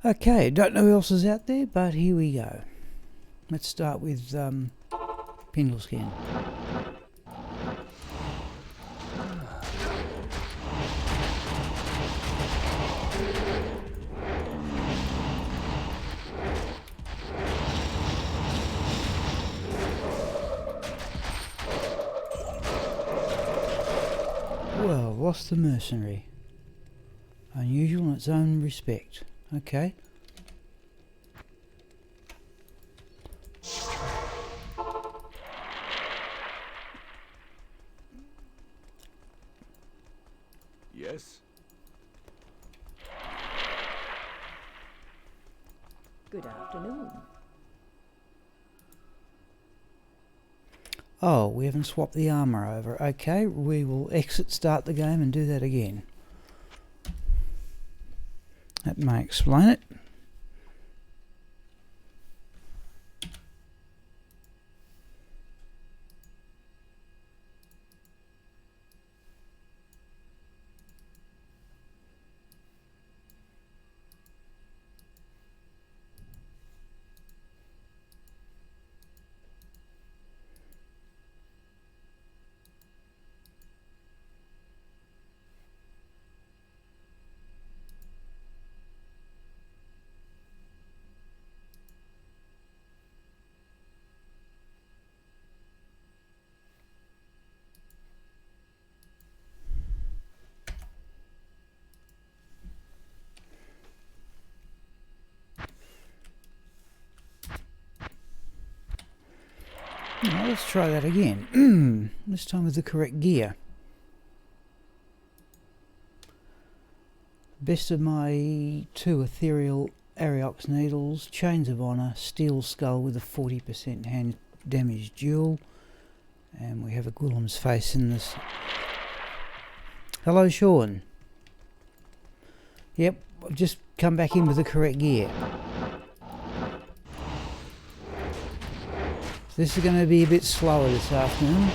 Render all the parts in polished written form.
Okay, don't know who else is out there, but here we go. Let's start with Pindle Skin. Well, lost the mercenary. Unusual in its own respect. Okay. Yes? Good afternoon. Oh, we haven't swapped the armour over. Okay, we will exit, start the game and do that again. That may explain it. Now let's try that again. This time with the correct gear. Best of my 2 ethereal Ariox needles, Chains of Honour, Steel Skull with a 40% hand damage duel, and we have a Gwillem's face in this. Hello, Sean. Yep, I've just come back in with the correct gear. This is going to be a bit slower this afternoon. In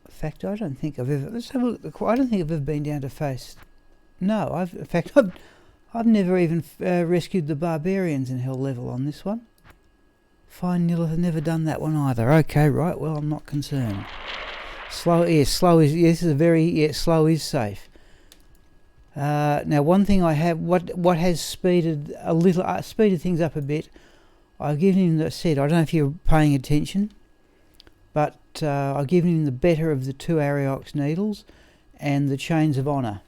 fact, I don't think I've ever. Let's have a look at the. I don't think I've ever been down to face. No, I've never even rescued the barbarians in hell level on this one. Fine Nilla have never done that one either. Okay, right, well, I'm not concerned. Slow, yes, slow is, yes, this is a very, yes, slow is safe. Now, one thing I have, what has speeded a little, speeded things up a bit, I've given him the set, I don't know if you're paying attention, but I've given him the better of the 2 Ariox needles and the Chains of Honour.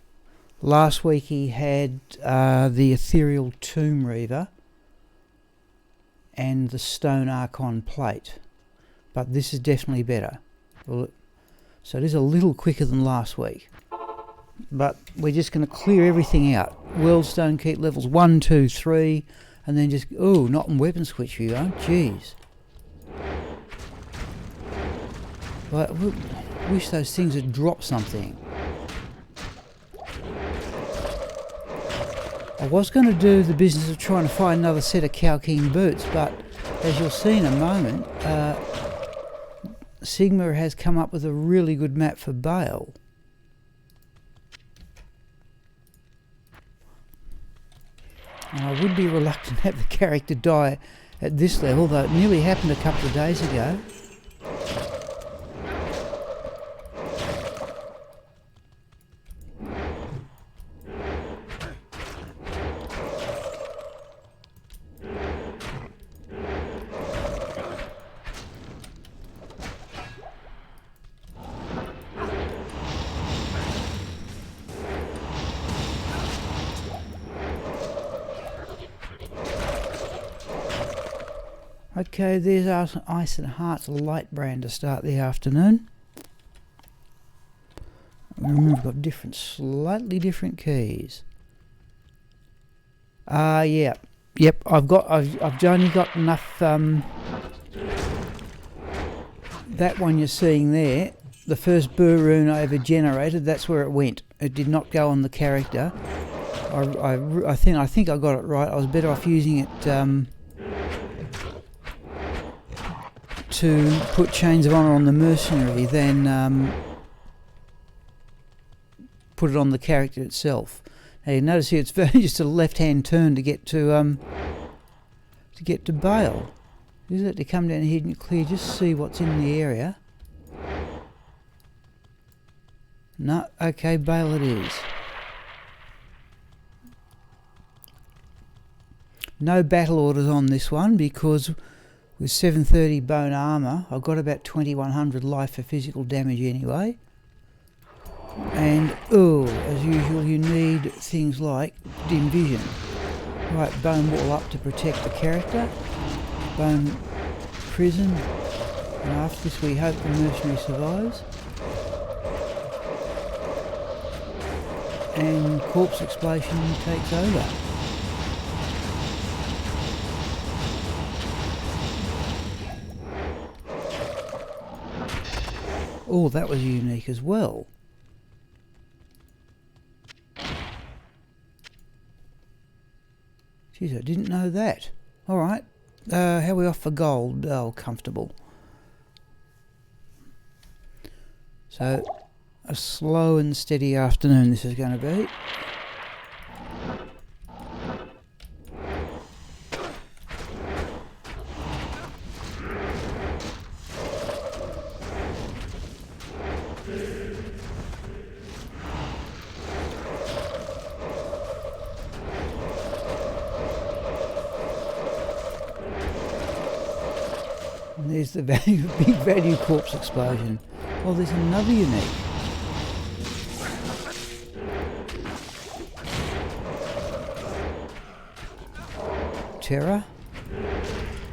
Last week he had the Ethereal Tomb Reaver and the Stone Archon plate, but this is definitely better. Well, so it is a little quicker than last week, but we're just going to clear everything out. Worldstone Keep levels 1, 2, 3, and then just, oh, not in weapon switch you go, jeez. Well, I wish those things had dropped something. I was going to do the business of trying to find another set of Cow King boots, but as you'll see in a moment, Sigma has come up with a really good map for Bale. And I would be reluctant to have the character die at this level, though it nearly happened a couple of days ago. Okay, there's our Ice and Hearts light brand to start the afternoon. Remember, we've got different, slightly different keys. Yeah, yep. I've only got enough. That one you're seeing there, the first Burr rune I ever generated, that's where it went. It did not go on the character. I think I got it right. I was better off using it to put Chains of Honour on the mercenary than put it on the character itself. Now you notice here it's very just a left-hand turn to get to Bale. Is it to come down here and clear? Just see what's in the area. No, okay, Bale it is. No battle orders on this one because with 730 bone armour, I've got about 2100 life for physical damage anyway. And, as usual, you need things like dim vision. Right, bone wall up to protect the character. Bone prison. And after this we hope the mercenary survives. And corpse explosion takes over. Oh, that was unique as well. Jeez, I didn't know that. Alright, how are we off for gold? Oh, comfortable. So, a slow and steady afternoon this is going to be. And there's the big value corpse explosion. Oh, there's another unique. Terror.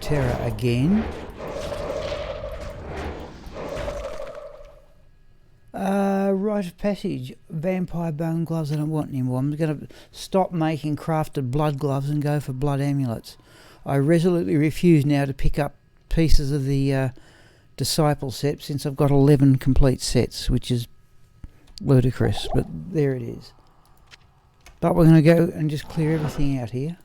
Terror again. Rite of passage. Vampire bone gloves I don't want anymore. I'm going to stop making crafted blood gloves and go for blood amulets. I resolutely refuse now to pick up pieces of the disciple set since I've got 11 complete sets, which is ludicrous, but there it is. But we're going to go and just clear everything out here.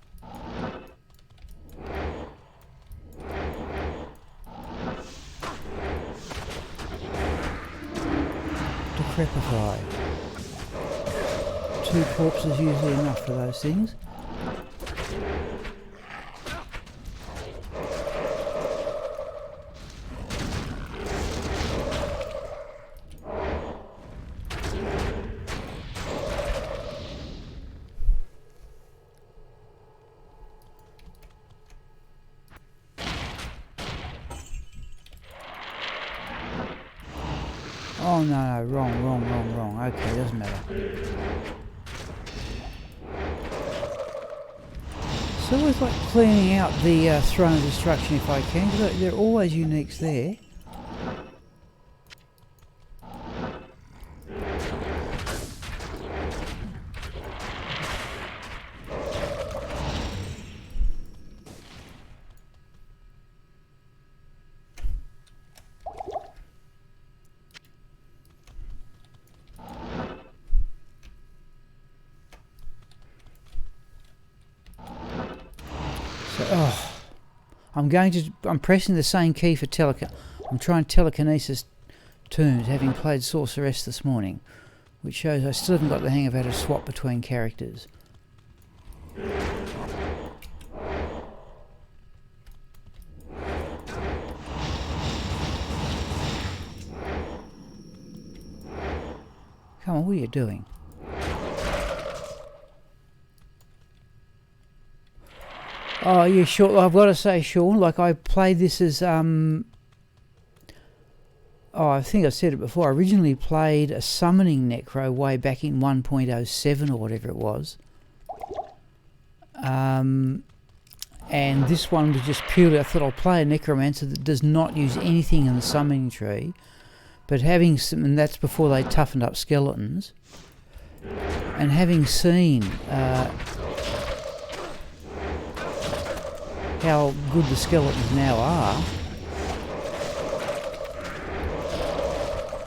Decrepify. 2 corpses usually enough for those things. Oh no, wrong. Okay, doesn't matter. So I always like cleaning out the Throne of Destruction if I can, because there are always uniques there. I'm pressing the same key for I'm trying telekinesis tombs, having played Sorceress this morning, which shows I still haven't got the hang of how to swap between characters. Come on, what are you doing? Oh yeah, sure. I've got to say, Sean, like I played this as I think I've said it before. I originally played a summoning necro way back in 1.07 or whatever it was. And this one was just purely, I thought I'll play a necromancer that does not use anything in the summoning tree, but having some, and that's before they toughened up skeletons, and having seen how good the skeletons now are,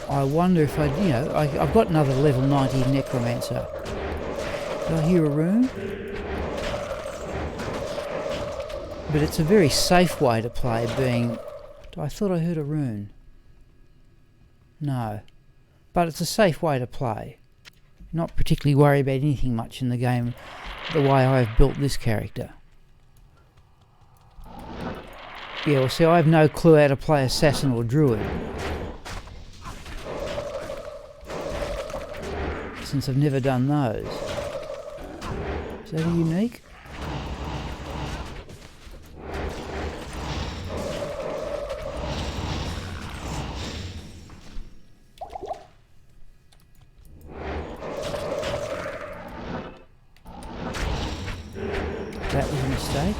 I wonder if I've got another level 90 necromancer, I hear a rune? But it's a very safe way to play, being... I thought I heard a rune. No. But it's a safe way to play. Not particularly worry about anything much in the game, the way I've built this character. Yeah, well see, I have no clue how to play Assassin or Druid, since I've never done those. Is that a unique? That was a mistake.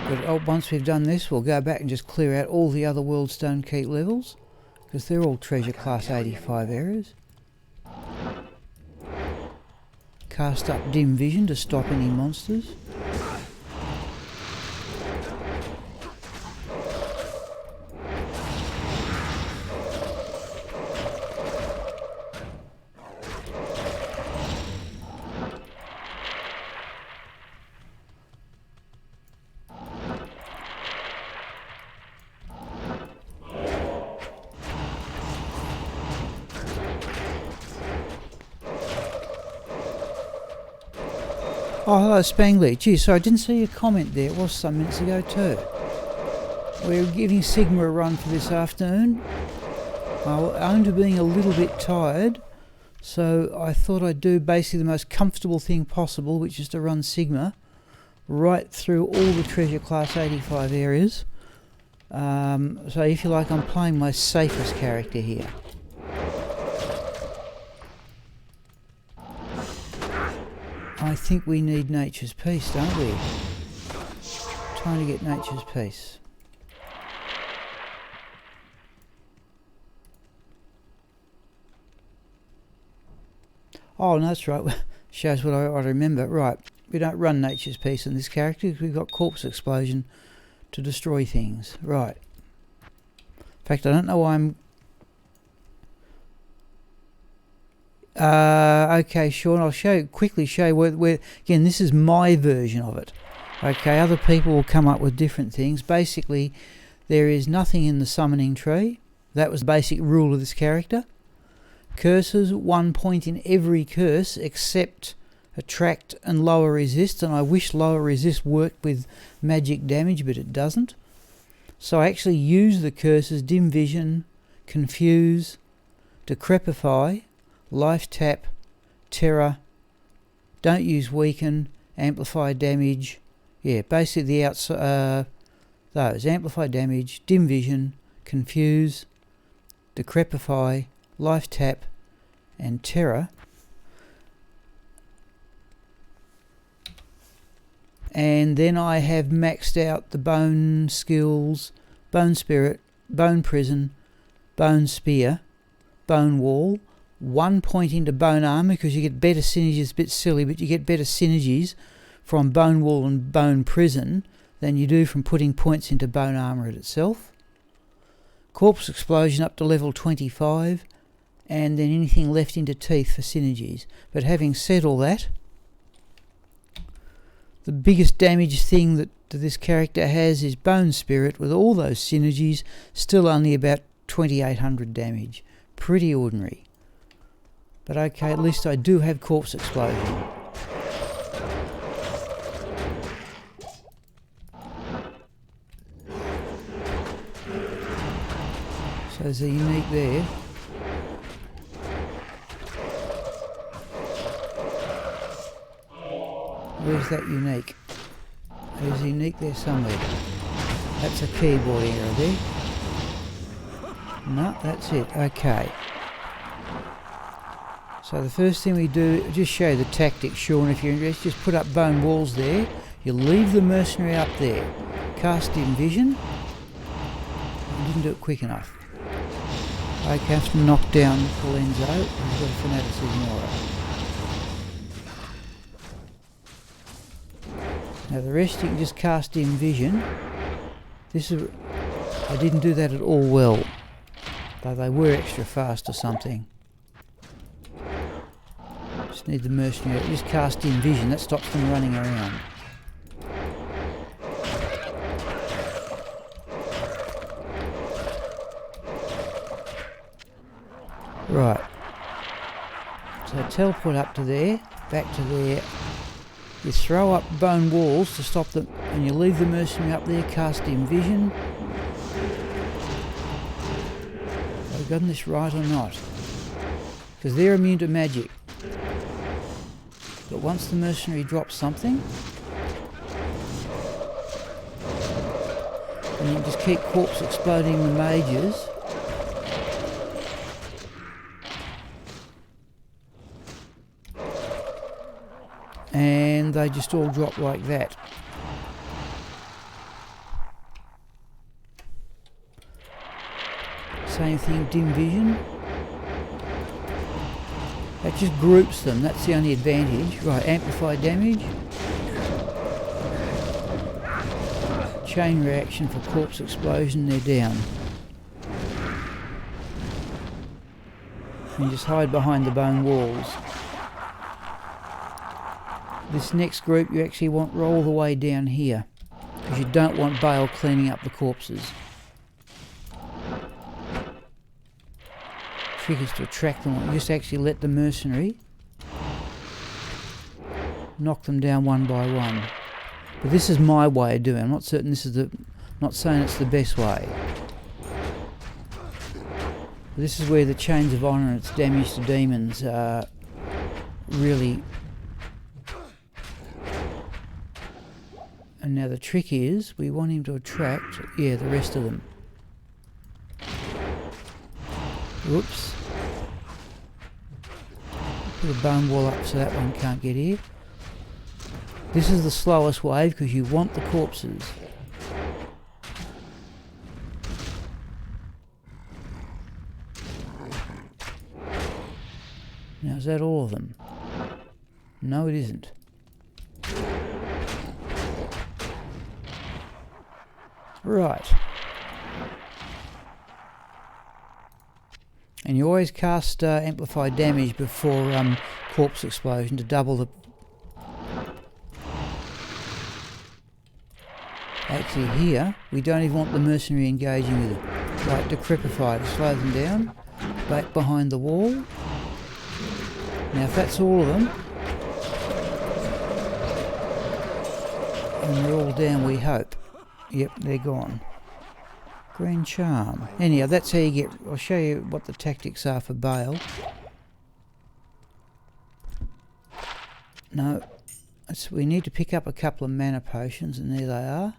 But once we've done this, we'll go back and just clear out all the other World Stone Keep levels, because they're all treasure class 85 areas. Cast up dim vision to stop any monsters. Oh, hello Spangly. Gee, sorry, I didn't see your comment there. It was some minutes ago too. We're giving Sigma a run for this afternoon. I own to being a little bit tired, so I thought I'd do basically the most comfortable thing possible, which is to run Sigma right through all the treasure class 85 areas. So if you like, I'm playing my safest character here. I think we need nature's peace, don't we? Trying to get nature's peace. Oh, no, that's right. Shows what I remember. Right, we don't run nature's peace in this character because we've got corpse explosion to destroy things. Right. In fact, I don't know why I'm... okay, Sean, I'll quickly show you where... Again, this is my version of it. Okay, other people will come up with different things. Basically, there is nothing in the summoning tree. That was the basic rule of this character. Curses, 1 point in every curse except attract and lower resist, and I wish lower resist worked with magic damage, but it doesn't. So I actually use the curses dim vision, confuse, decrepify, life tap, terror, don't use weaken, amplify damage. Yeah, basically the outside, those amplify damage, dim vision, confuse, decrepify, life tap, and terror. And then I have maxed out the bone skills, bone spirit, bone prison, bone spear, bone wall, 1 point into bone armor because you get better synergies. It's a bit silly, but you get better synergies from bone wall and bone prison than you do from putting points into bone armor itself. Corpse explosion up to level 25, and then anything left into teeth for synergies. But having said all that, the biggest damage thing that this character has is bone spirit with all those synergies, still only about 2800 damage. Pretty ordinary. But okay, at least I do have corpse explosion. So there's a unique there. Where's that unique? There's a unique there somewhere. That's a keyboard error there. No, that's it. Okay. So the first thing we do, just show you the tactics, Sean, if you're interested. Just put up bone walls there. You leave the mercenary up there. Cast dim vision. I didn't do it quick enough. Okay, I have to knock down Colenso. I've got a fanaticism aura. Now the rest you can just cast in vision. I didn't do that at all well, though they were extra fast or something. Just need the mercenary. Just cast in vision. That stops them running around. Right. So teleport up to there, back to there. You throw up bone walls to stop them, and you leave the mercenary up there, cast in vision. Have I gotten this right or not? Because they're immune to magic. But once the mercenary drops something, and you can just keep corpse exploding the mages. And they just all drop like that. Same thing, dim vision. That just groups them, that's the only advantage. Right, amplify damage. Chain reaction for corpse explosion, they're down. And just hide behind the bone walls. This next group you actually want all the way down here, because you don't want Bale cleaning up the corpses. Trick is to attract them. You just actually let the mercenary knock them down one by one. But this is my way of doing it. I'm not certain this is not saying it's the best way. This is where the Chains of Honour and its damage to demons are really. And now the trick is, we want him to attract, the rest of them. Whoops. Put a bone wall up so that one can't get here. This is the slowest wave because you want the corpses. Now is that all of them? No, it isn't. Right. And you always cast amplify damage before corpse explosion to double the... Actually here, we don't even want the mercenary engaging with it. Like decrepify to slow them down. Back behind the wall. Now if that's all of them, and they're all down we hope. Yep, they're gone. Green charm. Anyhow, that's how you get... I'll show you what the tactics are for Bale. No, we need to pick up a couple of mana potions, and there they are.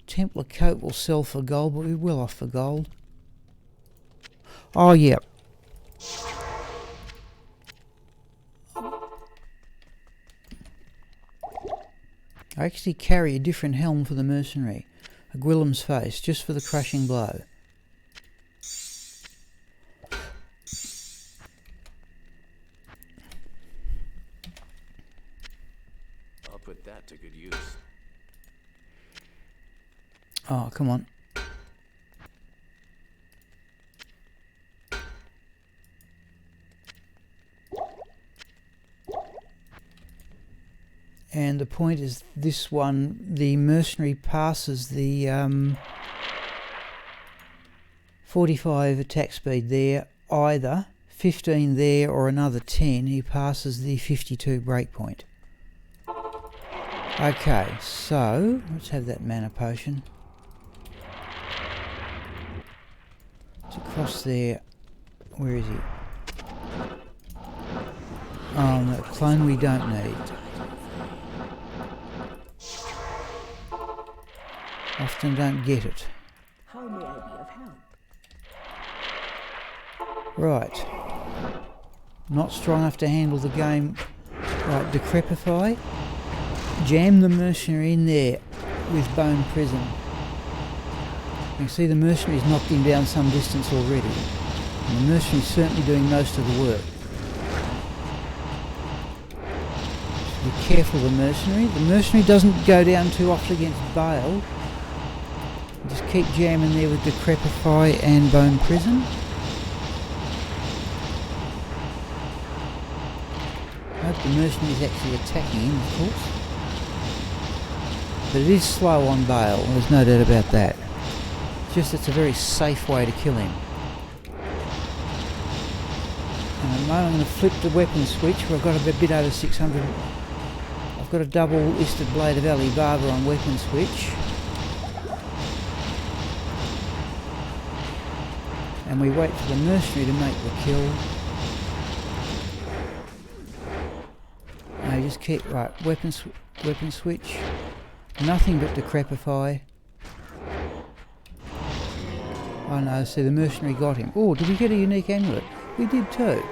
Templar coat will sell for gold, but we will offer gold. Oh, yep. I actually carry a different helm for the mercenary. A Gwillem's face, just for the crushing blow. I'll put that to good use. Oh, come on. And the point is this one, the mercenary passes the 45 attack speed there, either 15 there or another 10, he passes the 52 breakpoint. Okay, so let's have that mana potion. It's across there. Where is he? Oh, no, clone we don't need. Often don't get it. How may I be of help? Right. Not strong enough to handle the game. Right, decrepify. Jam the mercenary in there with Bone Prison. You can see the mercenary's knocked him down some distance already. And the mercenary's certainly doing most of the work. be careful of the mercenary. The mercenary doesn't go down too often against Bale. Just keep jamming there with Decrepify and Bone Prison. I hope the mercenary is actually attacking him, of course. But it is slow on Bale, there's no doubt about that. It's just it's a very safe way to kill him. And at the moment I'm going to flip the weapon switch where I've got a bit over 600. I've got a double-isted Blade of Ali Baba on weapon switch. And we wait for the mercenary to make the kill. No, just keep, right, weapon switch. Nothing but Decrepify. Oh no, see the mercenary got him. Oh, did we get a unique amulet? We did too.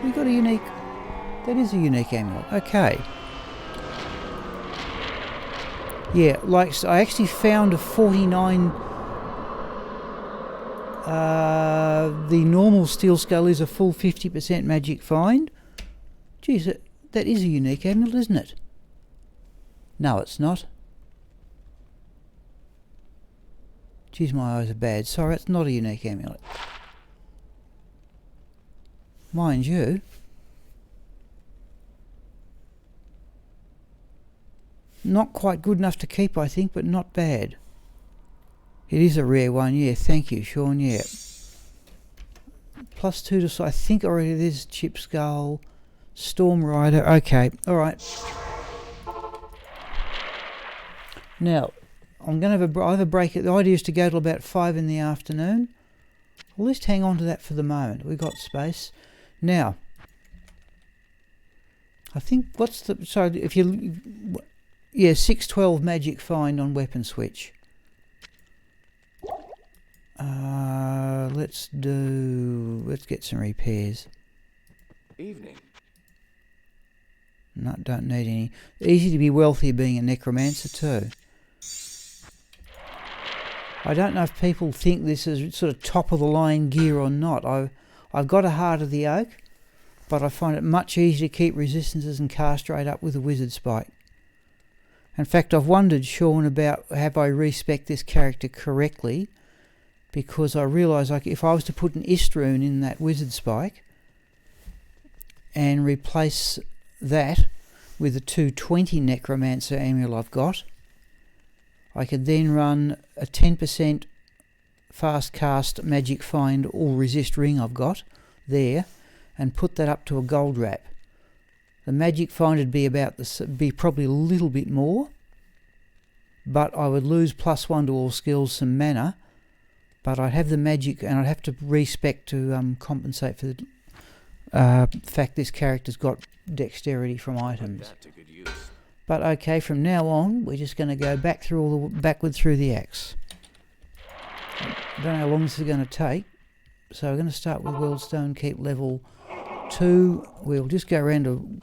We got a unique, that is a unique amulet, okay. Yeah, like, I actually found a 49, the normal steel skull is a full 50% magic find. Geez, that is a unique amulet, isn't it? No, it's not. Geez, my eyes are bad. Sorry, it's not a unique amulet. Mind you, not quite good enough to keep, I think, but not bad. It is a rare one, yeah. Thank you, Sean, yeah. +2 to, I think already there's Chip Skull, Storm Rider, okay, alright. Now, I'm going to have a break. The idea is to go till about 5 in the afternoon. We'll just hang on to that for the moment. We've got space. Now, I think, what's the, so if you, yeah, 612 magic find on weapon switch. Let's get some repairs. Evening. No, don't need any. Easy to be wealthy being a necromancer too. I don't know if people think this is sort of top of the line gear or not. I've got a Heart of the Oak, but I find it much easier to keep resistances and cast rate up with a Wizard Spike. In fact, I've wondered, Sean, about have I respec'd this character correctly, because I realise like if I was to put an Istrune in that Wizard Spike and replace that with the 220 Necromancer amulet I've got, I could then run a 10% fast cast magic find all resist ring I've got there and put that up to a gold wrap. The magic find would be about be probably a little bit more, but I would lose +1 to all skills, some mana, but I'd have the magic and I'd have to respec to compensate for the fact this character's got dexterity from items. But okay, from now on, we're just going to go back through backward through the axe. I don't know how long this is going to take, so we're going to start with Worldstone Keep level 2. We'll just go around to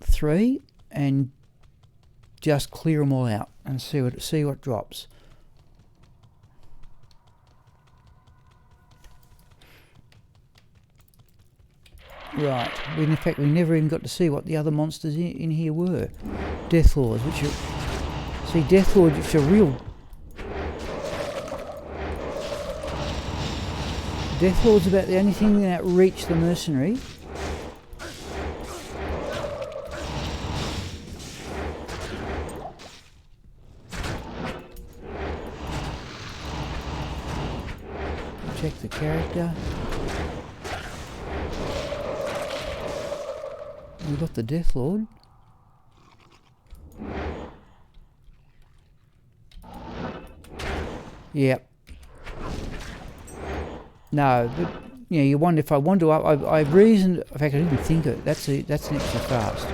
3 and just clear them all out and see what drops. Right, in fact we never even got to see what the other monsters in here were. Deathlords, which are... See, Deathlords, which are real... Deathlord's about the only thing that outreach the mercenary. Check the character. We've got the Deathlord. Yep. No, but you know, you wonder if I want to. I reasoned. In fact, I didn't think of it. That's an extra fast.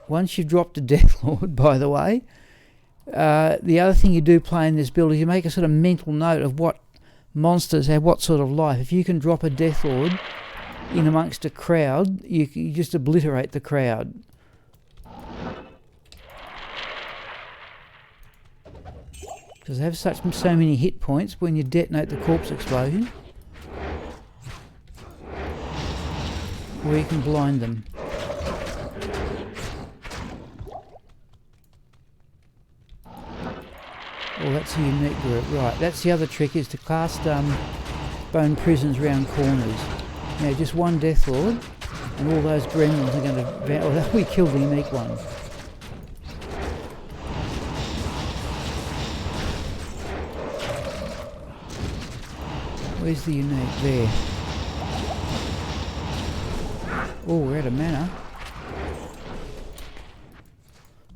Once you've dropped a Deathlord, by the way, the other thing you do play in this build is you make a sort of mental note of what monsters have what sort of life. If you can drop a Deathlord in amongst a crowd, you just obliterate the crowd. Because they have so many hit points when you detonate the corpse explosion. Or you can blind them. Oh, that's a unique group. Right, that's the other trick, is to cast bone prisons round corners. Now, just one Death Lord, and all those gremlins are going to... Oh, we killed the unique one. Where's the unique? There. Oh, we're out of mana.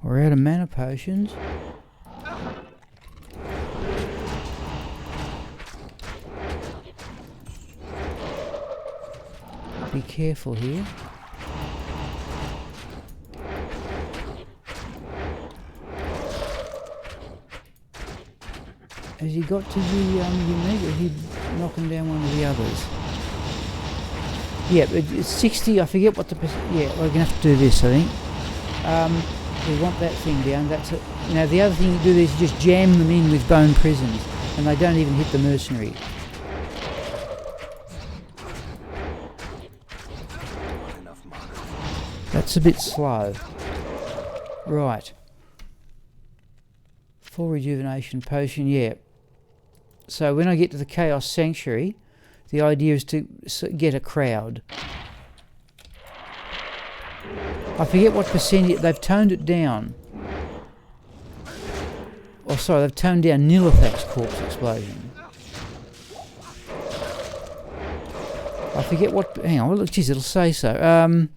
We're out of mana potions. Be careful here. Has he got to the unique, or is he knocking down one of the others? Yeah, but it's 60, I forget what the percent... Yeah, we're going to have to do this, I think. We want that thing down. That's it. Now, the other thing you do is just jam them in with bone prisons, and they don't even hit the mercenary. That's a bit slow. Right. Full rejuvenation potion, yeah. So when I get to the Chaos Sanctuary, the idea is to get a crowd. I forget what percentage, they've toned it down. Oh, sorry, they've toned down Nilithak's corpse explosion. I forget what, hang on, well, geez, it'll say so.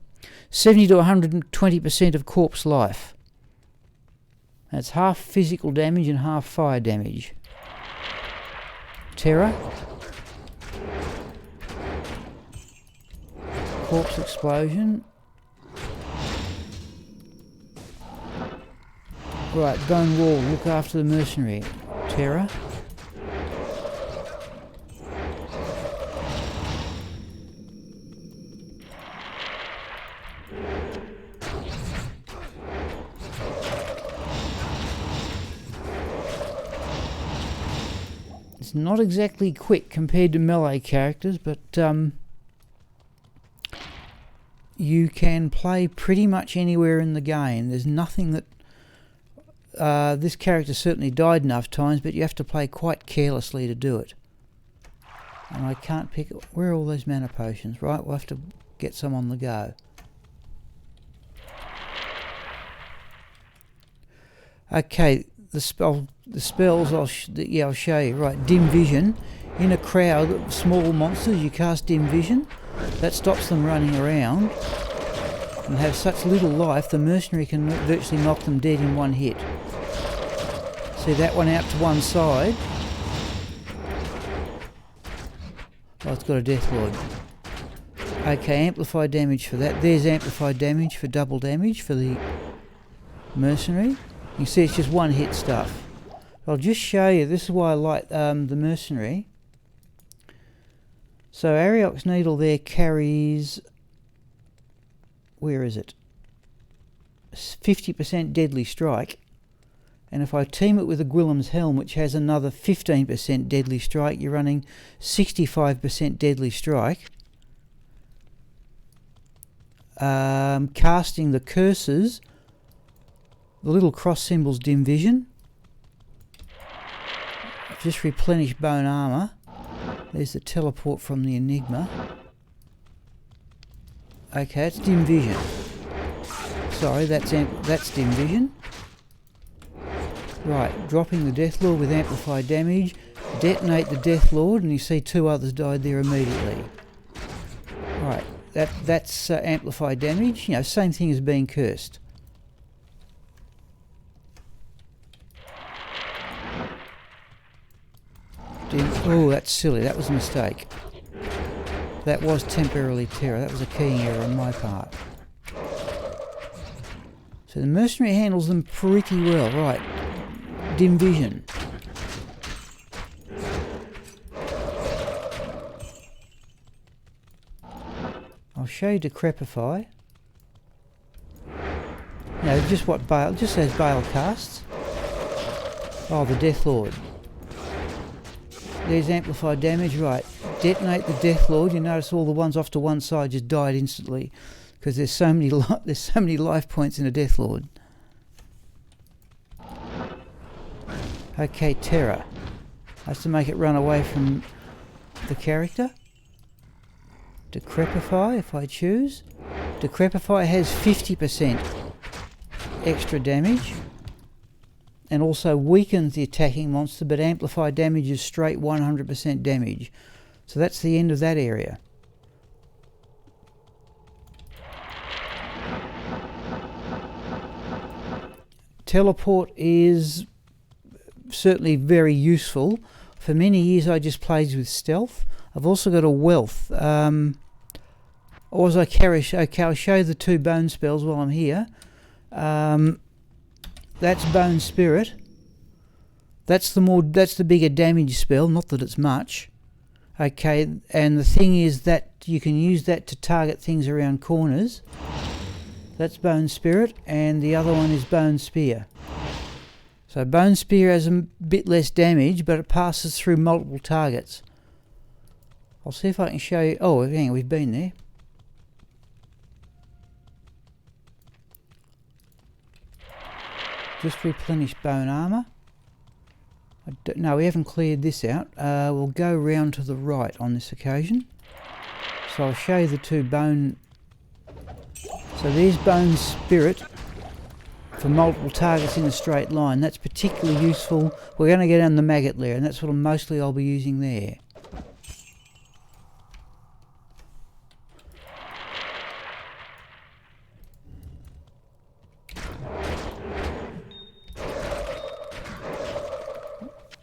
70 to 120% of corpse life. That's half physical damage and half fire damage. Terror. Corpse explosion. Right, bone wall, look after the mercenary. Terror. It's not exactly quick compared to melee characters, but you can play pretty much anywhere in the game. There's nothing that... this character certainly died enough times, but you have to play quite carelessly to do it. And I can't pick... Where are all those mana potions? Right, we'll have to get some on the go. Okay, the spells I'll show you. Right, dim vision. In a crowd of small monsters, you cast dim vision. That stops them running around and have such little life, the mercenary can virtually knock them dead in one hit. See that one out to one side. Oh, it's got a Death Lord. Okay, amplified damage for that. There's amplified damage for double damage for the mercenary. You can see it's just one hit stuff. I'll just show you, this is why I like the mercenary. So Ariok's Needle there carries, where is it? 50% deadly strike. And if I team it with a Gwillim's Helm, which has another 15% deadly strike, you're running 65% deadly strike. Casting the curses, the little cross symbol's dim vision. Just replenish bone armour. There's the teleport from the Enigma. Okay, it's dim vision. Sorry, that's dim vision. Right, dropping the Death Lord with amplified damage. Detonate the Death Lord, and you see two others died there immediately. Right, that's amplified damage. You know, same thing as being cursed. Oh, that's silly. That was a mistake. That was temporarily terror. That was a keying error on my part. So the mercenary handles them pretty well. Right. Dim vision. I'll show you Decrepify. No, just what Bale, just as Bale casts. Oh, the Death Lord. There's amplified damage, right. detonate the Death Lord, you notice all the ones off to one side just died instantly because there's so many life points in a Death Lord. Okay, Terror. That's to make it run away from the character. Decrepify, if I choose. Decrepify has 50% extra damage and also weakens the attacking monster, but Amplify damage is straight 100% damage. So that's the end of that area. Teleport is certainly very useful. For many years I just played with stealth. I've also got a wealth. I'll show the 2 bone spells while I'm here. That's Bone Spirit. That's the bigger damage spell, not that it's much. Okay, and the thing is that you can use that to target things around corners. That's Bone Spirit, and the other one is Bone Spear. So Bone Spear has a bit less damage, but it passes through multiple targets. I'll see if I can show you. Oh, hang on, we've been there. Just replenish bone armour. No, we haven't cleared this out. We'll go round to the right on this occasion. So I'll show you the 2 bone. So there's Bone Spirit for multiple targets in a straight line. That's particularly useful. We're going to get on the maggot lair, and that's what mostly I'll be using there.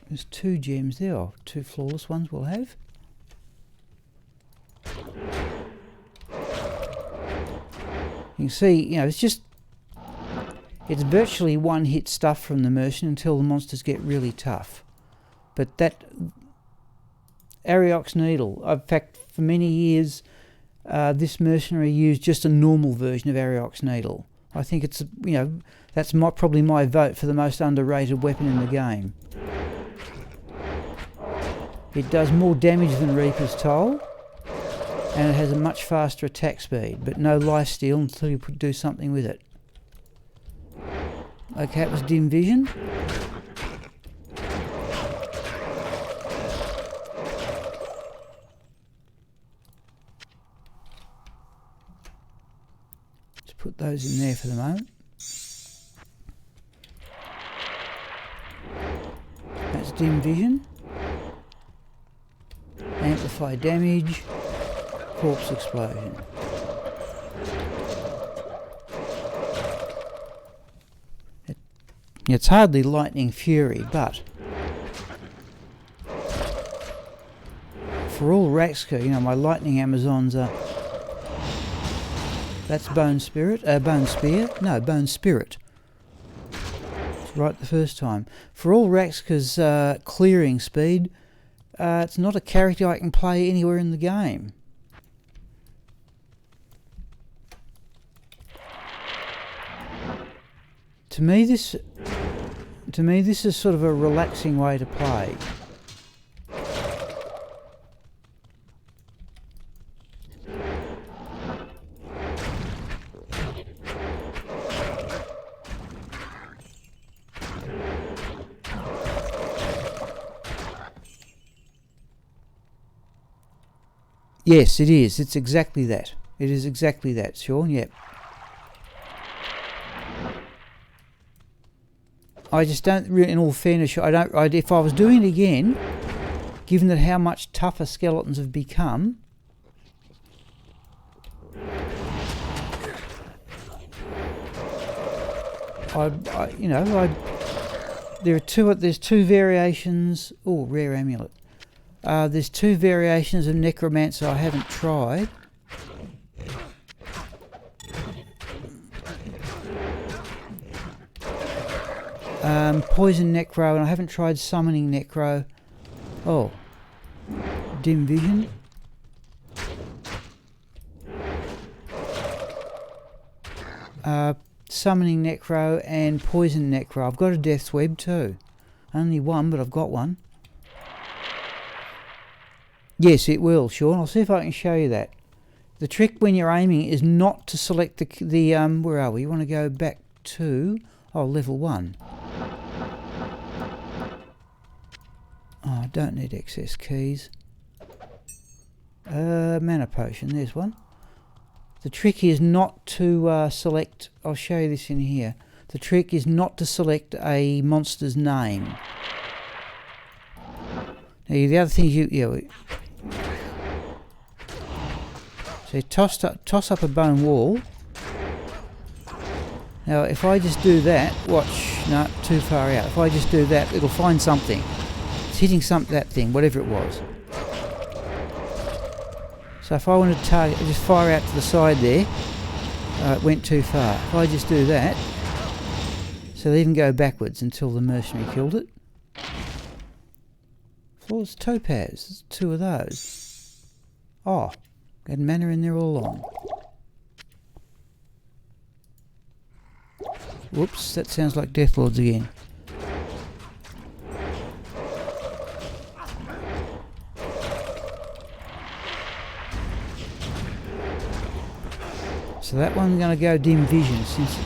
There's 2 gems there, or 2 flawless ones we'll have. You can see, it's virtually one-hit stuff from the Merchant until the monsters get really tough. But that Arioch's Needle, in fact, for many years, this mercenary used just a normal version of Arioch's Needle. I think it's, that's probably my vote for the most underrated weapon in the game. It does more damage than Reaper's Toll, and it has a much faster attack speed, but no lifesteal until you do something with it. Okay, it was Dim Vision. Let's put those in there for the moment. That's Dim Vision. Amplify damage, corpse explosion. It's hardly lightning fury, but for all Raxka, my lightning Amazons are. That's Bone Spirit, Bone Spear. No, Bone Spirit. It's right the first time. For all Raxka's clearing speed. It's not a character I can play anywhere in the game. To me this is sort of a relaxing way to play. Yes, it is. It's exactly that. It is exactly that, Sean. Yep. I just don't really, in all fairness, if I was doing it again, given that how much tougher skeletons have become, there's 2 variations. Oh, rare amulet. There's 2 variations of Necromancer I haven't tried. Poison Necro, and I haven't tried Summoning Necro. Oh, Dim Vision. Summoning Necro and Poison Necro. I've got a Death's Web too. Only one, but I've got one. Yes, it will, Sean. I'll see if I can show you that. The trick when you're aiming is not to select the where are we? You want to go back to, level 1. Oh, I don't need excess keys. Mana potion, there's one. The trick is not to select, I'll show you this in here. The trick is not to select a monster's name. Now the other thing so toss up a bone wall. Now if I just do that, watch, no, too far out. If I just do that, it'll find something. It's hitting that thing, whatever it was. So if I wanted to target, just fire out to the side there. It went too far. If I just do that, so they even go backwards until the mercenary killed it. Flawless topaz, there's 2 of those. Oh, had mana in there all along. Whoops, that sounds like Deathlords again. So that one's going to go dim vision since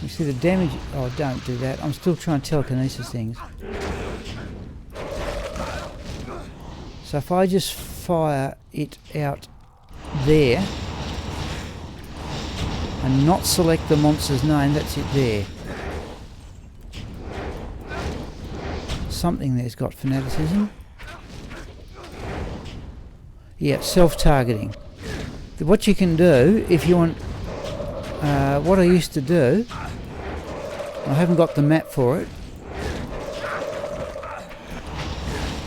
you see the damage. Oh, don't do that. I'm still trying to telekinesis things. So if I just fire it out there and not select the monster's name, that's it there. Something there's got fanaticism. Yeah, self-targeting. What you can do, if you want, what I used to do, I haven't got the map for it,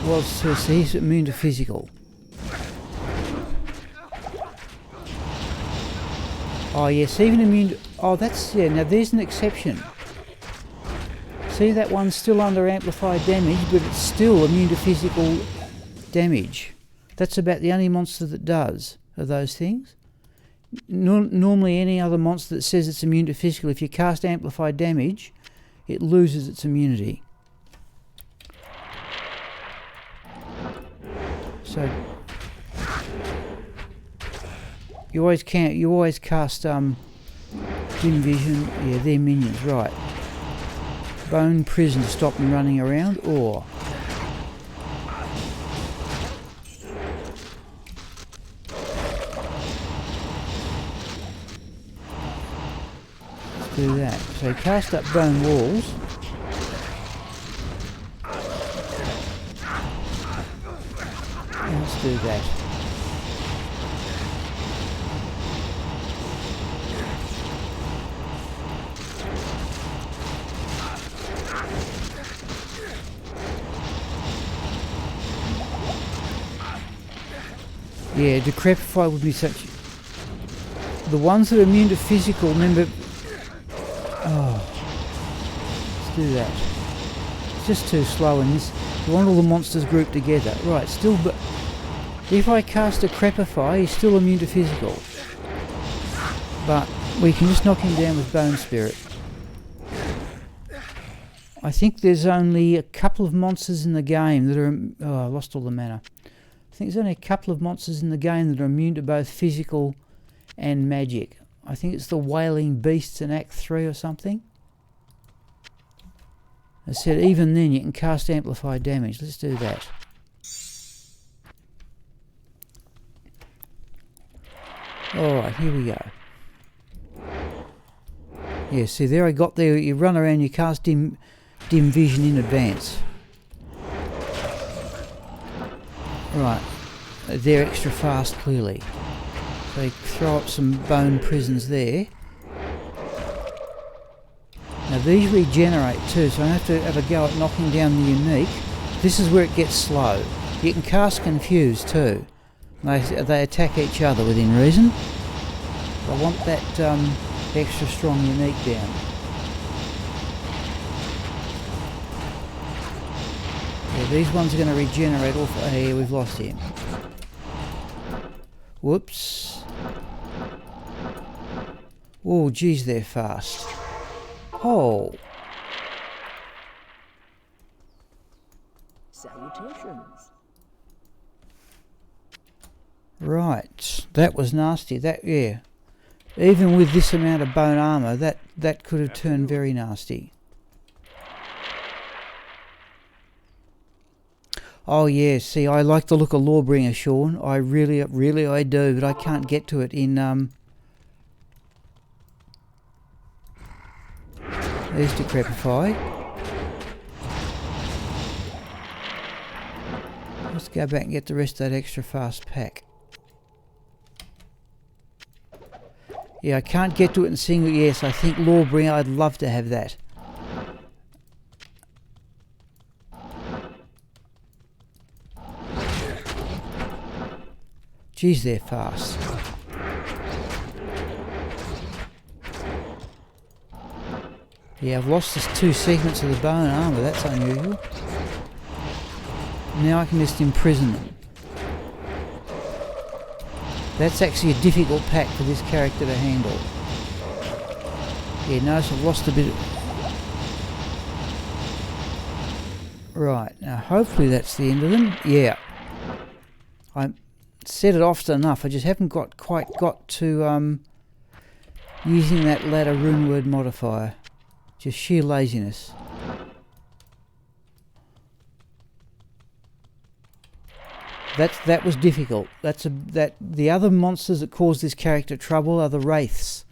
was to see he's immune to physical. Oh yes, even immune to, oh that's, yeah, now there's an exception. See, that one's still under amplified damage, but it's still immune to physical damage. That's about the only monster that does of those things. Normally any other monster that says it's immune to physical, if you cast amplified damage, it loses its immunity. So you always cast dim vision. Yeah, they're minions, right. Bone prison to stop them running around, or let's do that. So cast up bone walls. Let's do that. Yeah, decrepify would be such. The ones that are immune to physical, remember. Oh, let's do that. It's just too slow in this. You want all the monsters grouped together, right? Still, but if I cast Decrepify, he's still immune to physical. But we can just knock him down with Bone Spirit. I think there's only a couple of monsters in the game that are. Oh, I lost all the mana. I think there's only a couple of monsters in the game that are immune to both physical and magic. I think it's the Wailing Beasts in Act 3 or something. I said even then you can cast amplified damage. Let's do that. Alright, here we go. Yeah, see there I got there, you run around, you cast dim vision in advance. Right, they're extra fast clearly. So you throw up some bone prisons there. Now these regenerate too, so I have to have a go at knocking down the unique. This is where it gets slow. You can cast confuse too. They attack each other within reason. I want that extra strong unique down. Yeah, these ones are going to regenerate off. Here, we've lost him. Whoops. Oh, geez, they're fast. Oh. Salutations. Right, that was nasty. That, yeah. Even with this amount of bone armour, that could have turned very nasty. Oh yeah, see, I like the look of Lawbringer, Sean. I really I do, but I can't get to it in There's Decrepify. Let's go back and get the rest of that extra fast pack. Yeah, I can't get to it in single. Yes, I think Lawbringer, I'd love to have that. Geez, they're fast. Yeah, I've lost just 2 segments of the bone armour. That's unusual. Now I can just imprison them. That's actually a difficult pack for this character to handle. Yeah, notice I've lost a bit of... Right, now hopefully that's the end of them. Yeah. I set it often enough, I just haven't quite got to using that ladder rune word modifier. Just sheer laziness. That was difficult. The other monsters that cause this character trouble are the wraiths,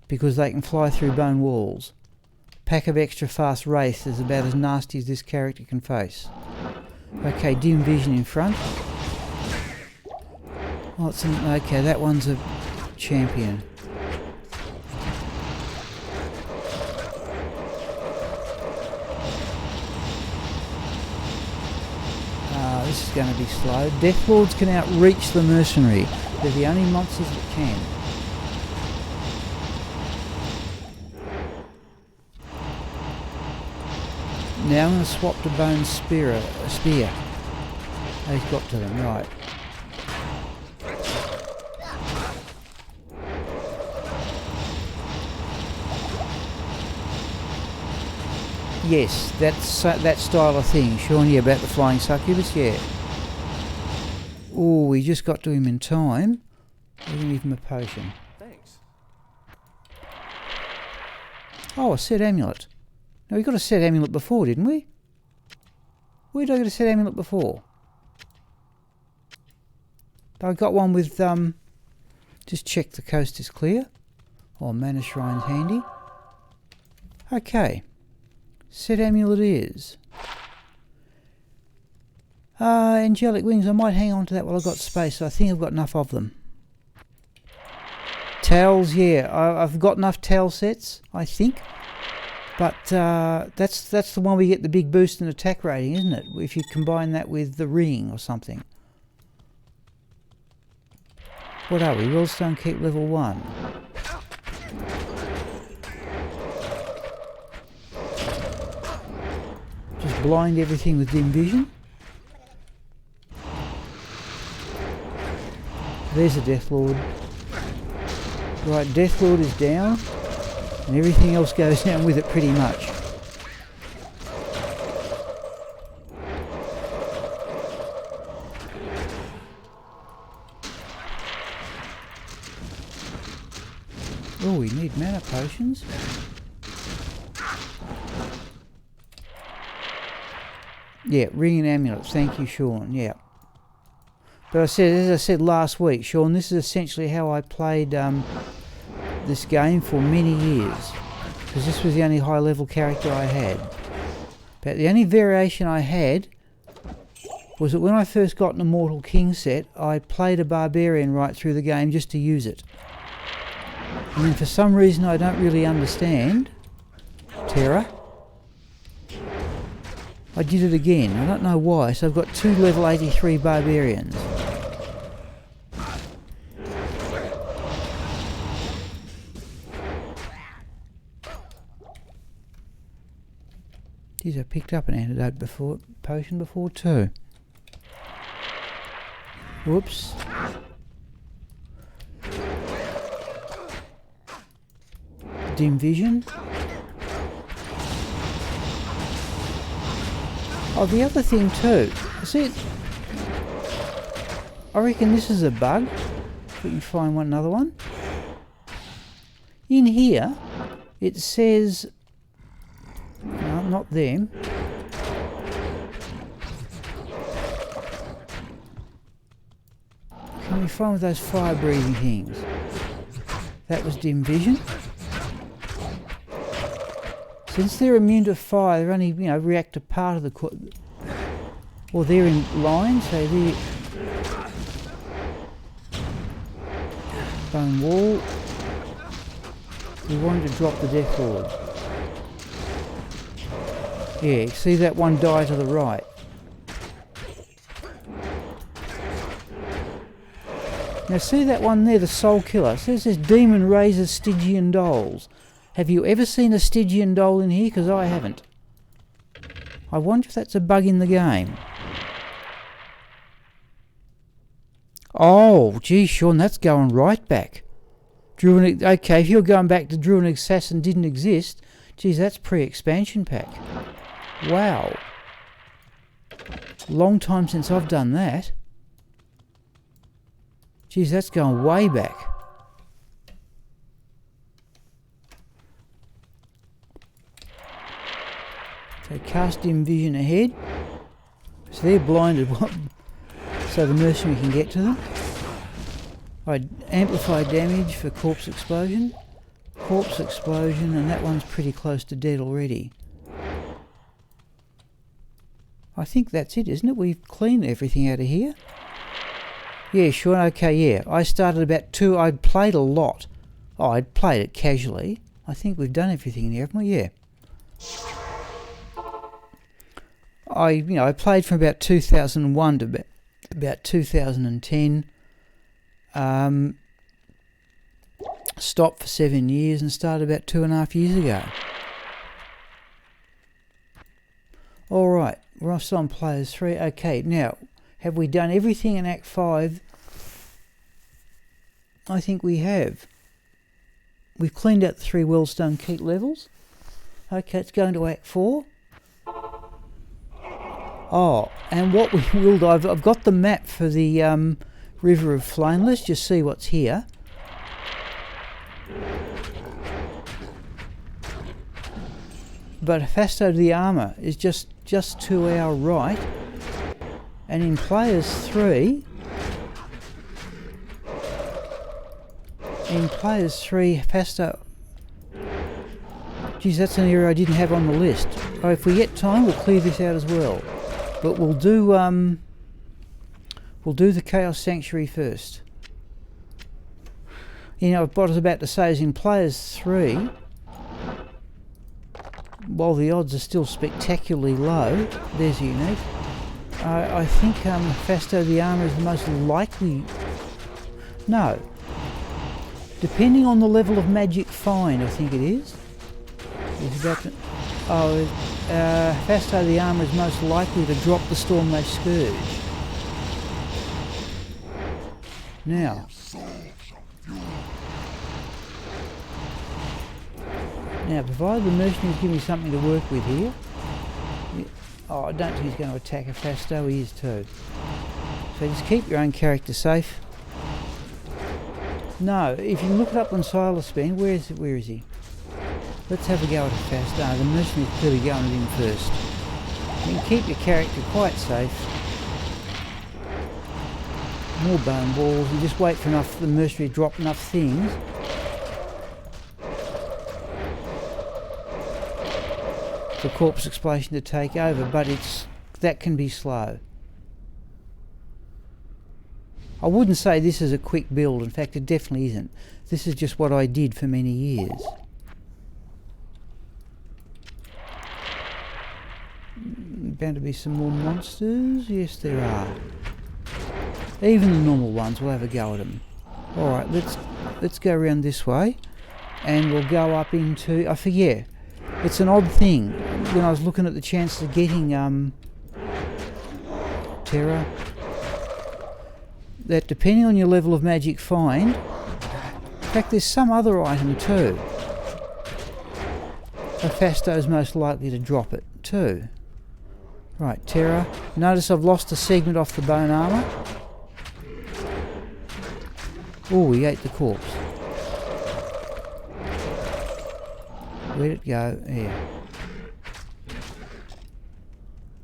because they can fly through bone walls. Pack of extra fast wraiths is about as nasty as this character can face. Okay, dim vision in front. Oh, okay, that one's a champion. This is going to be slow. Deathlords can outreach the mercenary. They're the only monsters that can. Now I'm going to swap to Bone Spear. Oh, he's got to them, right. Yes, that's that style of thing. Sean, yeah, about the flying succubus, yeah. Oh, we just got to him in time. We're going to give him a potion. Thanks. Oh, a set amulet. Now, we got a set amulet before, didn't we? Where did I get a set amulet before? I got one with, just check the coast is clear. Oh, mana shrine's handy. Okay. Set amulet is. Angelic wings. I might hang on to that while I've got space. I think I've got enough of them. Towels, yeah. I've got enough towel sets, I think. But that's the one we get the big boost in attack rating, isn't it? If you combine that with the ring or something. What are we? Wellstone Keep level 1. Just blind everything with dim vision. There's a Deathlord. Right, Deathlord is down, and everything else goes down with it pretty much. Oh, we need mana potions. Yeah, ring and amulets. Thank you, Sean. Yeah. But as I said last week, Sean, this is essentially how I played this game for many years. Because this was the only high-level character I had. But the only variation I had was that when I first got an Immortal King set, I played a Barbarian right through the game just to use it. And then for some reason I don't really understand, Terra, I did it again. I don't know why. So I've got 2 level 83 Barbarians. Geez, I picked up an antidote before, potion before too. Whoops. Dim vision. Oh, the other thing too, see, I reckon this is a bug. If we can find another one. In here, it says... No, not them. Can we find those fire-breathing things? That was dim vision. Since they're immune to fire, they only, react to part of the... Or they're in line, so they're... Bone wall. We wanted to drop the Death Lord. Yeah, see that one die to the right? Now see that one there, the Soul Killer? It says this Demon raises Stygian dolls. Have you ever seen a Stygian doll in here? Because I haven't. I wonder if that's a bug in the game. Oh, gee, Sean, that's going right back. Okay, if you're going back to Druid Assassin didn't exist, geez, that's pre-expansion pack. Wow. Long time since I've done that. Geez, that's going way back. So cast dim vision ahead. So they're blinded, so the mercenary can get to them. I'd amplify damage for corpse explosion. Corpse explosion, and that one's pretty close to dead already. I think that's it, isn't it? We've cleaned everything out of here. Yeah, sure, okay, yeah. I started about 2, I'd played a lot. Oh, I'd played it casually. I think we've done everything in here, haven't we? Yeah. I played from about 2001 to about 2010. Stopped for 7 years and started about 2.5 years ago. Alright, we're still on Players 3. Okay, now, have we done everything in Act 5? I think we have. We've cleaned out the 3 Wellstone Keep levels. Okay, it's going to Act 4. Oh, and what we will do, I've got the map for the River of Flame. Let's just see what's here. But Fasto the Armour is just to our right. And in Players 3... Fasto... Geez, that's an area I didn't have on the list. Oh, if we get time, we'll clear this out as well. But we'll do the Chaos Sanctuary first. What I was about to say is in Players 3, while the odds are still spectacularly low, there's a unique. I think Fasto the Armour is the most likely... No. Depending on the level of magic find, I think it is. It's about to... Fasto the Armour is most likely to drop the Stormlash Scourge. Now, provided the mercenaries give me something to work with here. Oh, I don't think he's going to attack a Fasto, he is too. So just keep your own character safe. No, if you look it up on Silas Ben, where is he? Let's have a go at a Fasto. The mercenaries clearly going at him first. You can keep your character quite safe. More bone balls, and just wait for the mercenary to drop enough things. For corpse explosion to take over, but that can be slow. I wouldn't say this is a quick build, in fact it definitely isn't. This is just what I did for many years. Bound to be some more monsters? Yes there are. Even the normal ones, we'll have a go at them. Alright, let's go around this way and we'll go up into... I forget. It's an odd thing. When I was looking at the chances of getting Terror, that depending on your level of magic find, in fact there's some other item too. A Fasto's most likely to drop it too. Right, Terror. Notice I've lost a segment off the bone armour. Oh, he ate the corpse. Where'd it go? Here.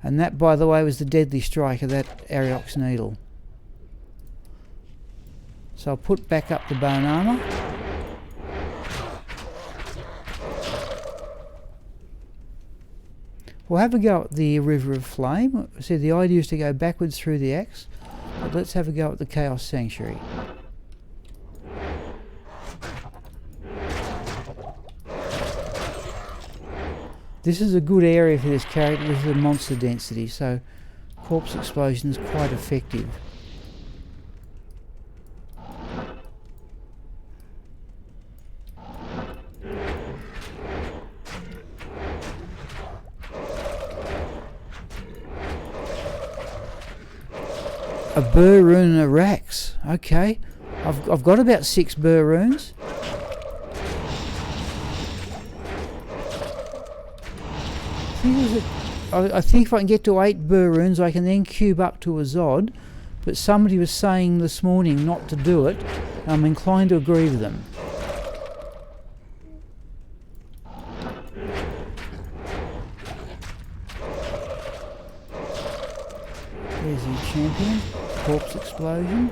And that, by the way, was the deadly strike of that Ariox needle. So I'll put back up the bone armour. We'll have a go at the River of Flame. See, the idea is to go backwards through the axe, but let's have a go at the Chaos Sanctuary. This is a good area for this character with the monster density, so corpse explosion is quite effective. A burr rune and a rax. Okay, I've got about 6 burr runes. I think if I can get to 8 burr runes, I can then cube up to a Zod. But somebody was saying this morning not to do it. I'm inclined to agree with them. There's the champion. Corpse explosion.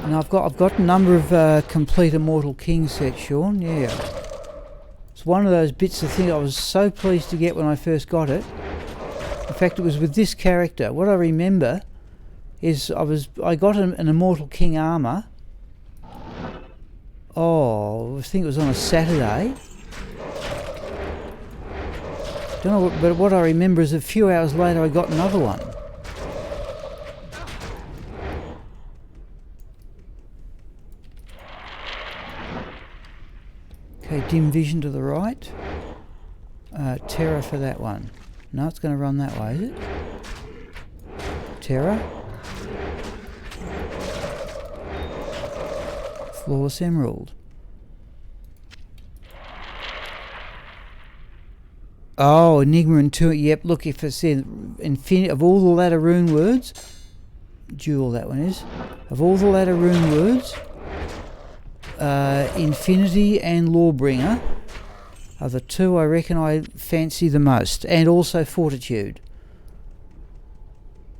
And I've got a number of complete Immortal King sets, Sean. Yeah, it's one of those bits of thing I was so pleased to get when I first got it. In fact, it was with this character. What I remember is I got an Immortal King armor. Oh, I think it was on a Saturday. Don't know, but what I remember is a few hours later I got another one. Okay, dim vision to the right. Terror for that one. No, it's going to run that way, is it? Terror. Flawless Emerald. Oh, Enigma and Two. Yep, look, if it's in infinity of all the ladder rune words, Jewel that one is. Of all the ladder rune words, Infinity and Lawbringer are the 2 I reckon I fancy the most, and also Fortitude.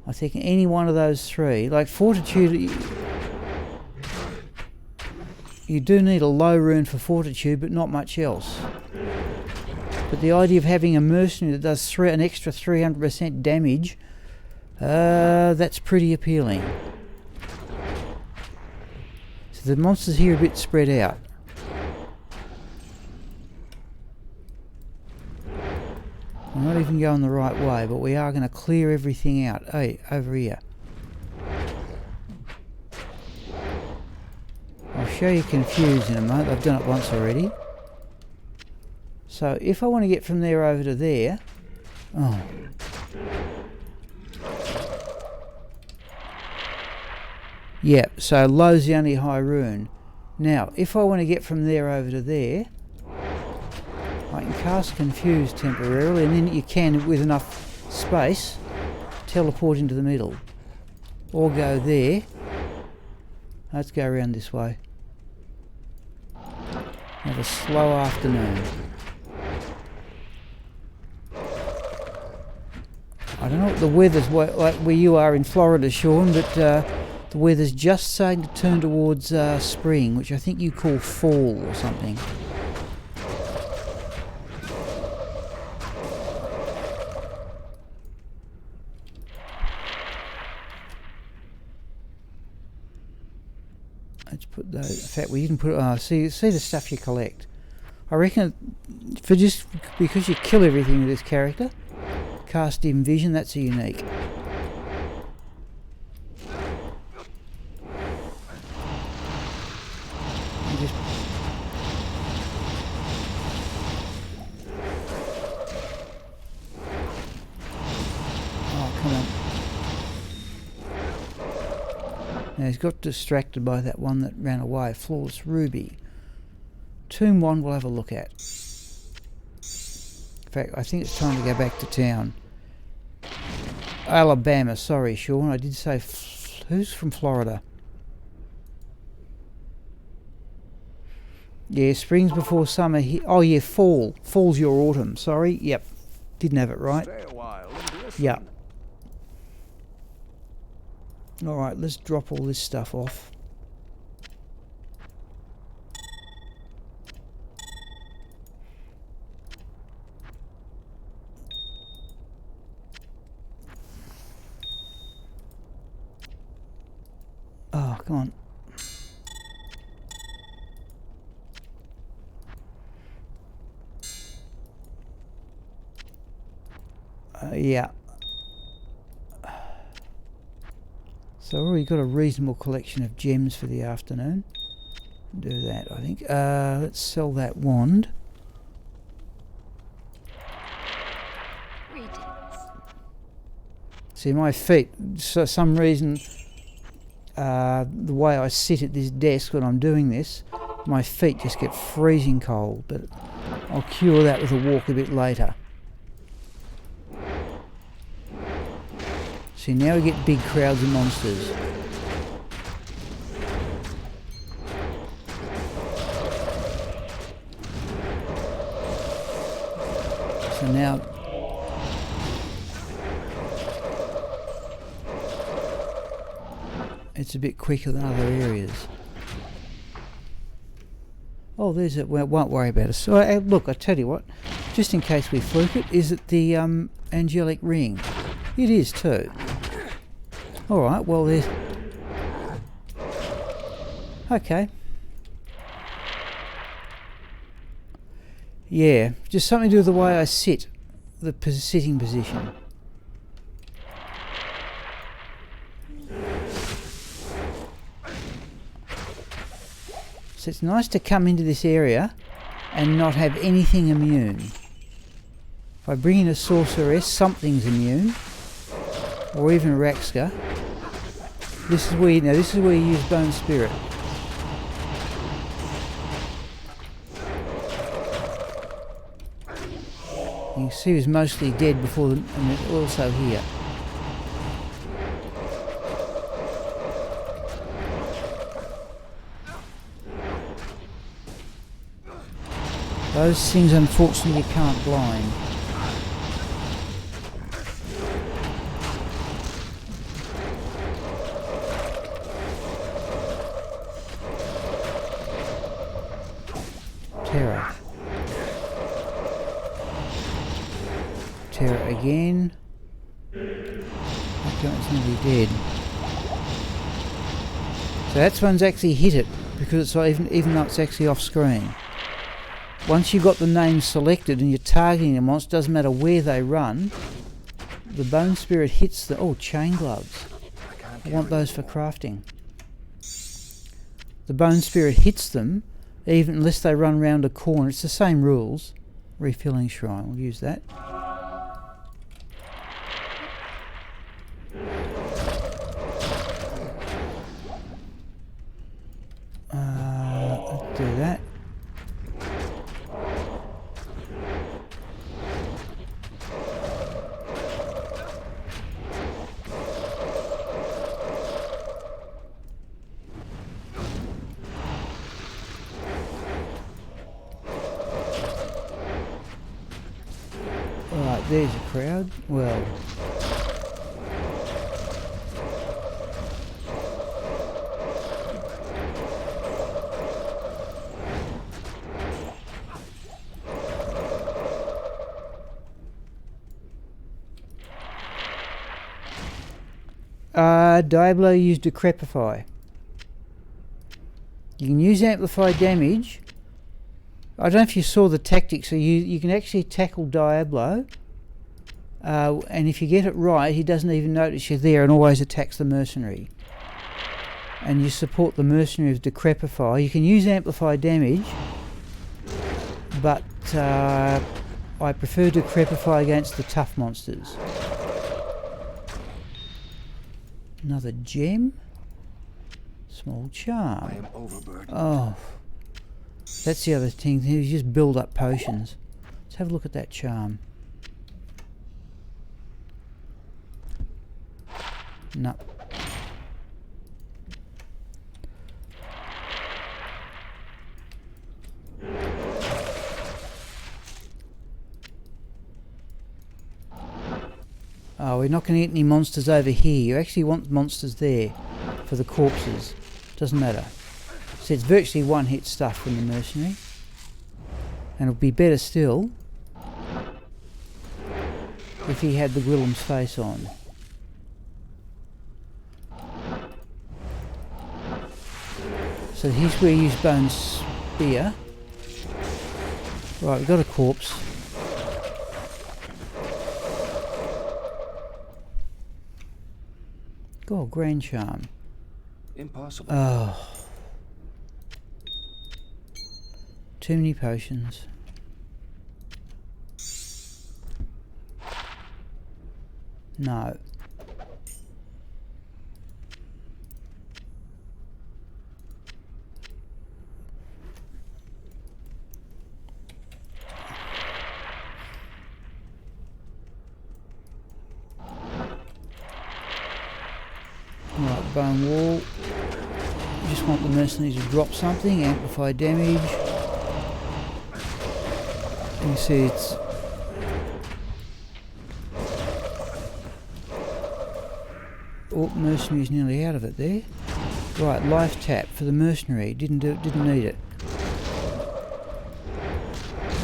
I think any one of those 3, like Fortitude, you do need a low rune for Fortitude, but not much else. But the idea of having a mercenary that does an extra 300% damage, that's pretty appealing. So the monsters here are a bit spread out. I'm not even going the right way, but we are going to clear everything out. Hey, over here. I'll show you confused in a moment. I've done it once already. So if I want to get from there over to there, oh. Yeah, so low's the only high rune. Now, if I want to get from there over to there, I can cast Confuse temporarily, and then you can, with enough space, teleport into the middle. Or go there. Let's go around this way. Have a slow afternoon. I don't know what the weather's like where you are in Florida, Sean, but the weather's just starting to turn towards spring, which I think you call fall or something. Let's put those. In fact, we didn't put. See the stuff you collect. I reckon for just because you kill everything with this character. Cast dim vision, that's a unique. Oh, come on. Now he's got distracted by that one that ran away. Flawless Ruby. Tomb 1 we'll have a look at. fact, I think it's time to go back to town. Alabama, sorry, Sean. I did say... who's from Florida? Yeah, spring's before summer. Oh, yeah, fall. Fall's your autumn. Sorry. Yep. Didn't have it right. Stay a while and listen. Yeah. Alright, let's drop all this stuff off. Oh, come on. Yeah. So I've already got a reasonable collection of gems for the afternoon. Do that, I think. Let's sell that wand. Greetings. See, my feet, for some reason, the way I sit at this desk when I'm doing this, my feet just get freezing cold, but I'll cure that with a walk a bit later. See, now we get big crowds of monsters. So now... it's a bit quicker than other areas. Oh, there's it. Well, won't worry about it. So, look, I tell you what, just in case we fluke it, is it the angelic ring? It is too. Alright, well there's... okay. Yeah, just something to do with the way I sit. The sitting position. So it's nice to come into this area and not have anything immune. If I bring in a sorceress, something's immune. Or even Raxka. This is where you use Bone Spirit. You can see he was mostly dead before and also here. Those things unfortunately you can't blind. Terror. Terror again. That guy's nearly dead. So that one's actually hit it because it's even though it's actually off screen. Once you've got the name selected and you're targeting a monster, doesn't matter where they run, the Bone Spirit hits the... oh, chain gloves. I want those for crafting. The Bone Spirit hits them even unless they run round a corner. It's the same rules. Refilling shrine, we'll use that. Let's do that. Alright, there's a crowd. Well... Diablo used Decrepify. You can use Amplify Damage. I don't know if you saw the tactics, so you can actually tackle Diablo, and if you get it right, he doesn't even notice you're there and always attacks the mercenary. And you support the mercenary with Decrepify. You can use Amplify Damage, but I prefer Decrepify against the tough monsters. Another gem. Small charm. I am overburdened. Oh. That's the other thing, you just build up potions. Let's have a look at that charm. No. Oh, we're not going to get any monsters over here. You actually want monsters there for the corpses. Doesn't matter. So it's virtually one-hit stuff from the mercenary. And it'll be better still if he had the Gwillem's face on. So here's where you use Bone's spear. Right, we've got a corpse. God, grand charm. Impossible. Oh. Too many potions. No. Right, bone wall. Just want the mercenaries to drop something, amplify damage. You see it's oh, mercenary's nearly out of it there. Right, life tap for the mercenary. Didn't need it.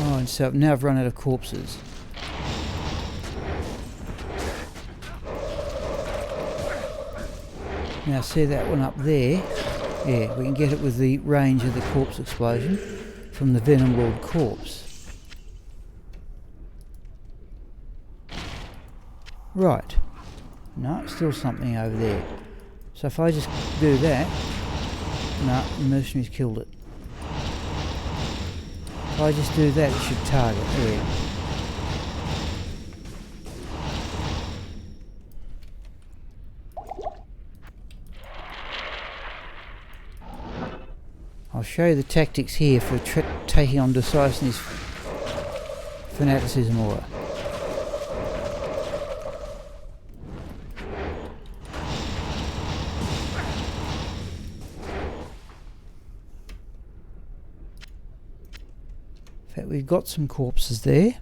Oh, and so now I've run out of corpses. Now see that one up there? Yeah, we can get it with the range of the corpse explosion from the Venom Lord corpse. Right. No, still something over there. So if I just do that, no, the mercenary's killed it. If I just do that, it should target. There. I'll show you the tactics here for taking on Decisiveness Fanaticism Aura. In fact, we've got some corpses there.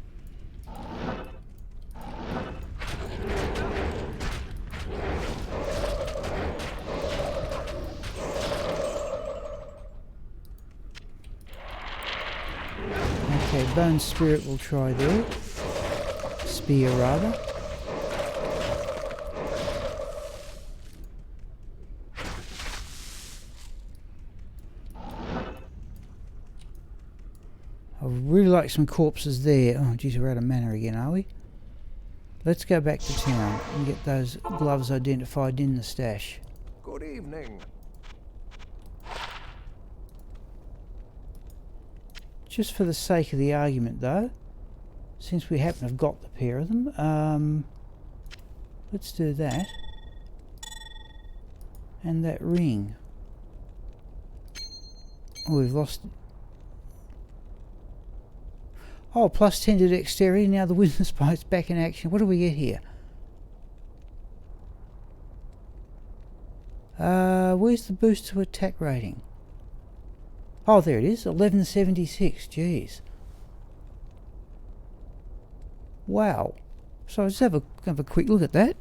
Okay, Bone Spirit will try there. Spear, rather. I would really like some corpses there. Oh, geez, we're out of mana again, are we? Let's go back to town and get those gloves identified in the stash. Good evening. Just for the sake of the argument, though, since we happen to have got the pair of them, let's do that. And that ring. Oh, we've lost... Oh, plus 10 to dexterity. Now the witness boat's back in action. What do we get here? Where's the boost to attack rating? Oh, there it is. 1176. Jeez. Wow. So let's have a quick look at that.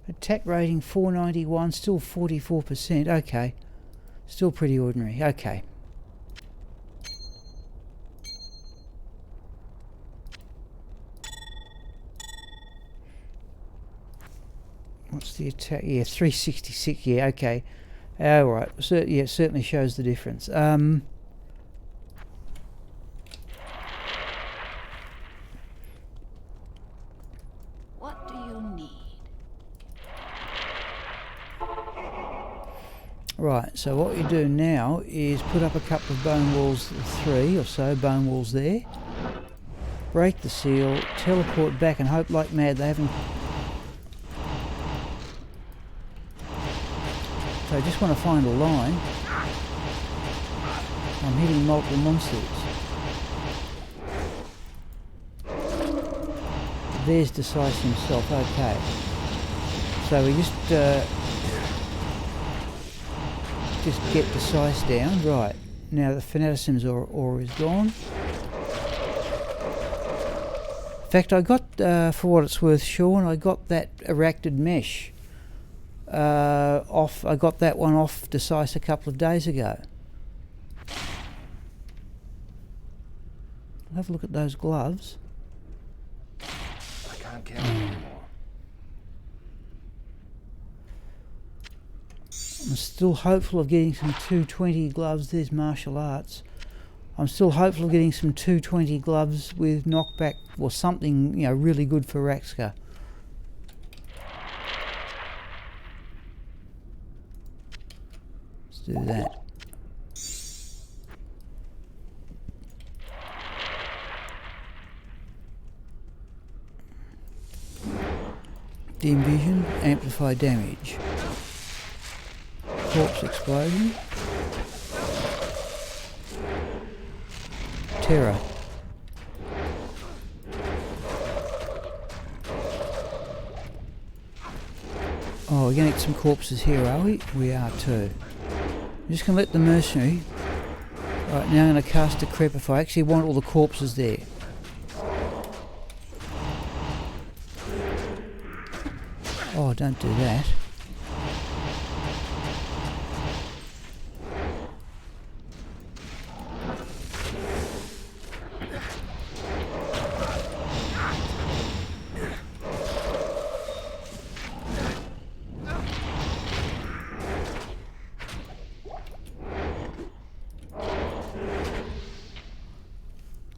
Attack rating 491. Still 44%. Okay. Still pretty ordinary. Okay. What's the attack? Yeah, 366. Yeah, okay. Alright. So, yeah, it certainly shows the difference. What do you need? Right, so what you do now is put up a couple of bone walls, 3 or so bone walls there. Break the seal, teleport back and hope like mad they haven't... So I just want to find a line. I'm hitting multiple monsters. There's Decisive himself, okay. So we just get Decisive down, right. Now the Fanaticism's aura is gone. In fact, I got, for what it's worth, Sean, I got that Arachnid Mesh off. I got that one off Decisive a couple of days ago. I'll have a look at those gloves. I can't count anymore. I'm still hopeful of getting some 220 gloves. There's martial arts. I'm still hopeful of getting some 220 gloves with knockback or something, you know, really good for Raxka. Let's do that. Dim vision, amplify damage. Corpse explosion. Terror. Oh, we're going to get some corpses here, are we? We are too. I'm just going to let the mercenary... Right, now I'm going to cast Decrepify. I actually want all the corpses there. Oh, don't do that.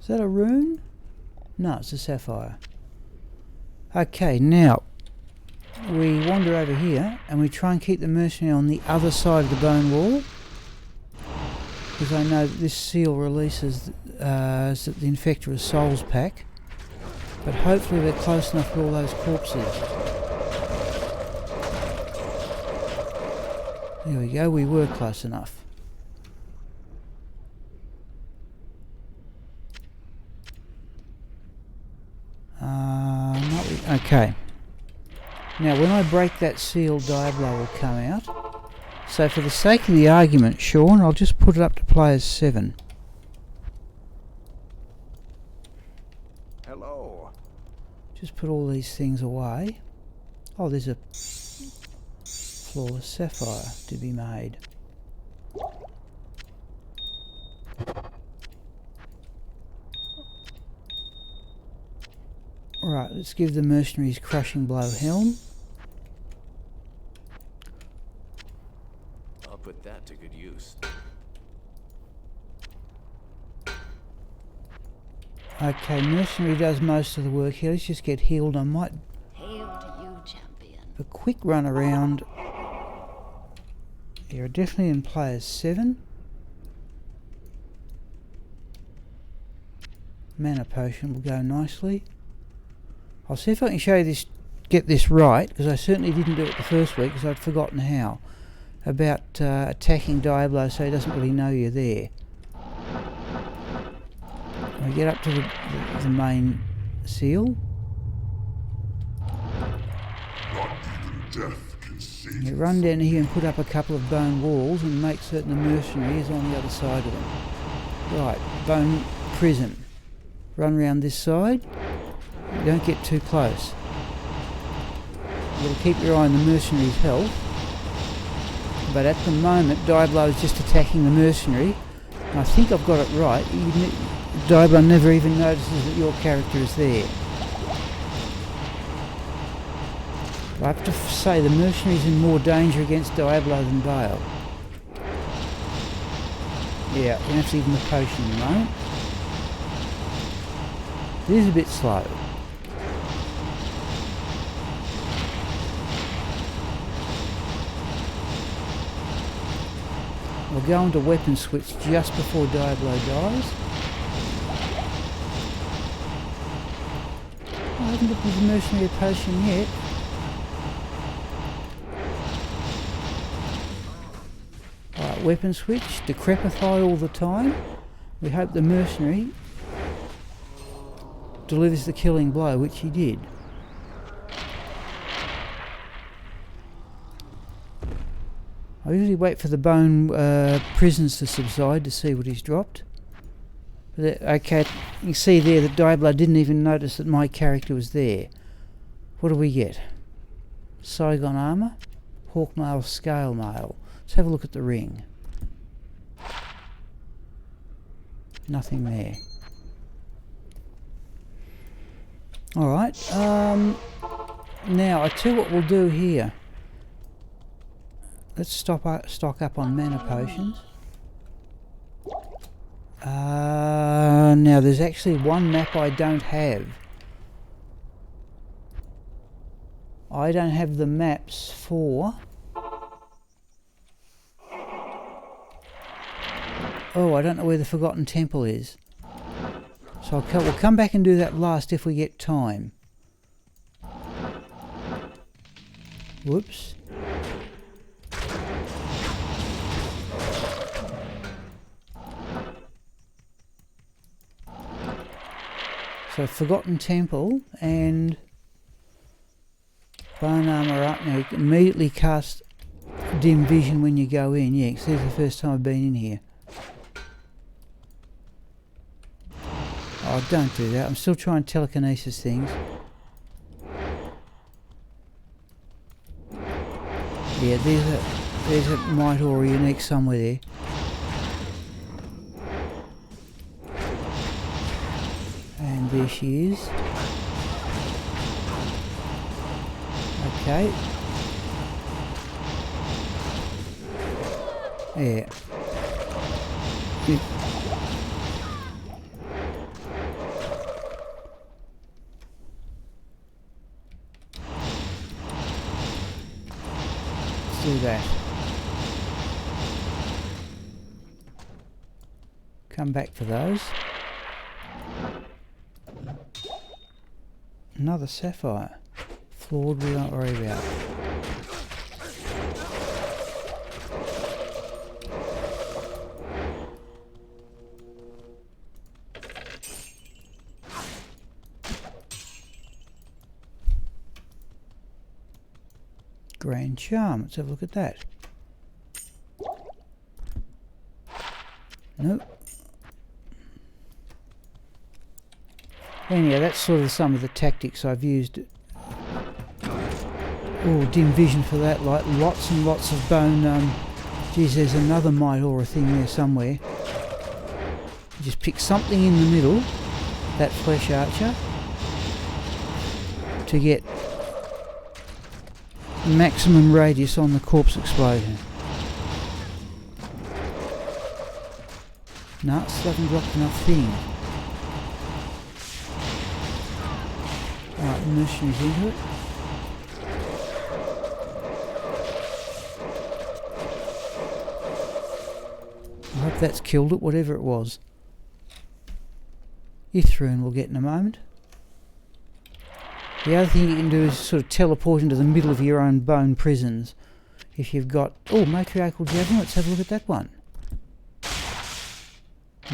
Is that a rune? No, it's a sapphire. Okay, now we wander over here and we try and keep the mercenary on the other side of the bone wall, because I know that this seal releases the Infector's Souls pack, but hopefully we're close enough to all those corpses. There we go, we were close enough. Okay. Now when I break that seal, Diablo will come out. So for the sake of the argument, Sean, I'll just put it up to players 7. Hello. Just put all these things away. Oh, there's a flawless sapphire to be made. Right, let's give the mercenaries Crushing Blow Helm. I'll put that to good use. Okay, mercenary does most of the work here. Let's just get healed. I might Hail to you, champion. have a quick run around. Here, definitely in players 7. Mana potion will go nicely. I'll see if I can show you this, get this right, because I certainly didn't do it the first week because I'd forgotten how. About attacking Diablo so he doesn't really know you're there. We get up to the main seal. You run down here and put up a couple of bone walls and make certain the mercenary is on the other side of them. Right, bone prison. Run round this side. Don't get too close. You've got to keep your eye on the mercenary's health. But at the moment, Diablo is just attacking the mercenary. And I think I've got it right. Diablo never even notices that your character is there. I have to say the mercenary's in more danger against Diablo than Bale. Yeah, we have to give him the potion in a moment. It is a bit slow. We'll go into weapon switch just before Diablo dies. I haven't looked at the mercenary potion yet. Alright, weapon switch, Decrepify all the time. We hope the mercenary delivers the killing blow, which he did. I usually wait for the bone prisons to subside to see what he's dropped. But okay, you can see there that Diablo didn't even notice that my character was there. What do we get? Saigon armour, hawk mail, scale mail. Let's have a look at the ring. Nothing there. Alright, now I tell you what we'll do here. Let's stock up on mana potions. Now there's actually one map I don't have. I don't have the maps for... Oh, I don't know where the Forgotten Temple is. So we'll come back and do that last if we get time. Whoops. So Forgotten Temple and Bone Armour up. Now you can immediately cast Dim Vision when you go in. Yeah, because this is the first time I've been in here. Oh, don't do that. I'm still trying telekinesis things. Yeah, there's a Might Aura unique somewhere there. And there she is. Okay. Yeah. Do that. Come back for those. Another sapphire. Flawed, we won't worry about. Grand Charm, let's have a look at that. Nope. Anyhow, that's sort of some of the tactics I've used. Oh, Dim Vision for that, like lots and lots of bone. Geez, there's another Might Aura thing there somewhere. You just pick something in the middle, that Flesh Archer, to get maximum radius on the corpse explosion. No, still haven't dropped enough thing. Alright, mercenaries into it. I hope that's killed it, whatever it was. Ithrune we'll get in a moment. The other thing you can do is sort of teleport into the middle of your own bone prisons. If you've got... Oh, Matriarchal Javelin, let's have a look at that one.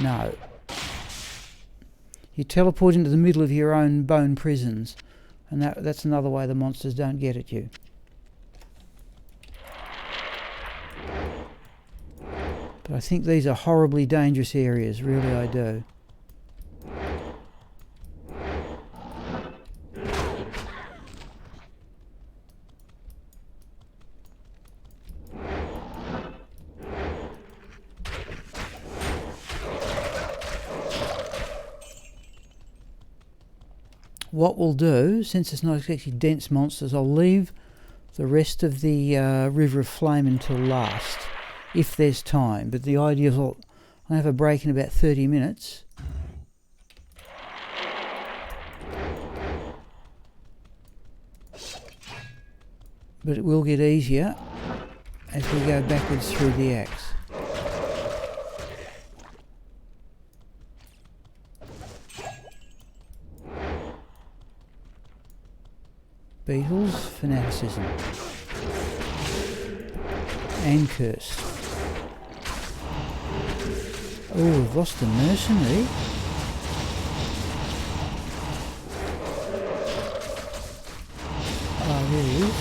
No. You teleport into the middle of your own bone prisons. And that's another way the monsters don't get at you. But I think these are horribly dangerous areas, really I do. What we'll do, since it's not exactly dense monsters, I'll leave the rest of the River of Flame until last, if there's time. But the idea is I'll have a break in about 30 minutes. But it will get easier as we go backwards through the axe. Beetles, Fanaticism, and Curse. Oh, we've lost the mercenary. Oh, there he is.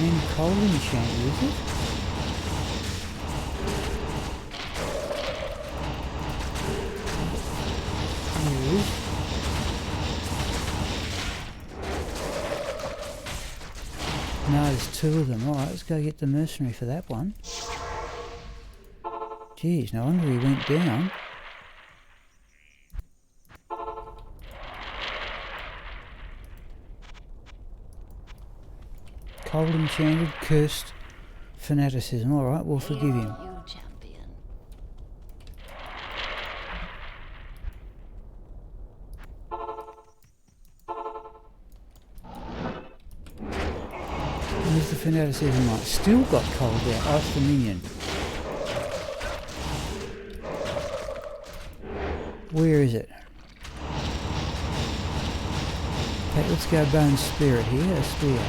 And cold enchanter, is it? There it is. No, there's two of them. Alright, let's go get the mercenary for that one. Geez, no wonder he went down. Cold enchanted, cursed fanaticism. Alright, we'll forgive him. You, champion. Where's the fanaticism like? Still got cold out. Oh, it's the minion. Where is it? Okay, let's go bone spirit here. A spear.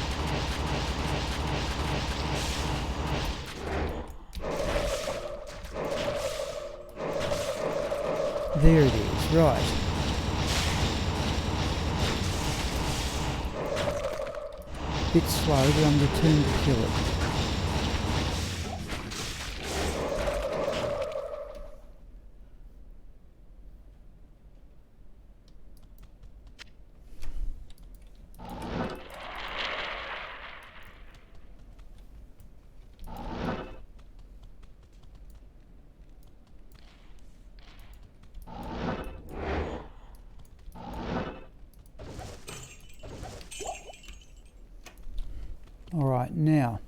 There it is, right. Bit slow, but I'm determined to kill it. Alright, now,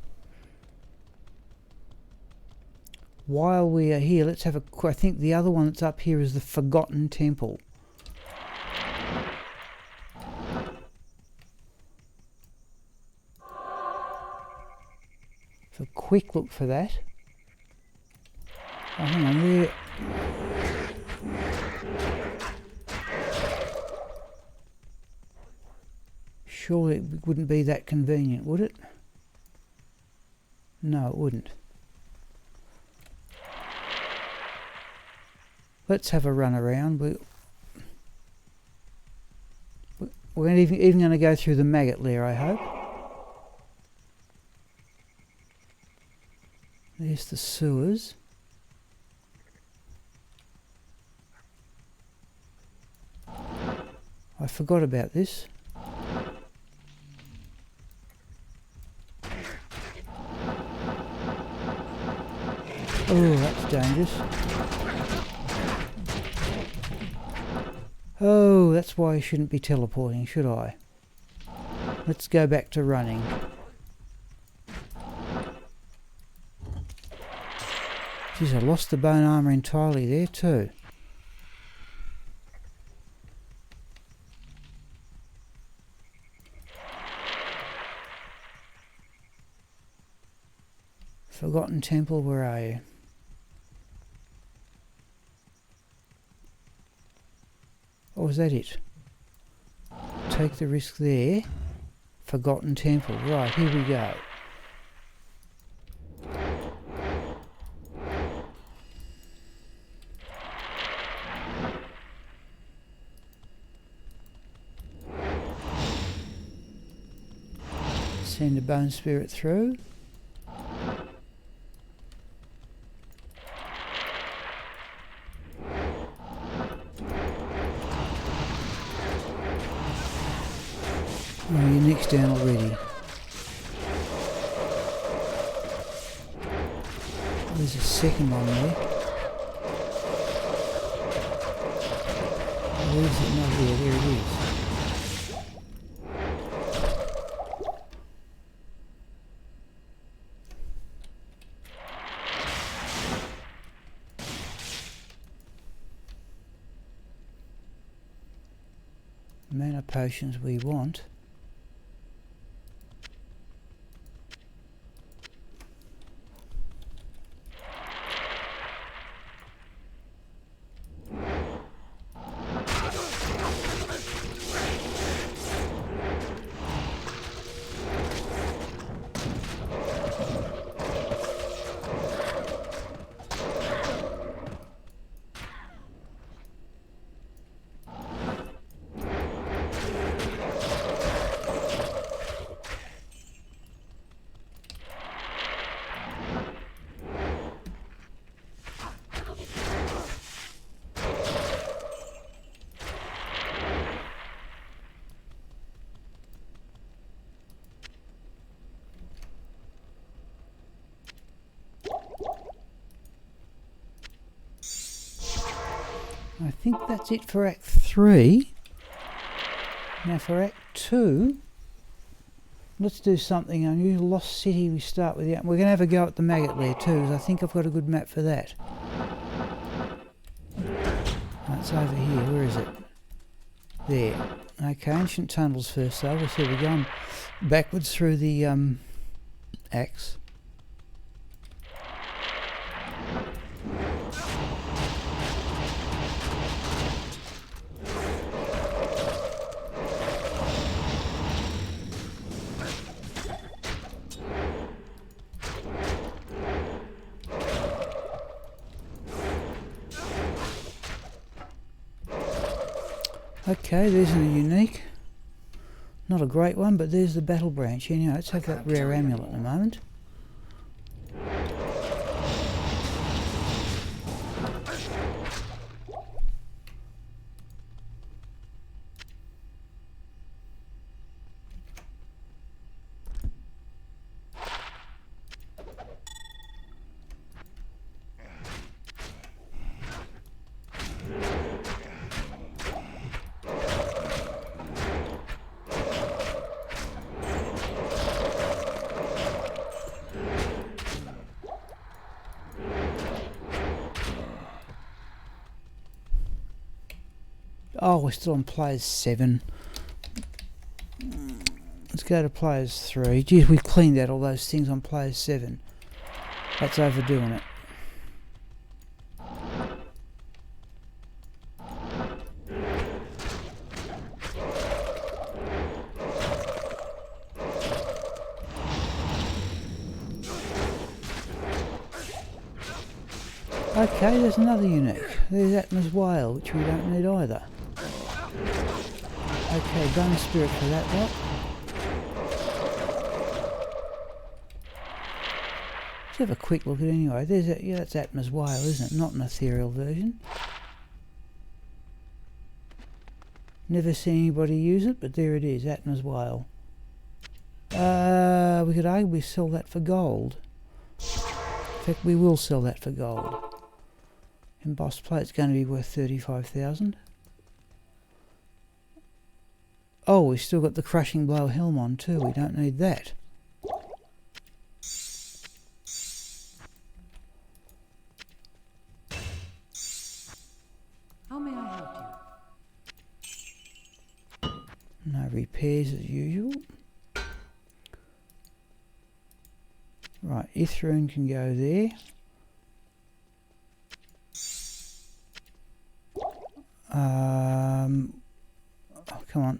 while we are here, let's have a... I think the other one that's up here is the Forgotten Temple. So a quick look for that. Oh, hang on, where... Surely it wouldn't be that convenient, would it? No, it wouldn't. Let's have a run around. We're even going to go through the maggot lair, I hope. There's the sewers. I forgot about this. Oh, that's dangerous. Oh, that's why I shouldn't be teleporting, should I? Let's go back to running. Geez, I lost the bone armour entirely there too. Forgotten Temple, where are you? Oh, is that it? Take the risk there. Forgotten Temple. Right, here we go. Send a bone spirit through. Oh, your neck's down already. There's a second one there. Where is it? Not here, there it is. Mana potions we want. I think that's it for Act 3. Now for Act 2, let's do something unusual. Lost City, we start with. We're going to have a go at the maggot lair too, because I think I've got a good map for that. It's over here. Where is it? There. Okay, ancient tunnels first though. We'll see, we're going backwards through the acts. Okay, there's a unique. Not a great one, but there's the battle branch. Anyway, let's have that rare amulet in a moment. Oh, we're still on players 7. Let's go to players 3. Geez, we've cleaned out all those things on players 7. That's overdoing it. Okay, there's another unique. There's Atma's Whale, which we don't need either. Okay, bone spirit for that lot. Let's have a quick look at it anyway. There's a, yeah, that's Atma's Whale, isn't it? Not an ethereal version. Never seen anybody use it, but there it is, Atma's Whale. We could arguably sell that for gold. In fact, we will sell that for gold. Embossed plate's going to be worth 35,000. Oh, we've still got the crushing blow helm on too. We don't need that. How may I help you? No repairs as usual. Right, Ithroon can go there. Oh, come on.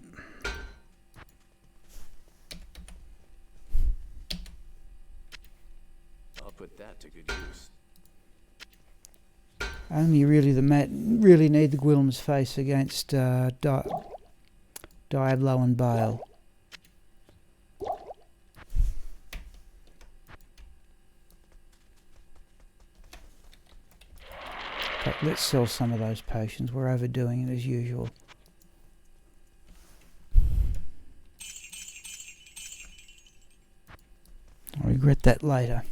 I'll put that to good use. Only really the really need the Gwillem's face against Diablo and Bale. But let's sell some of those potions. We're overdoing it as usual. I'll regret that later.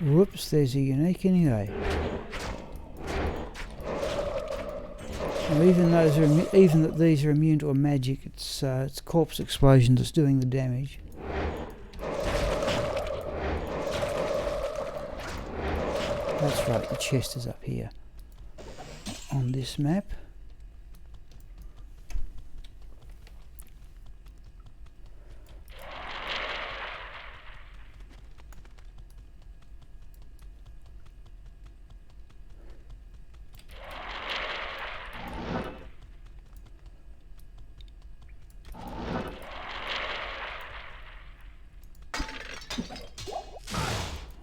Whoops, there's a unique anyway. Well, even that these are immune to a magic, it's corpse explosion that's doing the damage. That's right, the chest is up here on this map.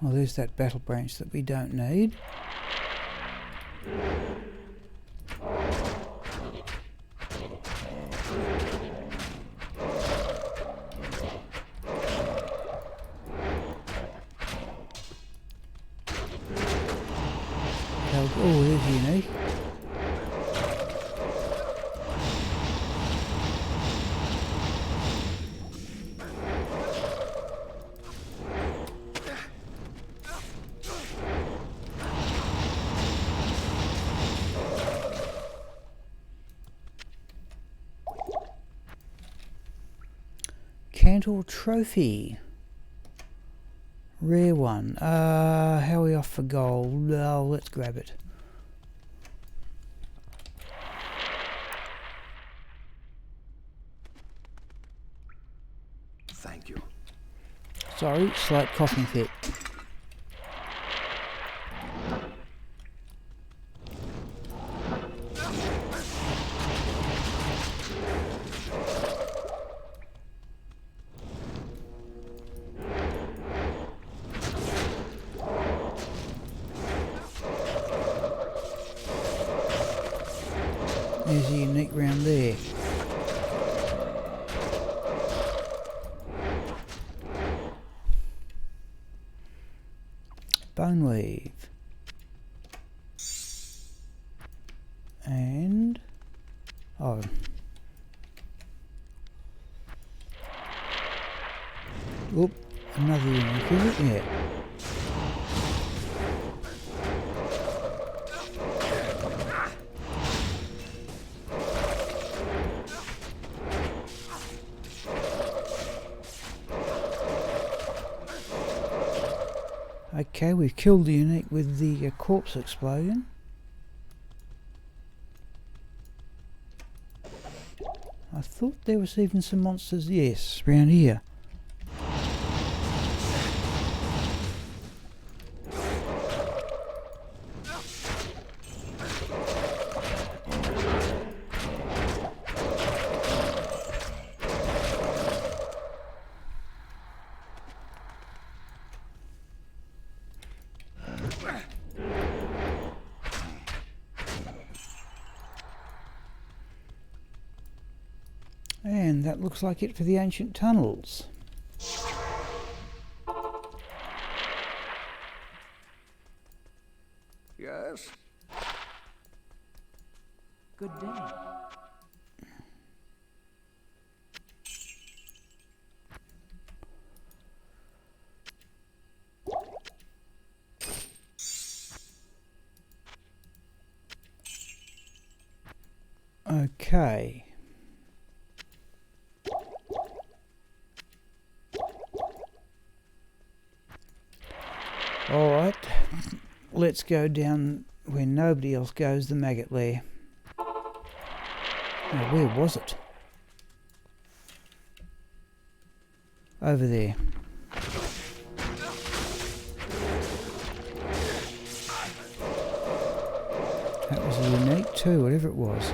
Well, there's that battle branch that we don't need. Oh, there's unique. Cantor Trophy. Rare one. How are we off for gold? Oh, let's grab it. Thank you. Sorry, slight coughing fit. There's a unique round there. Bone weave. And oh, oop, another unique, is it? Yeah. Okay, we've killed the unique with the corpse explosion. I thought there was even some monsters, yes, around here. And that looks like it for the ancient tunnels. Yes? Good day. Okay. Alright, let's go down where nobody else goes, the maggot lair. Oh, where was it? Over there. That was a unique too, whatever it was.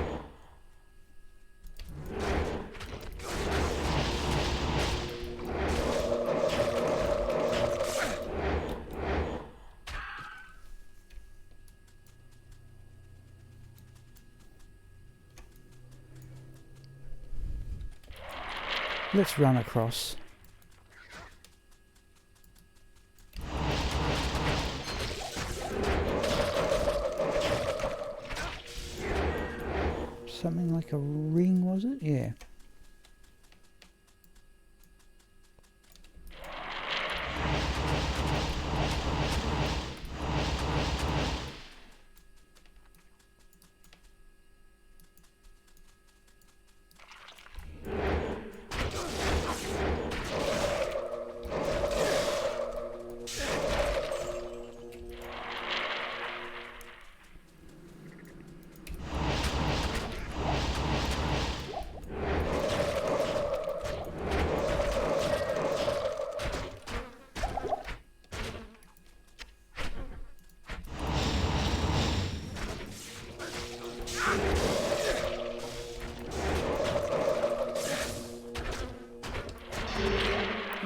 Let's run across. Something like a ring, was it? Yeah.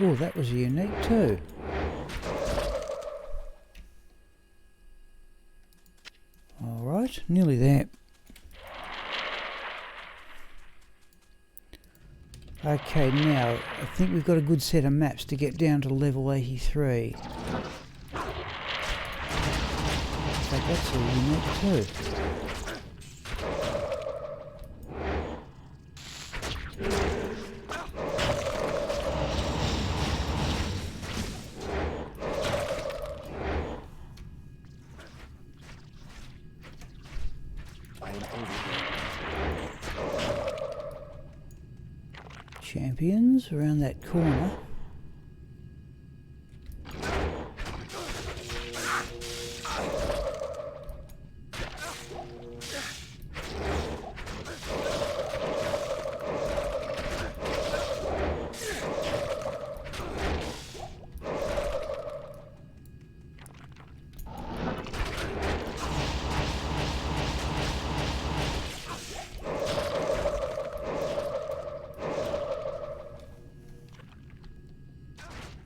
Oh, that was unique too. Alright, nearly there. Okay, now I think we've got a good set of maps to get down to level 83. In fact, That's all unique too. Champions around that corner.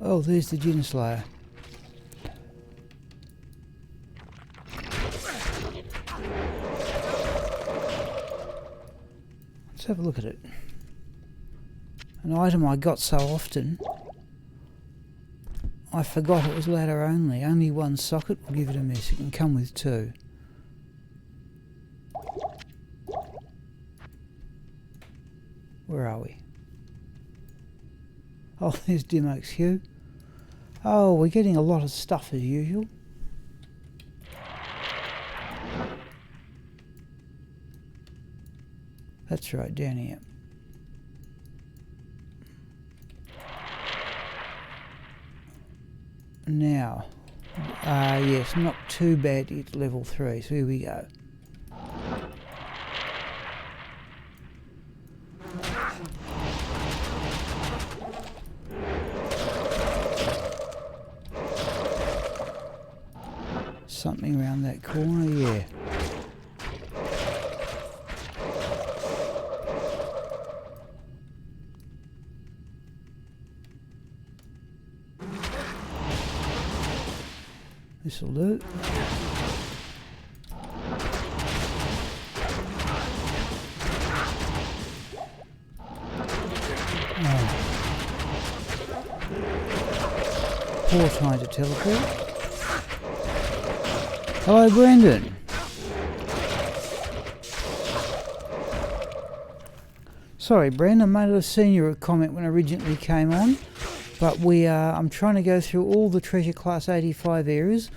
Oh, there's the Gin Slayer. Let's have a look at it. An item I got so often, I forgot it was ladder only. Only one socket will give it a miss. It can come with two. Where are we? Oh, there's Dim Oak's Hue. Oh, we're getting a lot of stuff as usual. That's right, down here. Now, yes, not too bad to get to level 3, so here we go. Something around that corner, yeah. This'll do. Oh. Poor time to teleport. Hello, Brendan. Sorry, Brendan, I might have seen your comment when I originally came on, but I'm trying to go through all the treasure class 85 areas.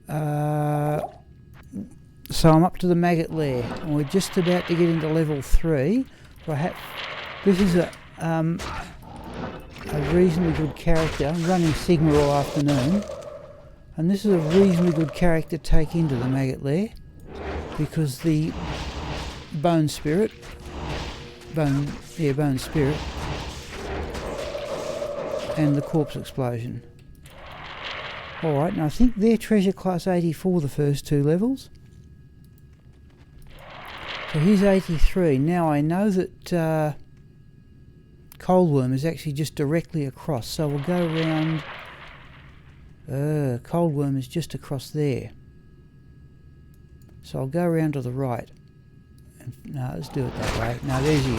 So I'm up to the maggot lair, and we're just about to get into level 3. This is a reasonably good character. I'm running Sigma all afternoon. And this is a reasonably good character to take into the maggot lair, because the bone spirit, and the corpse explosion. Alright, and I think they're treasure class 84, the first 2 levels. So here's 83. Now I know that Coldworm is actually just directly across, so we'll go around. Coldworm is just across there. So I'll go around to the right. No, let's do it that way. No, there's you.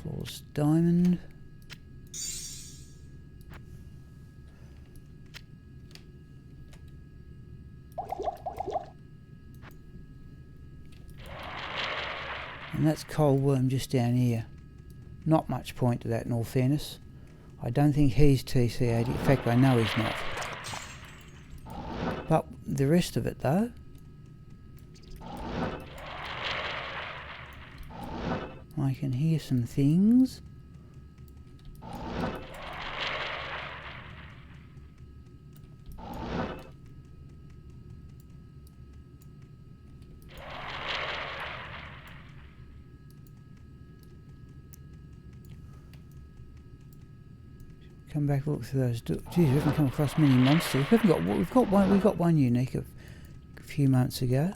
Flawless diamond. And that's Coldworm just down here. Not much point to that in all fairness. I don't think he's TC80. In fact, I know he's not. But the rest of it though. I can hear some things. Come back, look through those. Geez, we haven't come across many monsters. We've got one unique a few months ago.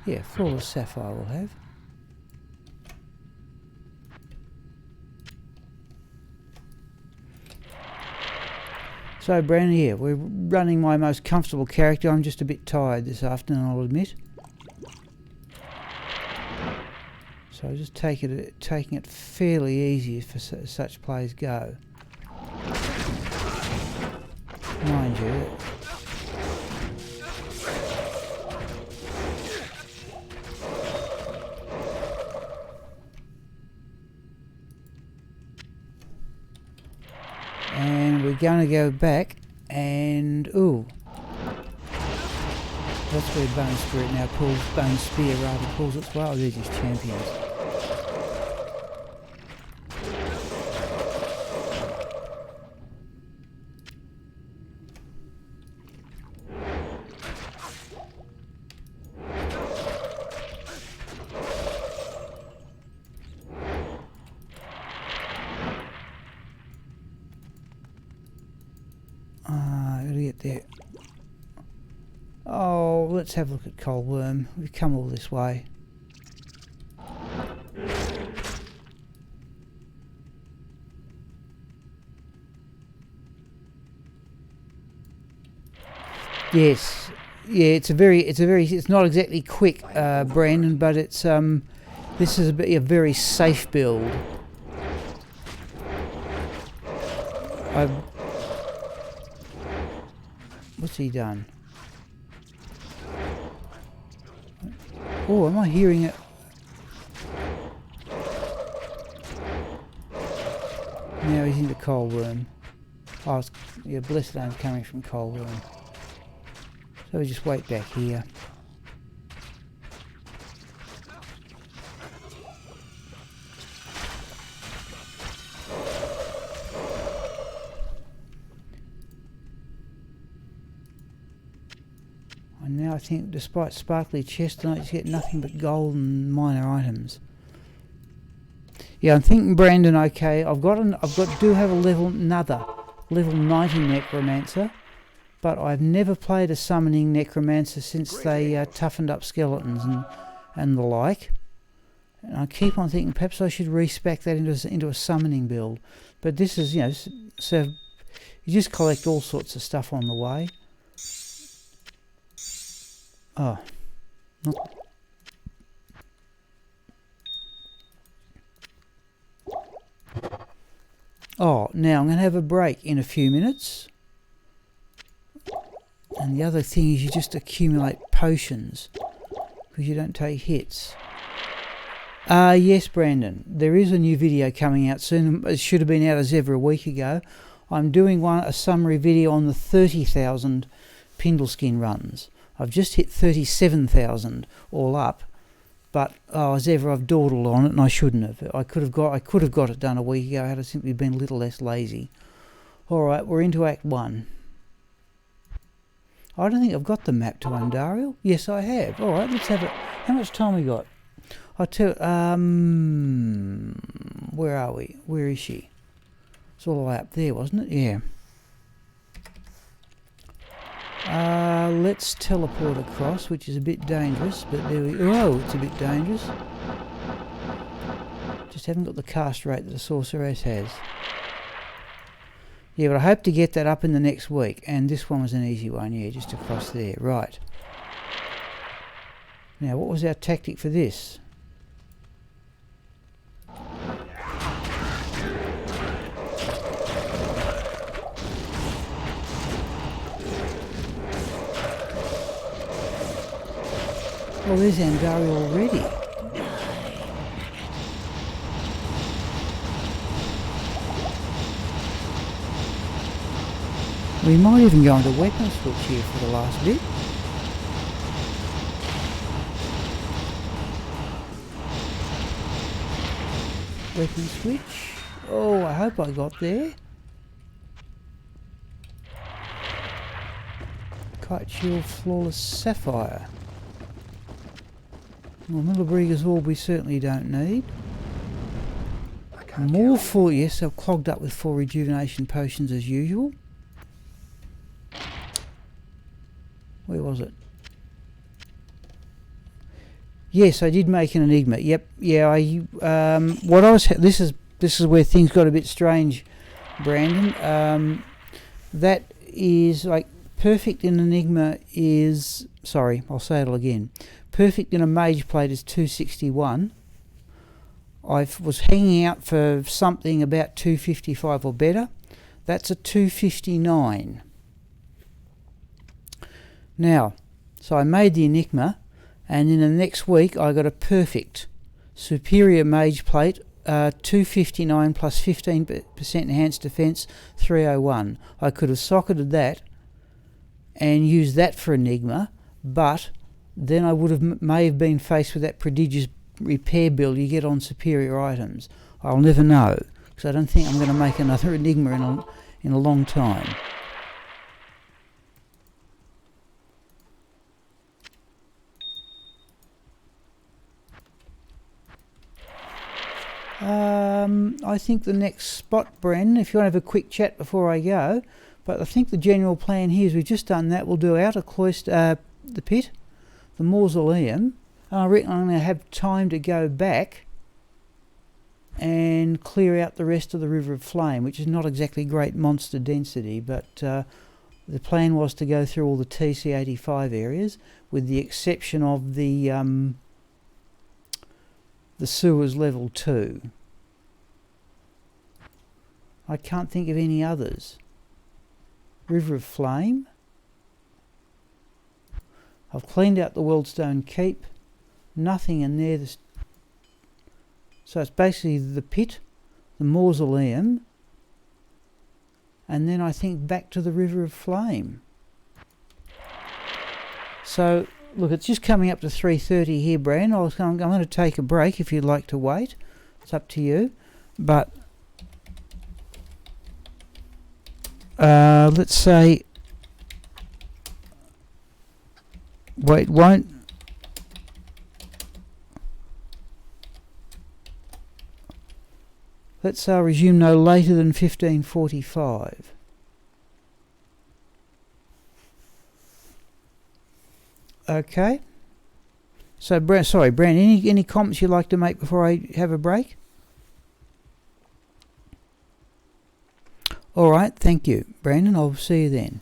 Yeah, flawless sapphire we'll have. So So Brandon, here we're running my most comfortable character. I'm just a bit tired this afternoon, I'll admit. So just taking it fairly easy for such plays go. Mind you. And we're going to go back and ooh, that's where Bone Spirit now pulls, Bone Spear rather pulls its way. Oh, they're just champions. Gotta get there. Oh, let's have a look at Cold Worm. We've come all this way. Yes, yeah. It's not exactly quick, Brandon, but it's this is a very safe build. What's he done? Oh, am I hearing it? Now he's into Cold Worm. Oh, it's, yeah, Blessed Name's coming from Cold Worm. So we just wait back here. And now I think, despite sparkly chest tonight, you get nothing but gold and minor items. Yeah, I'm thinking, Brandon. Okay, do have another level 90 Necromancer, but I've never played a summoning Necromancer since they toughened up skeletons and the like. And I keep on thinking perhaps I should respec that into a summoning build. But this is, you know, so you just collect all sorts of stuff on the way. Oh, not. Oh, now I'm going to have a break in a few minutes. And the other thing is you just accumulate potions because you don't take hits. Yes, Brandon, there is a new video coming out soon. It should have been out as ever a week ago. I'm doing a summary video on the 30,000 Pindleskin runs. I've just hit 37,000 all up, but as ever I've dawdled on it and I shouldn't have. I could have got it done a week ago had I simply been a little less lazy. All right, we're into Act 1. I don't think I've got the map to Undariel. Yes, I have. All right, let's have it. How much time we got? I'll tell. Where are we? Where is she? It's all the way up there, wasn't it? Yeah. Let's teleport across, which is a bit dangerous, but there we go. Oh, it's a bit dangerous. Just haven't got the cast rate that a sorceress has. Yeah, but I hope to get that up in the next week, and this one was an easy one, yeah, just across there. Right. Now, what was our tactic for this? Well, there's Andari already. We might even go into weapon switch here for the last bit. Weapon switch. Oh, I hope I got there. Kite Shield Flawless Sapphire. Well, Millabriga's Orb we certainly don't need. More full, yes, I've clogged up with 4 rejuvenation potions as usual. Where was it? Yes, I did make an enigma. Yep, yeah. This is where things got a bit strange, Brandon. That is like perfect in Enigma is, sorry, I'll say it again. Perfect in a mage plate is 261. I was hanging out for something about 255 or better. That's a 259. Now, so I made the Enigma, and in the next week I got a perfect superior mage plate, 259 plus 15% enhanced defense, 301. I could have socketed that and used that for Enigma, but then I would have may have been faced with that prodigious repair bill you get on superior items. I'll never know, because I don't think I'm going to make another Enigma in a long time. I think the next spot, Bren, if you want to have a quick chat before I go, but I think the general plan here is we've just done that. We'll do Outer Cloister, the pit, the mausoleum, and I reckon I'm going to have time to go back and clear out the rest of the River of Flame, which is not exactly great monster density, but the plan was to go through all the TC85 areas, with the exception of the sewers level 2. I can't think of any others. River of Flame. I've cleaned out the Weldstone Keep. Nothing in there. So it's basically the pit, the mausoleum, and then I think back to the River of Flame. So look, it's just coming up to 3:30 here, Bran. I'm going to take a break if you'd like to wait. It's up to you. But let's say, wait, won't. Let's resume no later than 15:45. Okay. So, Bran, any comments you'd like to make before I have a break? All right, thank you, Brandon. I'll see you then.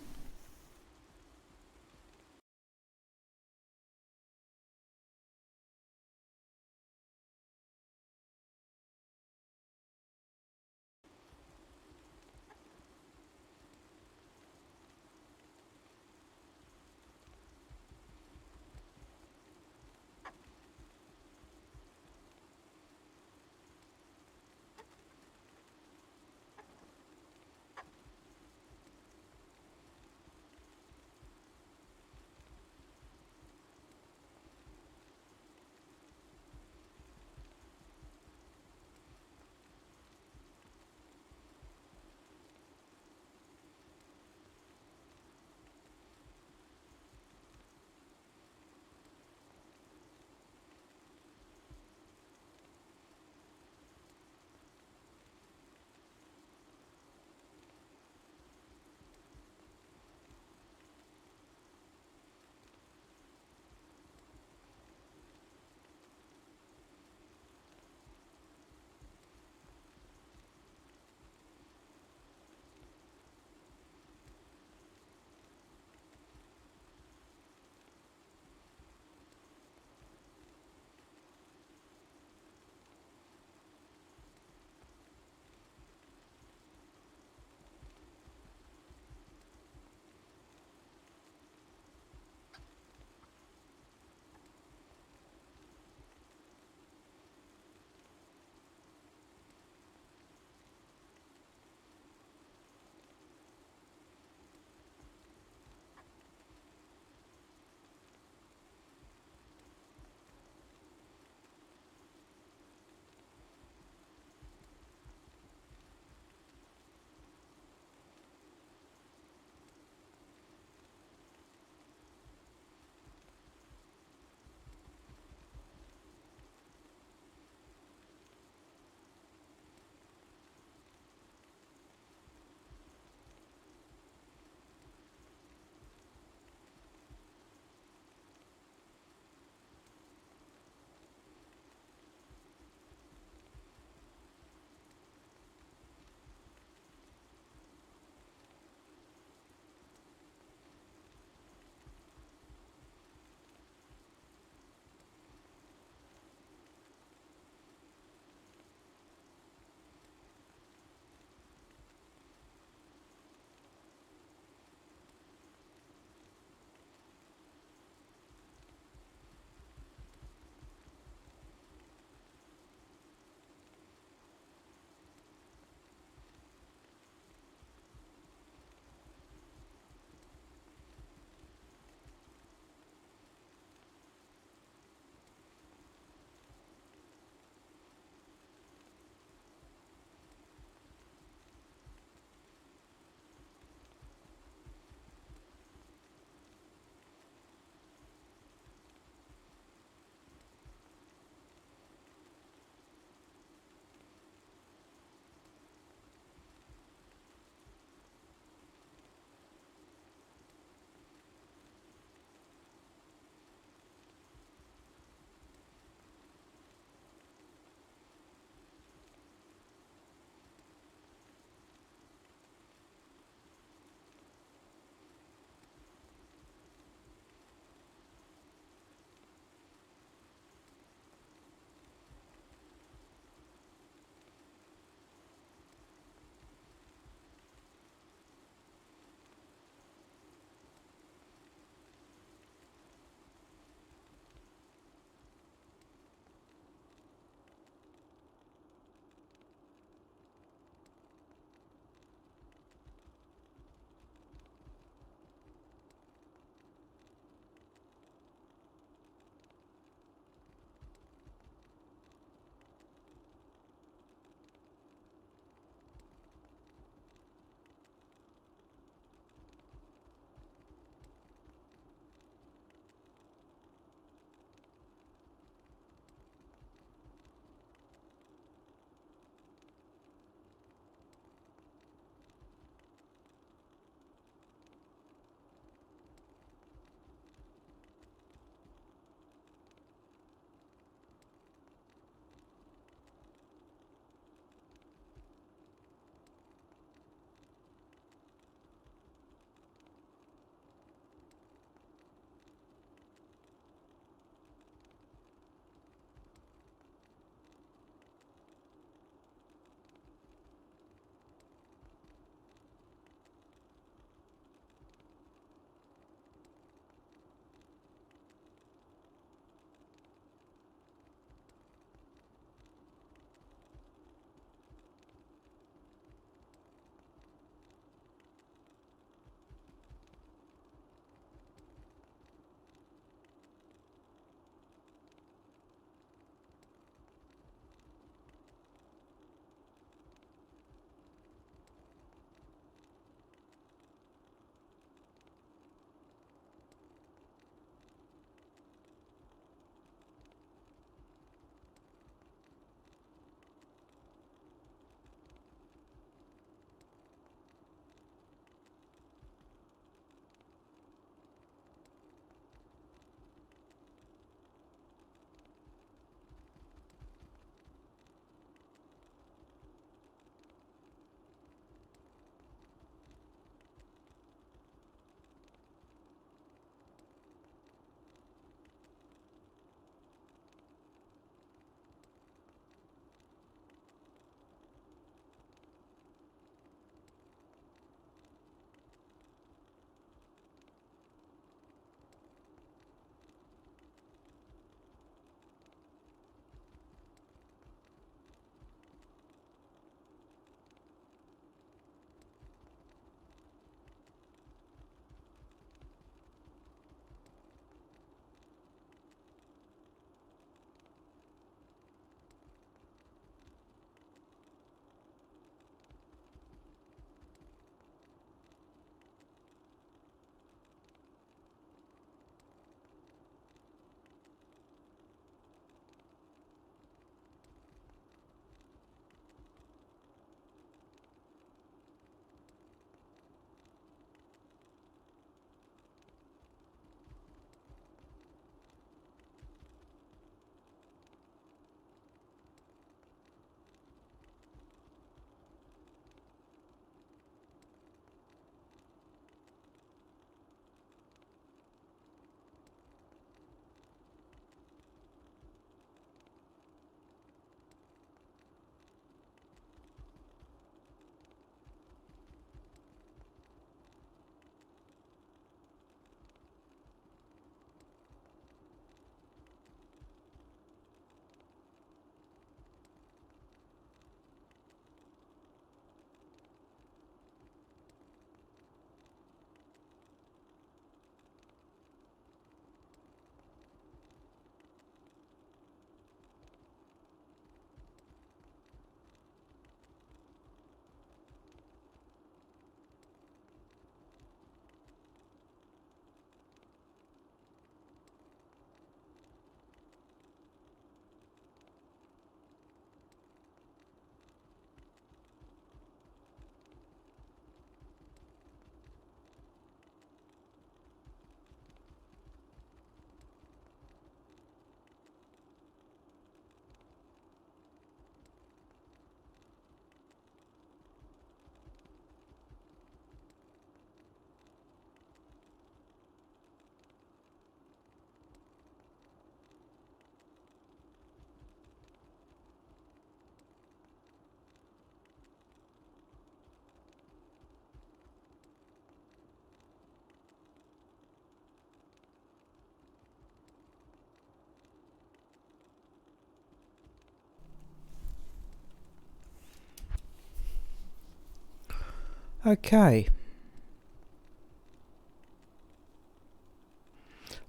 Okay.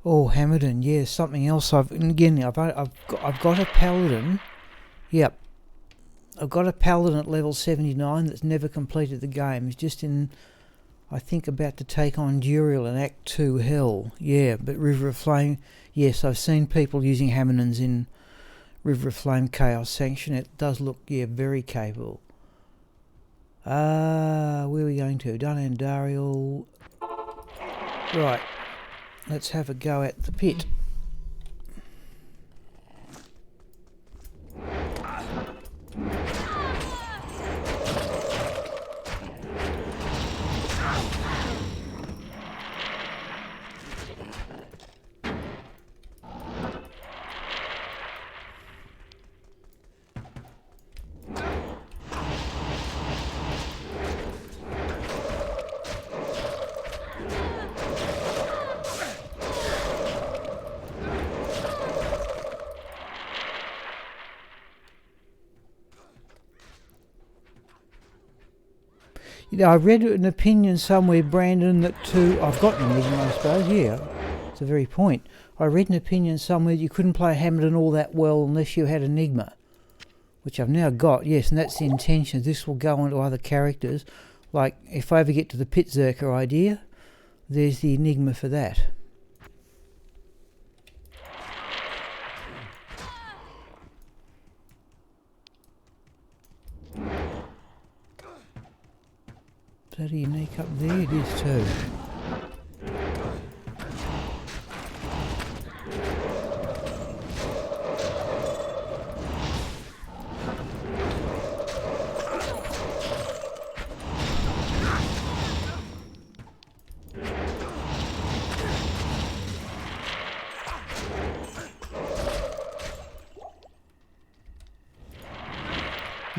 Oh, Hamilton, yeah, something else. I've got a paladin. Yep, I've got a paladin at level 79 that's never completed the game. He's just in, I think, about to take on Duriel in Act 2 Hell. Yeah, but River of Flame. Yes, I've seen people using Hamiltons in River of Flame Chaos Sanction. It does look, yeah, very capable. Where are we going to? Dunandariel. Right. Let's have a go at the pit. You know, I read an opinion somewhere, Brandon, that I've got an enigma, I suppose, yeah. It's a very point. I read an opinion somewhere that you couldn't play Hamilton all that well unless you had enigma. Which I've now got, yes, and that's the intention. This will go on to other characters. Like, if I ever get to the Pit Zerker idea, there's the enigma for that. Bloody unique up there, it is too.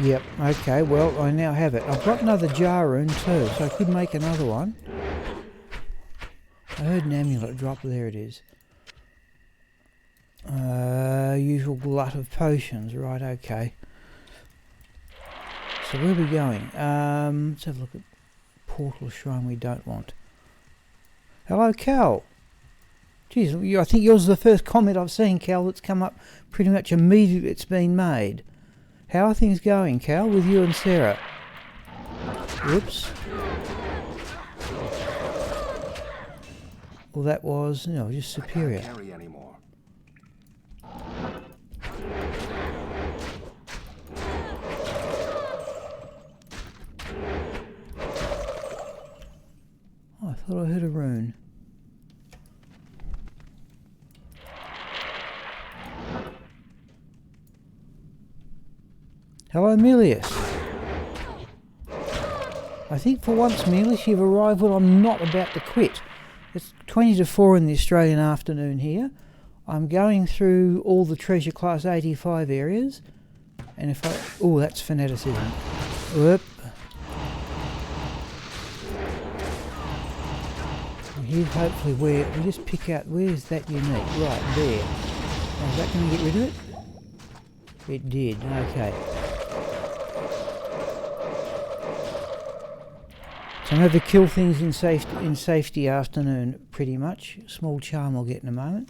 Yep, okay, well, I now have it. I've got another jar rune too, so I could make another one. I heard an amulet drop, there it is. Usual glut of potions, right, okay. So where are we going? Let's have a look at Portal Shrine we don't want. Hello, Cal. Jeez, I think yours is the first comment I've seen, Cal, that's come up pretty much immediately it's been made. How are things going, Cal, with you and Sarah? Whoops. Well, that was, you know, just superior. I can't carry anymore. Oh, I thought I heard a rune. Hello, Milius. I think for once, Milius, you've arrived when I'm not about to quit. It's 20 to 4 in the Australian afternoon here. I'm going through all the treasure class 85 areas. And if I... Oh, that's fanaticism. Whoop. Here's hopefully where... We just pick out... Where's that unique? Right, there. Now, is that going to get rid of it? It did. Okay. So I'm going to kill things in safety afternoon, pretty much. Small charm I'll get in a moment.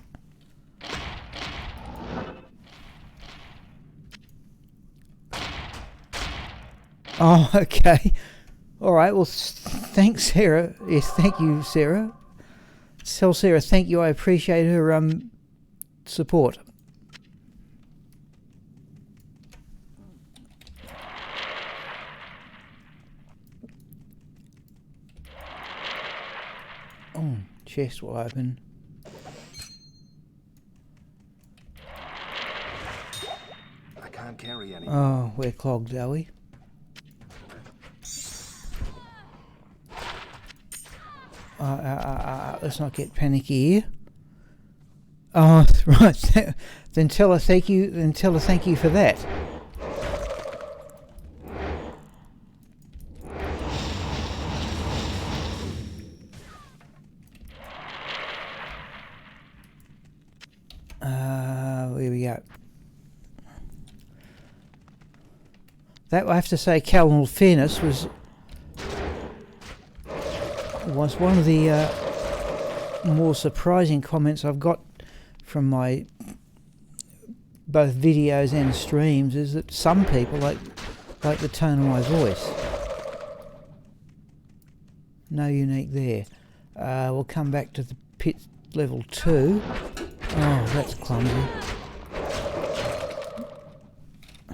Oh, okay. All right. Well, thanks, Sarah. Yes, thank you, Sarah. Tell Sarah thank you. I appreciate her support. Oh, chest will open. I can't carry anymore. Oh, we're clogged, are we? Let's not get panicky here. Oh, right. Then tell her thank you. Then tell her thank you for that. Here we go. That I have to say, Cal, in all fairness, was was one of the more surprising comments I've got from my both videos and streams is that some people like the tone of my voice. No unique there. We'll come back to the pit level 2. Oh, that's clumsy.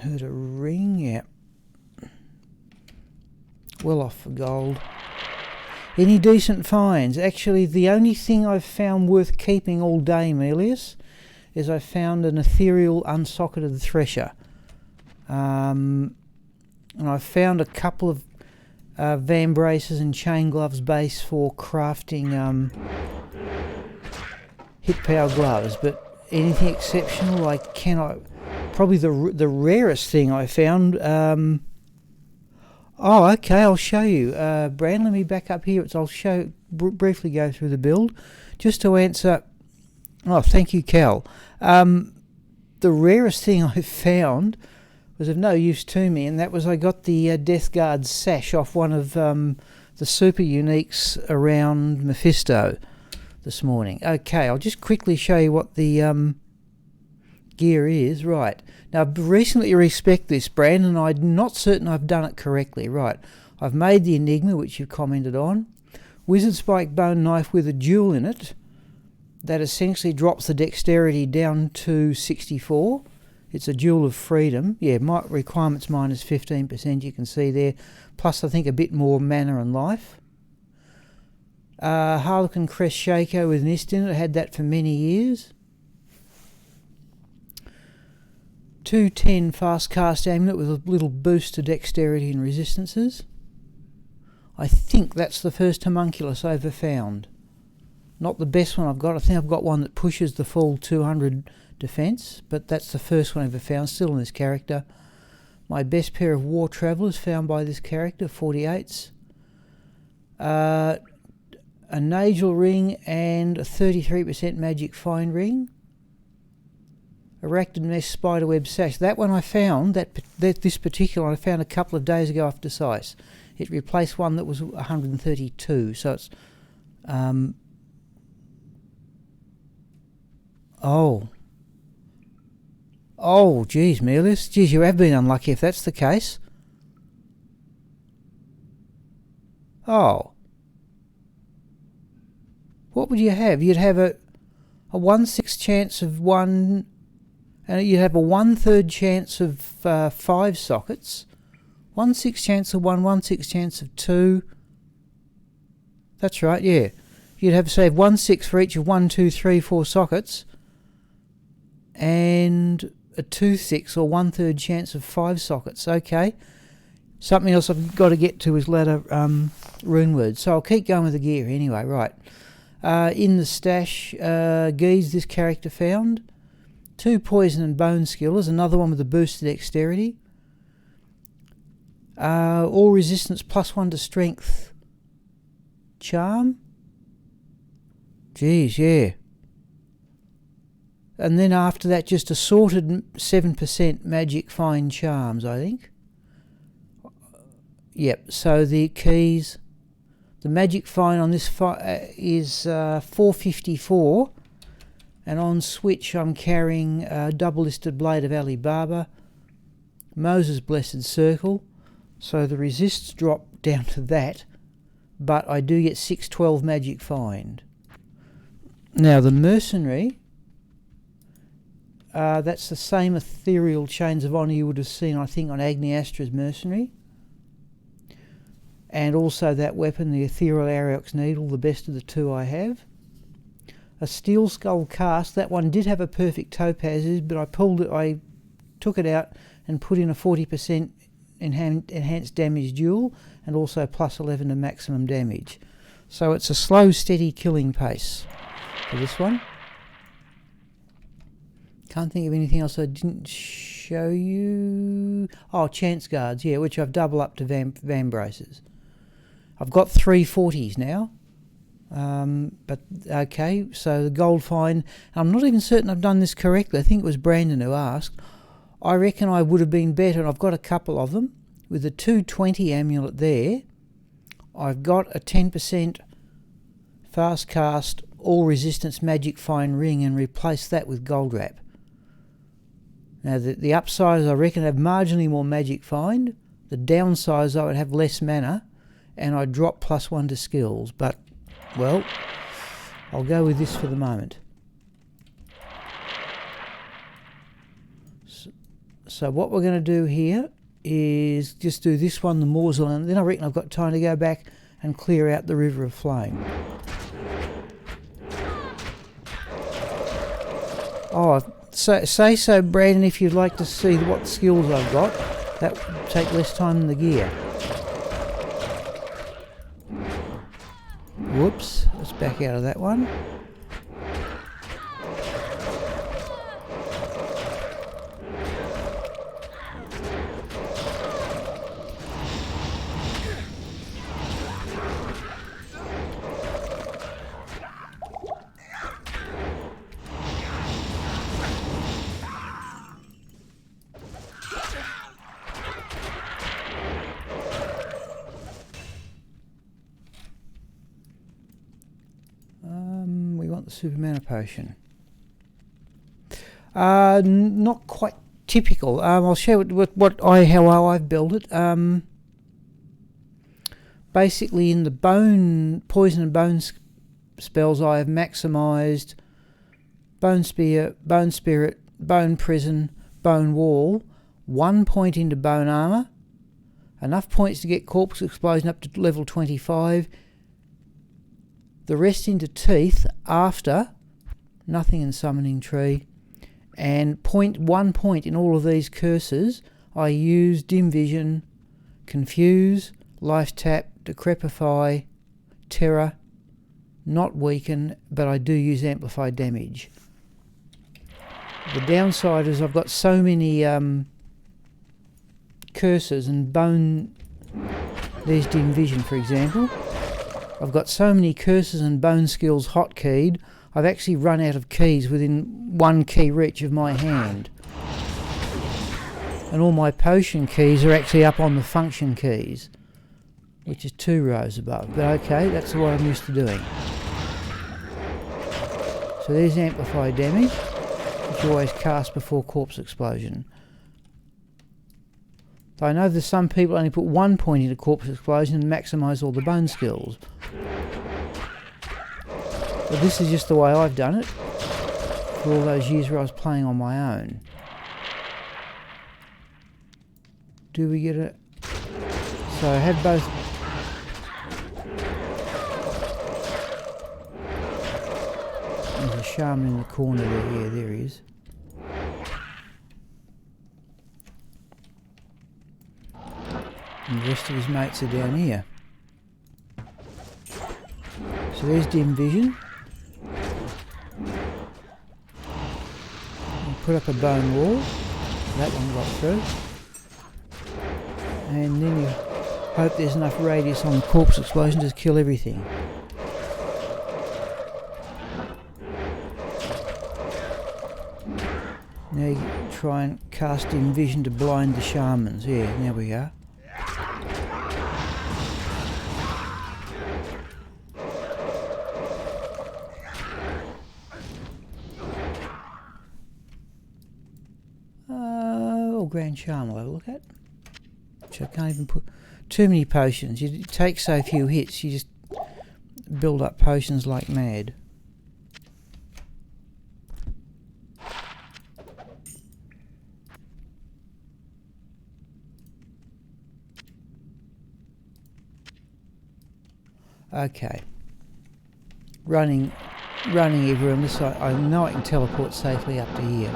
Heard a ring, yeah. Well off for gold. Any decent finds? Actually, the only thing I've found worth keeping all day, Melius, is I found an ethereal unsocketed thresher. And I found a couple of van braces and chain gloves base for crafting hit power gloves, but anything exceptional I cannot. Probably the rarest thing I found. Oh, okay, I'll show you. Brand, let me back up here. I'll briefly go through the build. Just to answer... Oh, thank you, Cal. The rarest thing I found was of no use to me, and that was I got the Death Guard sash off one of the super uniques around Mephisto this morning. Okay, I'll just quickly show you what the gear is. Right. Now, I've recently respect this brand, and I'm not certain I've done it correctly. Right. I've made the Enigma, which you've commented on. Wizard Spike Bone Knife with a jewel in it. That essentially drops the dexterity down to 64. It's a jewel of freedom. Yeah, my requirements minus 15%, you can see there. Plus, I think, a bit more mana and life. Harlequin Crest Shaker with an ist in it. I had that for many years. 210 fast cast amulet with a little boost to dexterity and resistances. I think that's the first homunculus I ever found. Not the best one I've got. I think I've got one that pushes the full 200 defense, but that's the first one I ever found, still in this character. My best pair of War Travellers found by this character, 48s. A Nagel ring and a 33% magic find ring. Arachnid Mesh Spiderweb Sash. That one I found, this particular one I found a couple of days ago after Sice. It replaced one that was 132, so it's... Oh, geez, Melis. Geez, you have been unlucky if that's the case. Oh. What would you have? You'd have a 1/6 chance of 1... And you'd have a 1/3 chance of 5 sockets. 1/6 chance of 1, 1/6 chance of 2. That's right, yeah. You'd have, say, 1/6 for each of 1, 2, 3, 4 sockets. And a 2/6 or 1/3 chance of 5 sockets. Okay. Something else I've got to get to is ladder rune words. So I'll keep going with the gear anyway, right. In the stash, Geese, this character found. 2 poison and bone skillers, another one with a boost to dexterity. All resistance +1 to strength. Charm. Geez, yeah. And then after that, just assorted 7% magic find charms, I think. Yep, so the keys... The magic find on this is 454. And on Switch, I'm carrying a double-listed Blade of Ali Baba, Moses' Blessed Circle, so the resists drop down to that, but I do get 612 magic find. Now the Mercenary, that's the same ethereal Chains of Honour you would have seen, I think, on Agni Astra's Mercenary. And also that weapon, the Ethereal Ariox Needle, the best of the 2 I have. A Steel Skull Cast, that one did have a perfect topaz, but I took it out and put in a 40% enhanced damage duel and also +11 to maximum damage. So it's a slow, steady killing pace for this one. Can't think of anything else I didn't show you. Oh, Chance Guards, yeah, which I've doubled up to Van Braces. I've got 3 40s now. But okay, so the gold find, I'm not even certain I've done this correctly. I think it was Brandon who asked. I reckon I would have been better, and I've got a couple of them. With the 220 amulet there, I've got a 10% Fast cast all resistance magic find ring and replace that with gold wrap. Now the upside is I reckon I'd have marginally more magic find. The downside is I would have less mana and I'd drop +1 to skills. But, well, I'll go with this for the moment. So what we're going to do here is just do this one, the morsel, and then I reckon I've got time to go back and clear out the River of Flame. Oh, say so, Brandon, if you'd like to see what skills I've got. That would take less time than the gear. Whoops, let's back out of that one. We want the super mana potion. Not quite typical. I'll show you how I've built it. Basically, in the poison and bone spells, I have maximised Bone Spear, Bone Spirit, Bone Prison, Bone Wall, 1 point into Bone Armour, enough points to get Corpse Explosion up to level 25, the rest into Teeth after, nothing in Summoning Tree, and 1 point in all of these curses. I use Dim Vision, Confuse, Life Tap, Decrepify, Terror, not Weaken, but I do use Amplified Damage. The downside is I've got so many curses and bone. There's Dim Vision, for example. I've got so many curses and bone skills hotkeyed, I've actually run out of keys within 1 key reach of my hand. And all my potion keys are actually up on the function keys, which is 2 rows above. But okay, that's what I'm used to doing. So there's Amplified Damage, which you always cast before Corpse Explosion. I know there's some people only put 1 point into Corpse Explosion and maximise all the bone skills. But this is just the way I've done it for all those years where I was playing on my own. Do we get it? So I had both. There's a shaman in the corner there. Yeah, there he is. And the rest of his mates are down here. So there's Dim Vision. We'll put up a bone wall. That one got through. And then you hope there's enough radius on the Corpse Explosion to kill everything. Now you try and cast Dim Vision to blind the shamans. Yeah, there we are. Grand Charm I'll have a look at. Which I can't even put too many potions. You take so few hits, you just build up potions like mad. Okay. Running everywhere on this side. I know I can teleport safely up to here.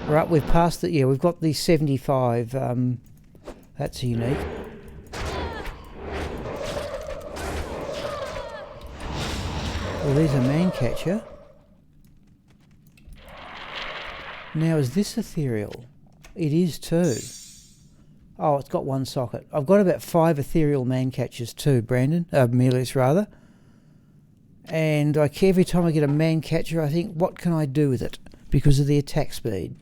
Right, we've passed it. Yeah, we've got the 75. That's unique. Well, there's a man catcher. Now, is this ethereal? It is too. Oh, it's got 1 socket. I've got about 5 ethereal man catchers too, Brandon. Melius, rather. And every time I get a man catcher, I think, what can I do with it? Because of the attack speed.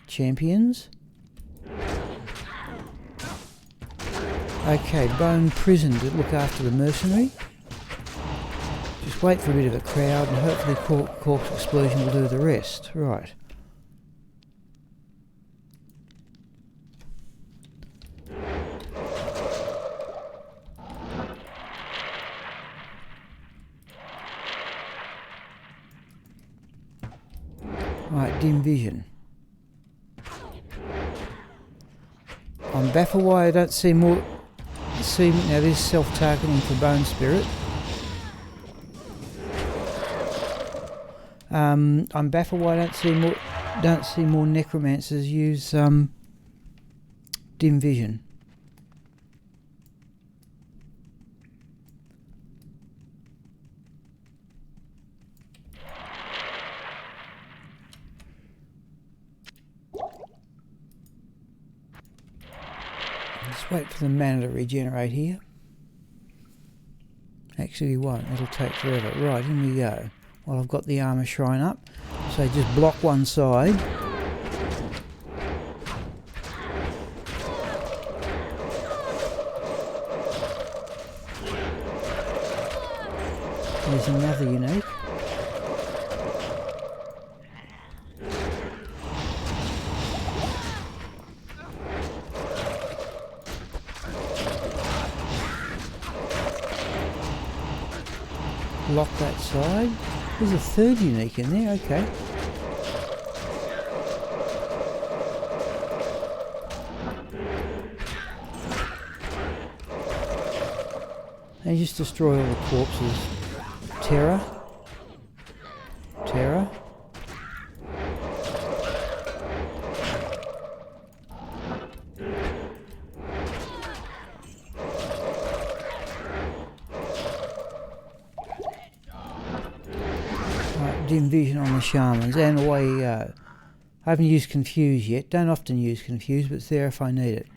Champions. Okay, Bone Prison to look after the mercenary. Just wait for a bit of a crowd and hopefully corpse explosion will do the rest. Right. Right, dim vision. I'm baffled why I don't see more. Now this is self-targeting for Bone Spirit. I'm baffled why I don't see more necromancers use dim vision. Just wait for the mana to regenerate here. Actually, we won't. It'll take forever. Right, in we go. Well, I've got the armor shrine up, so just block one side. There's another unique. Lock that side. There's a third unique in there, okay. And just destroy all the corpses. Terror. Terror. Dim vision on the shamans, and away you go. I haven't used confuse yet. Don't often use confuse, but it's there if I need it.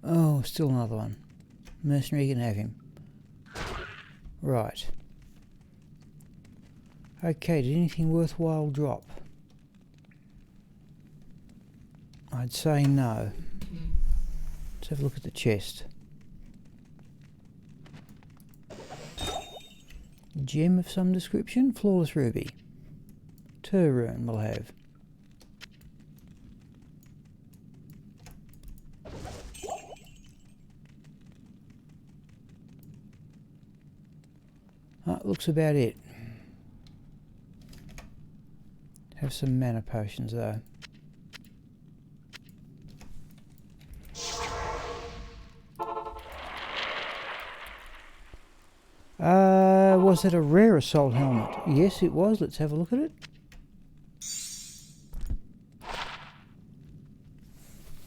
Oh, still another one. Mercenary can have him. Right. Okay, did anything worthwhile drop? I'd say no. Let's have a look at the chest. Gem of some description, flawless ruby. Turrune we'll have. That looks about it. Have some mana potions though. Was it a rare assault helmet? Yes, it was. Let's have a look at it.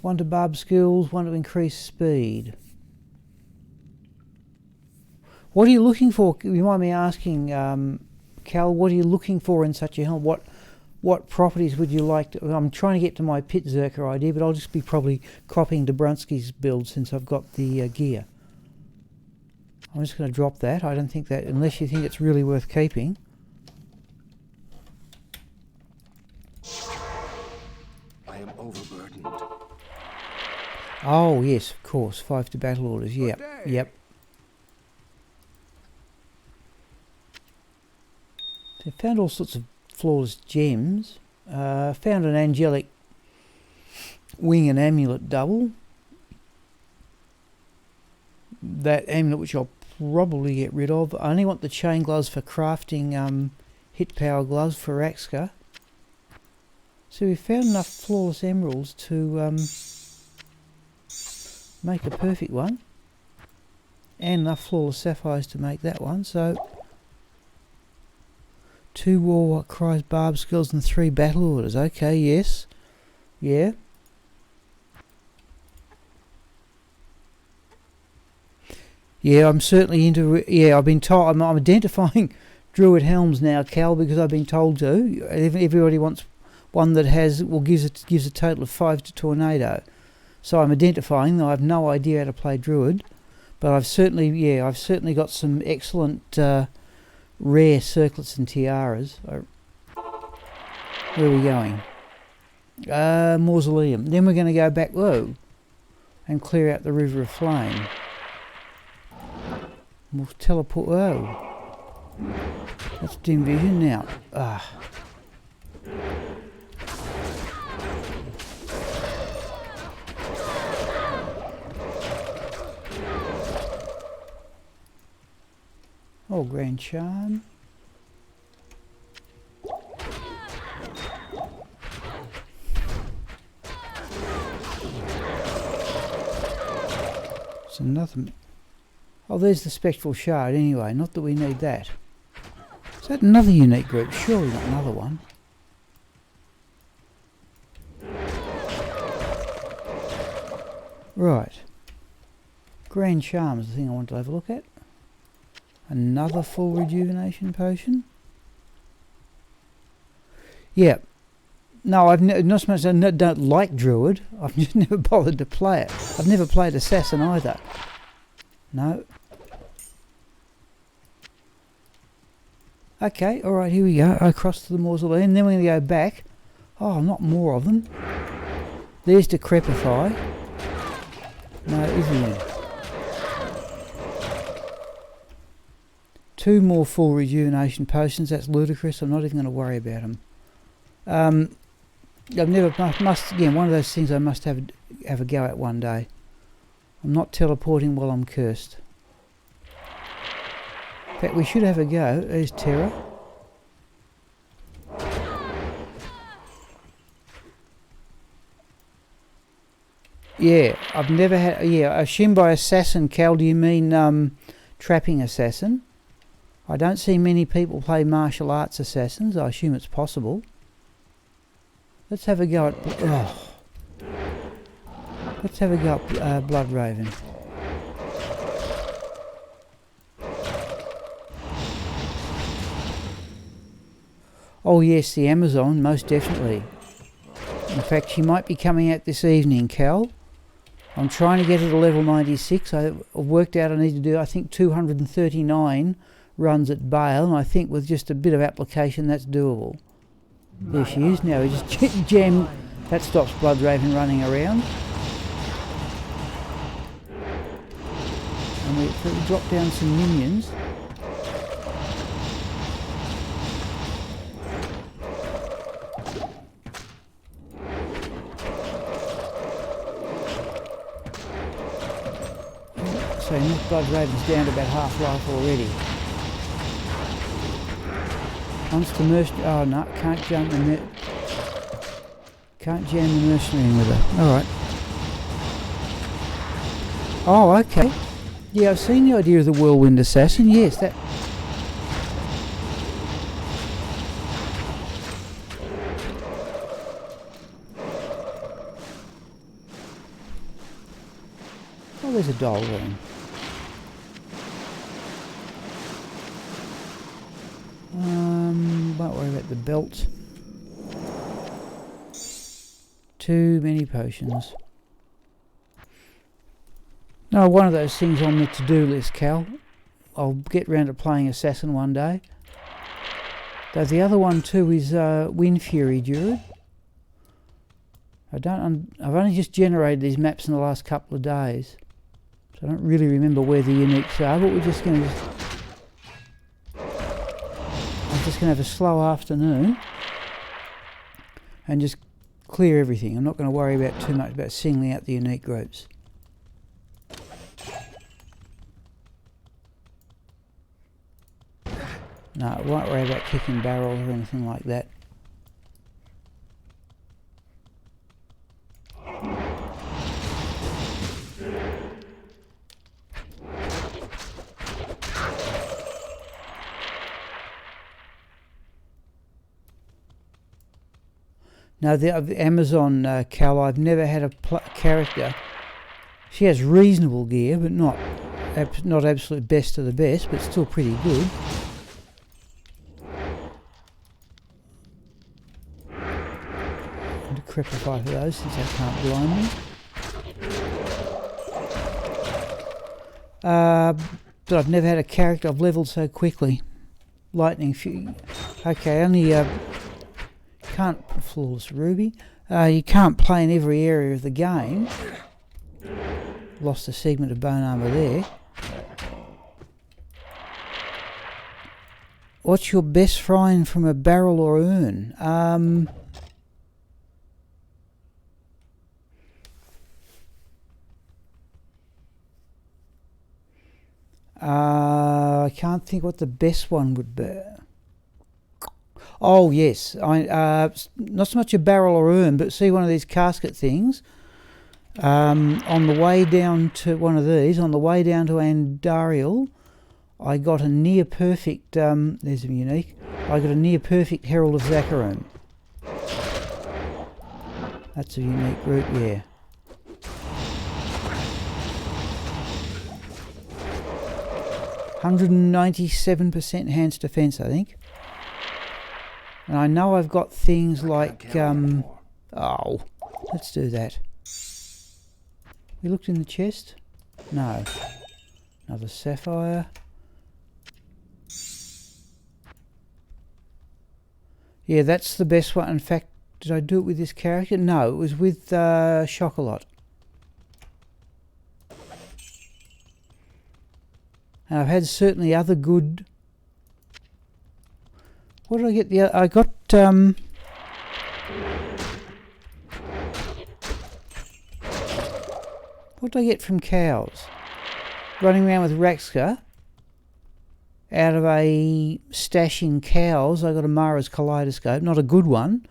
One to barb skills, one to increase speed. What are you looking for? You mind me asking, Cal, what are you looking for in such a helmet? What properties would you like to... I'm trying to get to my Pit Zerker idea, but I'll just be probably copying Dobrunski's build since I've got the gear. I'm just going to drop that. I don't think that, unless you think it's really worth keeping. I am overburdened. Oh, yes, of course. 5 to battle orders. Yep, yep. So I found all sorts of flawless gems. Found an angelic wing and amulet double. That amulet which I'll probably get rid of. I only want the chain gloves for crafting hit power gloves for Axka. So we found enough flawless emeralds to make a perfect one. And enough flawless sapphires to make that one. So 2 war cries, barb skills and 3 battle orders. Okay, yes. Yeah. Yeah, I'm certainly into... Yeah, I've been told... I'm identifying druid helms now, Cal, because I've been told to. Everybody wants one that has... Well, gives a total of 5 to tornado. So I'm identifying them. I have no idea how to play druid. But I've certainly... Yeah, I've certainly got some excellent rare circlets and tiaras. Where are we going? Mausoleum. Then we're going to go back, whoa, and clear out the River of Flame. We'll teleport, whoa. That's dim vision now. Ah. Oh, Grand Charm. It's another... Oh, there's the Spectral Shard anyway, not that we need that. Is that another unique group? Surely not another one. Right. Grand Charm is the thing I want to have a look at. Another full rejuvenation potion. Yeah. No, I've not so much I don't like Druid. I've just never bothered to play it. I've never played Assassin either. No. Okay, alright, here we go. Across to the Mausoleum. Then we're going to go back. Oh, not more of them. There's Decrepify. No, isn't there? 2 more full rejuvenation potions. That's ludicrous. I'm not even going to worry about them. I've never must again. One of those things I must have a go at one day. I'm not teleporting while I'm cursed. In fact, we should have a go. There's Terra. Yeah, I've never had. Yeah, I assume by assassin, Cal, do you mean trapping assassin? I don't see many people play martial arts assassins. I assume it's possible. Let's have a go at... Oh. Let's have a go at Blood Raven. Oh yes, the Amazon, most definitely. In fact, she might be coming out this evening, Cal. I'm trying to get her to level 96. I've worked out I need to do, I think, 239 runs at Bale, and I think with just a bit of application that's doable. There she is. Now we just jam. That stops Blood Raven running around. And we drop down some minions. So Blood Raven's down to about half life already. Once the mercenary... Oh no, can't jam the mercenary in with her. Alright. Oh, okay. Yeah, I've seen the idea of the Whirlwind Assassin. Yes, that... Oh, there's a doll room. Won't worry about the belt. Too many potions. No, one of those things on the to-do list, Cal. I'll get round to playing Assassin one day. Though the other one too is Wind Fury Druid. I've only just generated these maps in the last couple of days, so I don't really remember where the uniques are. But we're just going to. I'm just going to have a slow afternoon and just clear everything. I'm not going to worry about too much about singling out the unique groups. No, I won't worry about kicking barrels or anything like that. Now the Amazon Cal, I've never had a character. She has reasonable gear, but not absolute best of the best, but still pretty good. And decrepify for those since I can't blind them. But I've never had a character I've leveled so quickly. Lightning few. Okay, only Can't flawless ruby. You can't play in every area of the game. Lost a segment of bone armor there. What's your best frying from a barrel or urn? I can't think what the best one would be. Oh yes, not so much a barrel or urn, but see one of these casket things. On the way down to one of these, on the way down to Andariel, I got a near perfect. There's a unique. I got a near perfect Herald of Zakharoon. That's a unique route, yeah. %197% enhanced defense, I think. And I know I've got things like oh, let's do that. We looked in the chest? No. Another sapphire. Yeah, that's the best one. In fact, did I do it with this character? No, it was with Chocolat. And I've had certainly other good... What did I get? I got... What did I get from cows? Running around with Raxka. Out of a stash in cows, I got a Mara's Kaleidoscope. Not a good one,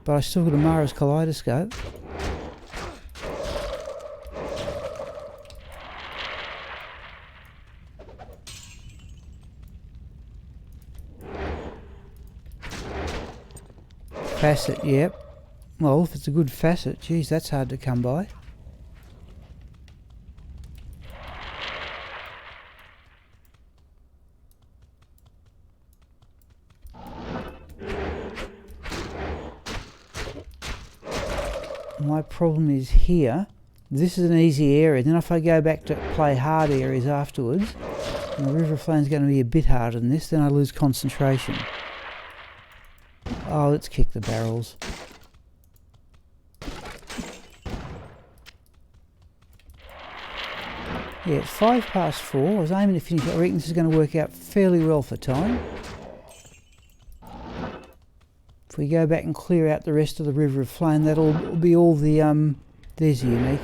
but I still got a Mara's Kaleidoscope. Facet, yep. Well, if it's a good facet, geez, that's hard to come by. My problem is here. This is an easy area. Then if I go back to play hard areas afterwards, and the River of Flame is going to be a bit harder than this, then I lose concentration. Oh, let's kick the barrels. Yeah, it's 4:05. I was aiming to finish it. I reckon this is going to work out fairly well for time. If we go back and clear out the rest of the River of Flame, that'll be all the, there's the unique.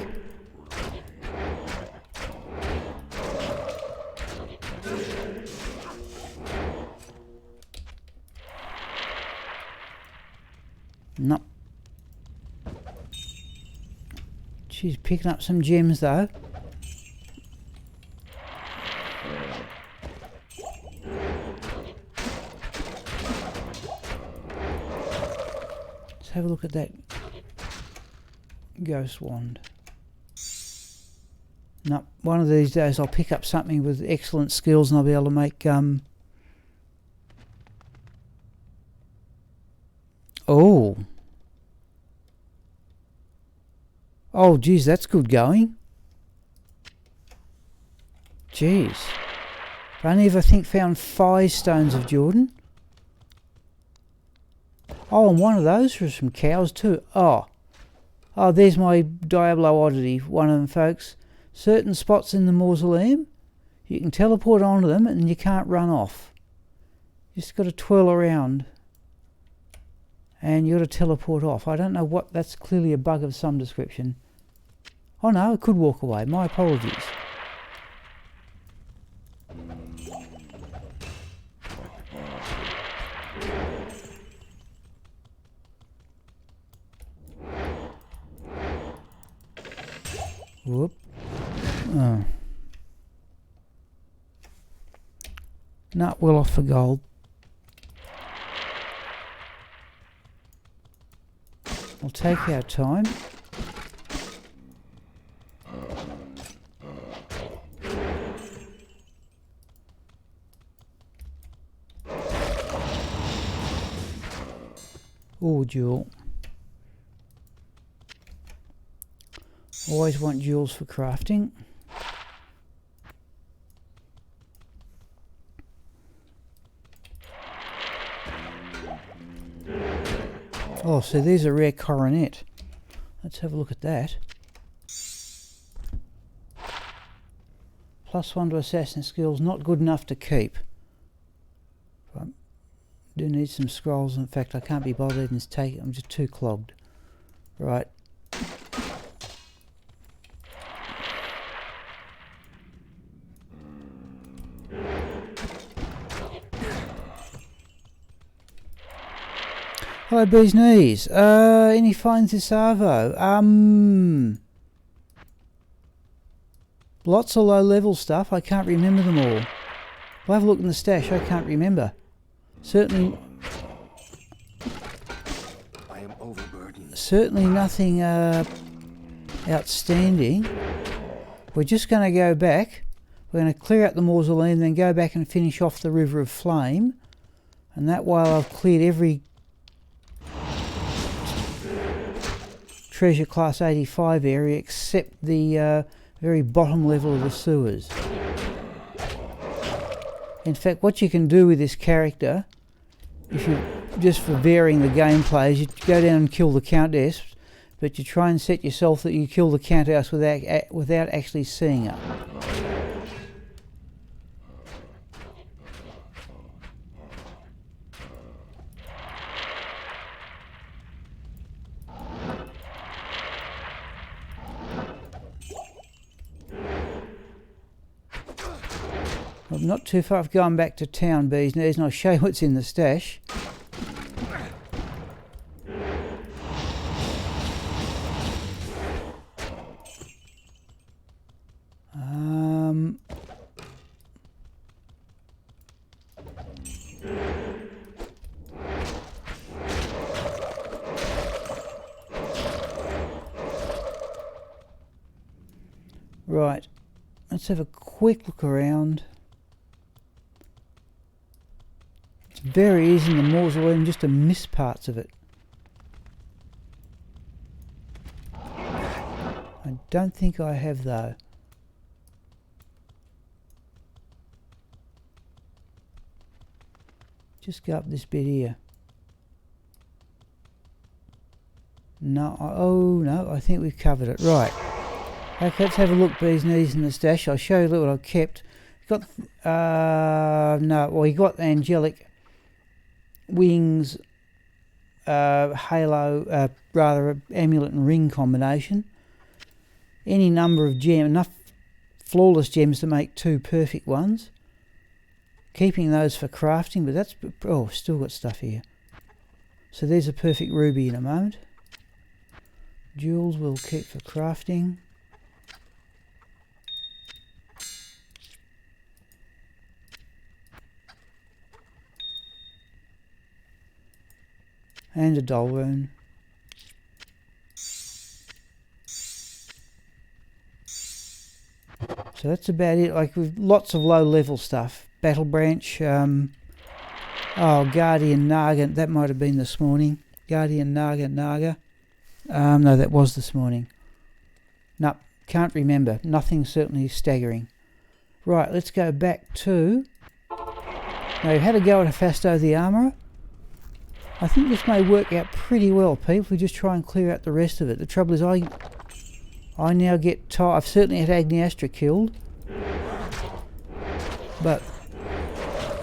Nope. She's picking up some gems though. Let's have a look at that ghost wand. Nope. One of these days I'll pick up something with excellent skills and I'll be able to make Oh. Oh, geez, that's good going. Geez. If only if I think found 5 stones of Jordan. Oh, and one of those was from cows too. Oh. Oh, there's my Diablo oddity. One of them, folks. Certain spots in the mausoleum, you can teleport onto them and you can't run off. You just got to twirl around. And you got to teleport off. I don't know what, that's clearly a bug of some description. Oh no, it could walk away. My apologies. Whoop. Oh. Not well off for gold. We'll take our time. Oh, jewel. Always want jewels for crafting. Oh, so there's a rare coronet. Let's have a look at that. +1 to assassin skills, not good enough to keep. I do need some scrolls. In fact, I can't be bothered and take it. I'm just too clogged. Right. Hello, Bee's Knees. Any finds this Arvo? Lots of low-level stuff. I can't remember them all. I'll have a look in the stash. I can't remember. Certainly nothing outstanding. We're just going to go back. We're going to clear out the mausoleum, then go back and finish off the River of Flame. And that while I've cleared every treasure class 85 area except the very bottom level of the sewers. In fact, what you can do with this character, if you just for varying the gameplay, is you go down and kill the Countess, but you try and set yourself that you kill the Countess without actually seeing her. I'm not too far off going back to town, Bees Knees, and I'll show you what's in the stash. Right, let's have a quick look around. It's very easy in the mausoleum just to miss parts of it. I don't think I have though. Just go up this bit here. No, oh no, I think we've covered it. Right. Okay, let's have a look, Bees Knees in the stash. I'll show you what I've kept. Got, no, well, he got angelic wings, halo, rather amulet and ring combination. Any number of gems, enough flawless gems to make 2 perfect ones. Keeping those for crafting, but that's, oh, still got stuff here. So there's a perfect ruby in a moment. Jewels we'll keep for crafting. And a doll rune. So that's about it. Like with lots of low level stuff. Battle branch. Oh, Guardian Naga. That might have been this morning. Guardian Naga. No, that was this morning. No, can't remember. Nothing certainly staggering. Right, let's go back to. Now we've had a go at Hephasto the Armourer. I think this may work out pretty well, people, if we just try and clear out the rest of it. The trouble is I now get tired. I've certainly had Agniastra killed, but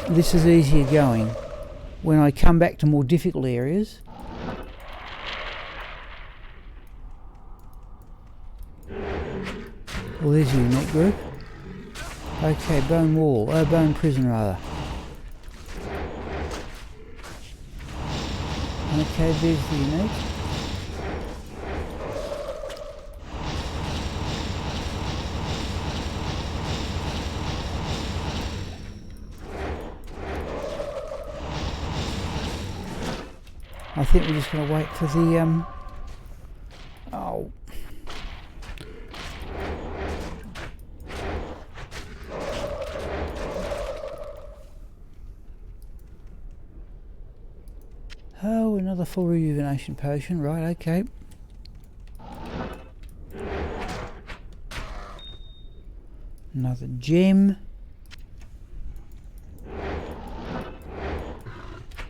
this is easier going. When I come back to more difficult areas, well, there's a unique group. Okay, bone wall, bone prison rather. Okay, there's the unique. I think we're just going to wait for the oh. Oh, another full rejuvenation potion, right, okay. Another gem.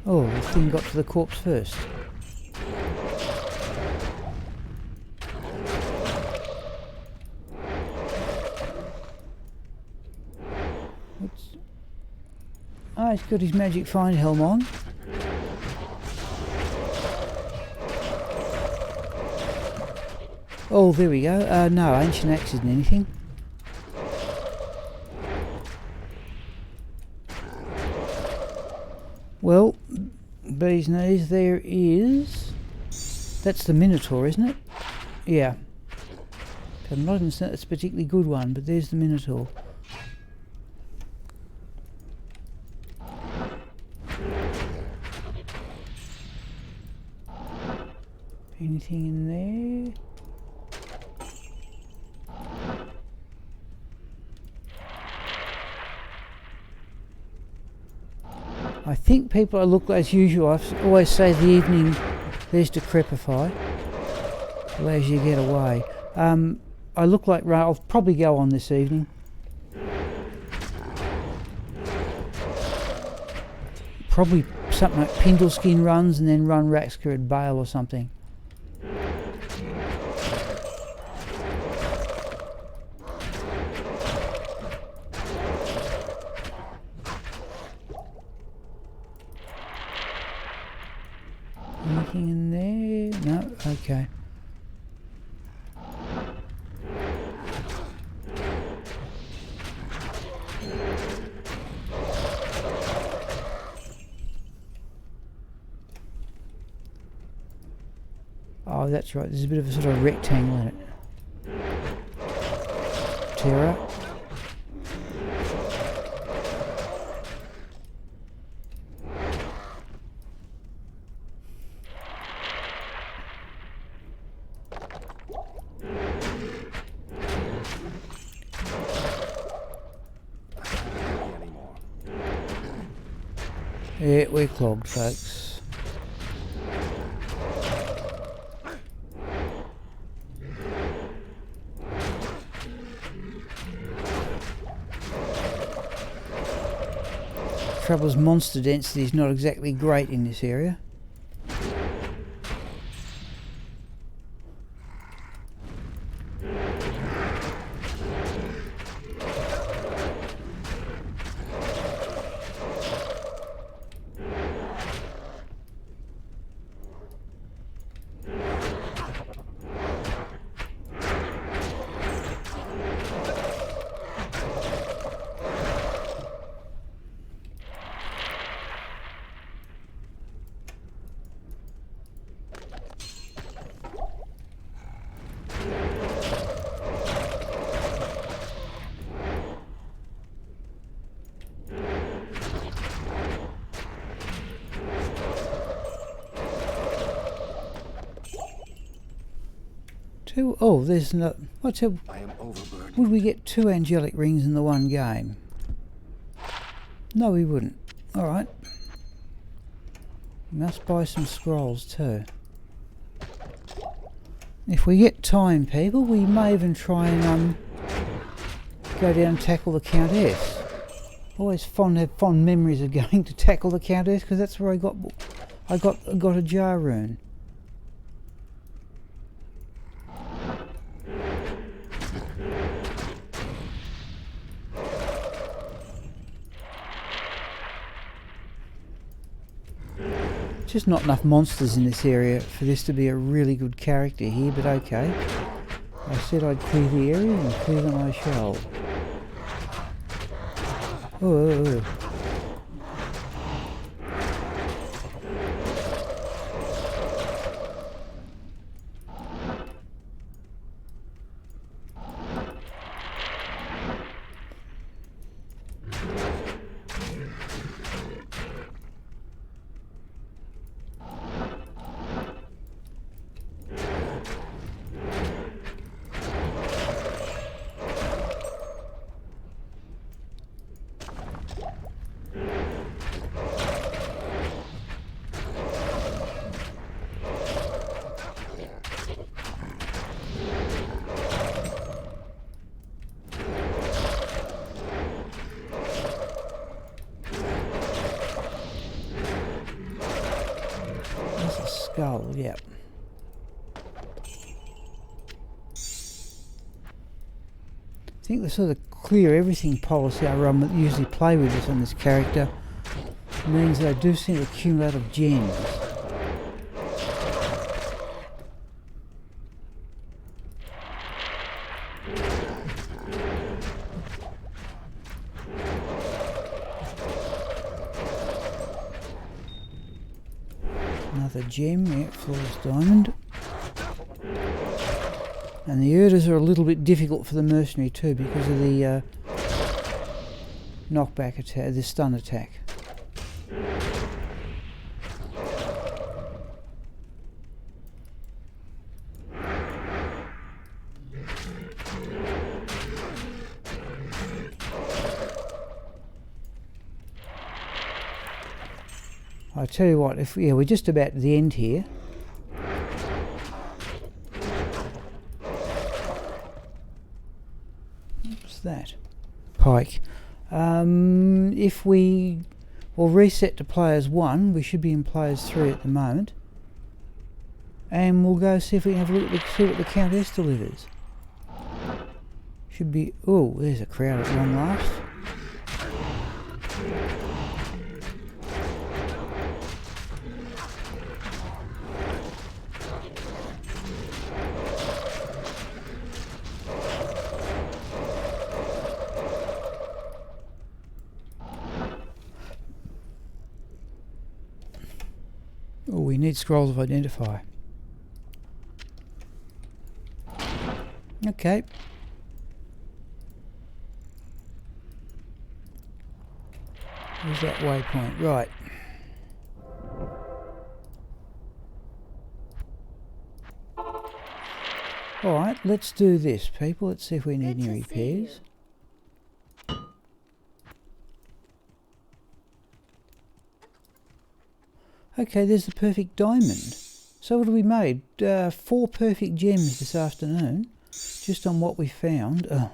Oh, this thing got to the corpse first. No, he's got his magic find helm on. Oh, there we go. No, ancient axe isn't anything. Well, bee's knees, there is... That's the Minotaur, isn't it? Yeah. I'm not even saying it's a particularly good one, but there's the Minotaur. Anything in there? I think people I look as usual. I always say the evening there's Decrepify. Allows you to get away. I look like I'll probably go on this evening. Probably something like Pindleskin runs and then run Raxka at Bale or something. Anything in there? No? Okay. Oh, that's right. There's a bit of a sort of rectangle in it. Terra. Yeah, we're clogged, folks. Trouble is, monster density is not exactly great in this area. Oh, there's no... What's up? I am overburdened. Would we get 2 angelic rings in the one game? No, we wouldn't. Alright. We must buy some scrolls too. If we get time, people, we may even try and go down and tackle the Countess. Always have fond memories of going to tackle the Countess because that's where I got a jar rune. Just not enough monsters in this area for this to be a really good character here, but okay. I said I'd clear the area and clear them I shall. Oh. Skull, yep. I think the sort of clear everything policy I usually play with this on this character means that I do seem to accumulate of gems. Another gem, yeah, flawless diamond. And the Erders are a little bit difficult for the mercenary too because of the knockback attack, the stun attack. I tell you what, if we're just about at the end here. What's that? Pike. If we will reset to players 1, we should be in players 3 at the moment. And we'll go see if we can have a look at see what the Countess delivers. Should be. Oh, there's a crowd at long last. Oh, we need scrolls of identify. Okay. Where's that waypoint? Right. Alright, let's do this, people. Let's see if we need any repairs. Okay, there's the perfect diamond. So what have we made? 4 perfect gems this afternoon, just on what we found. Oh.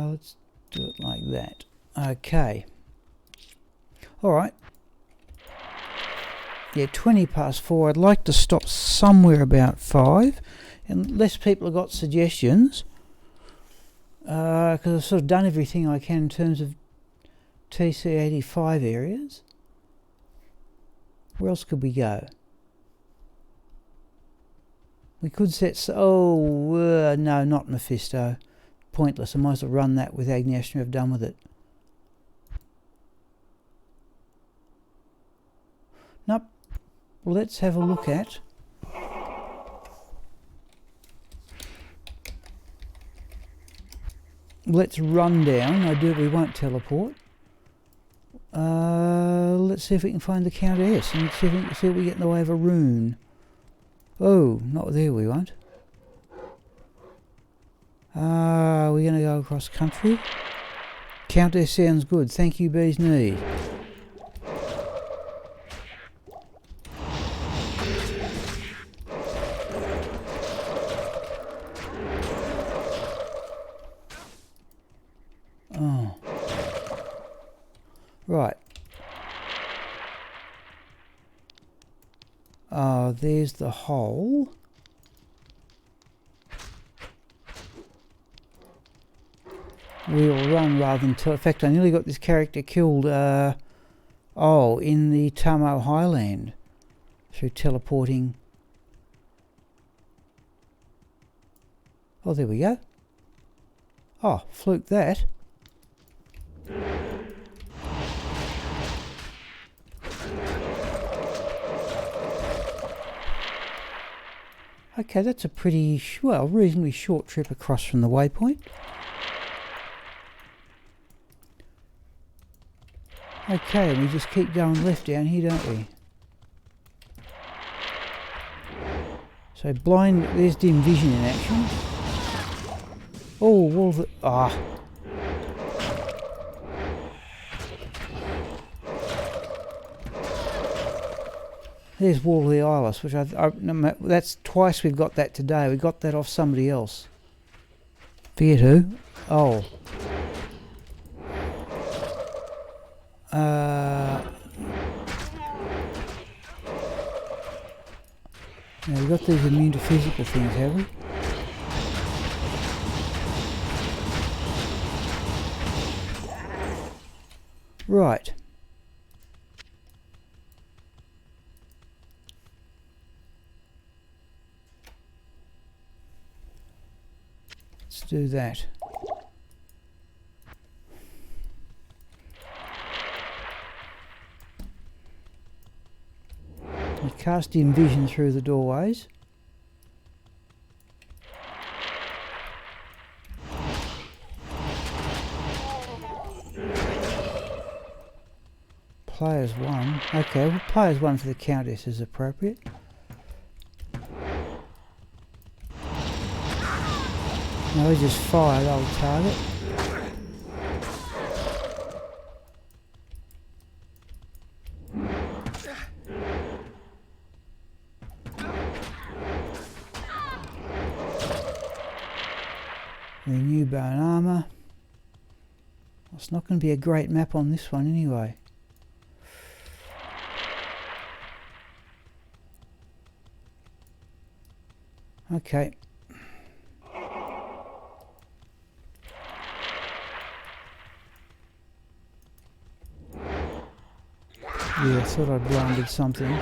Let's do it like that. Okay. Alright. Yeah, 20 past 4. I'd like to stop somewhere about 5. Unless people have got suggestions. Because I've sort of done everything I can in terms of TC85 areas. Where else could we go? We could set... no, not Mephisto. Pointless. I might as well run that with Agnieszka and have done with it. Nope. Let's have a look at... Let's run down. We won't teleport. Let's see if we can find the Countess and see what we get in the way of a rune. Oh, not there we won't. We're going to go across country. Countess sounds good. Thank you, Bee's Knee. Oh. Right. There's the hole. We'll run rather than tell. In fact, I nearly got this character killed in the Tamo Highland through teleporting. Oh, there we go. Oh, fluke that. Okay, that's a pretty, reasonably short trip across from the waypoint. Okay, we just keep going left down here, don't we? So blind, there's dim vision in action. Oh, wall of the, There's Wall of the Eyeless, which that's twice we've got that today. We got that off somebody else. Forget who. Oh. Now we've got these immune to physical things, have we? Right. Let's do that. We cast in vision through the doorways. Players 1. Okay, well, players 1 for the Countess is appropriate. Now we just fired old target. Renew bone armour. It's not going to be a great map on this one anyway. Okay. Yeah, I thought I'd blundered something.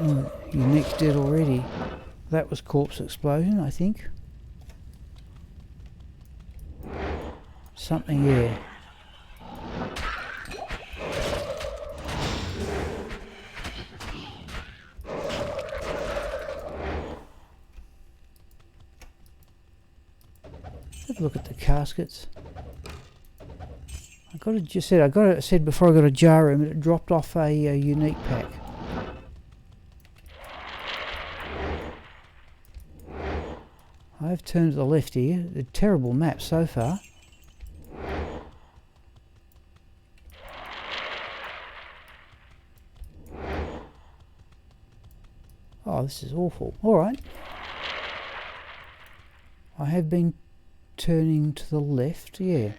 Oh, Unique's dead already. That was corpse explosion, I think. Something, yeah. Have a look at the caskets. I said before I got a jar room, it dropped off a unique pack. I've turned to the left here. A terrible map so far. Oh, this is awful. Alright. I have been turning to the left, yeah.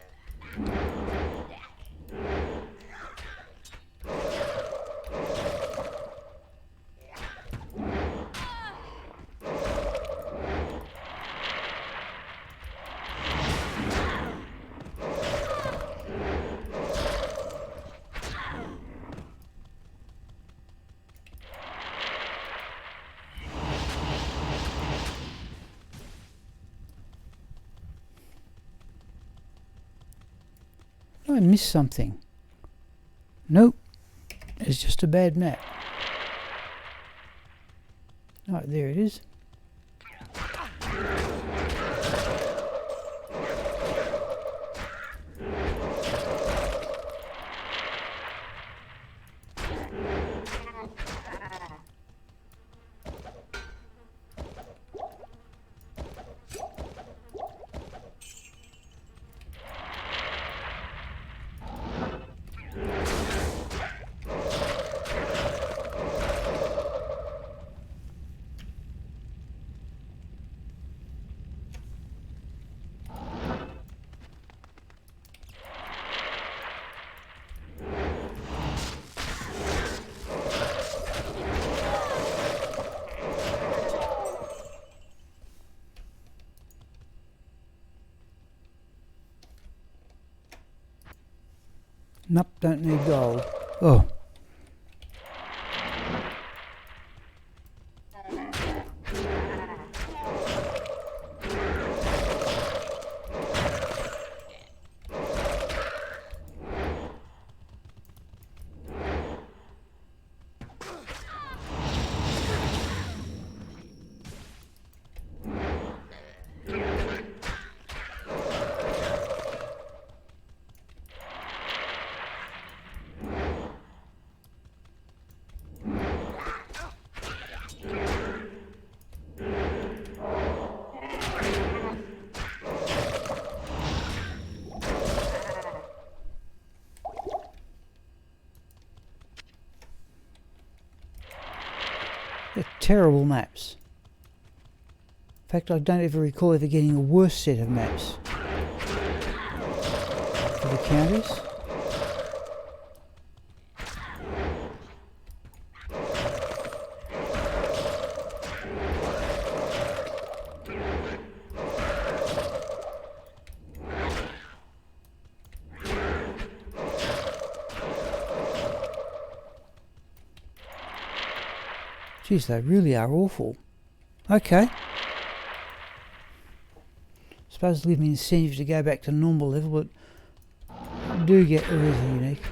I missed something. Nope. It's just a bad map. Oh, there it is. Nope, don't need gold. Oh. They're terrible maps. In fact, I don't ever recall ever getting a worse set of maps for the counties. Geez, they really are awful. Okay. Suppose it'll give me incentive to go back to normal level, but I do get a really unique.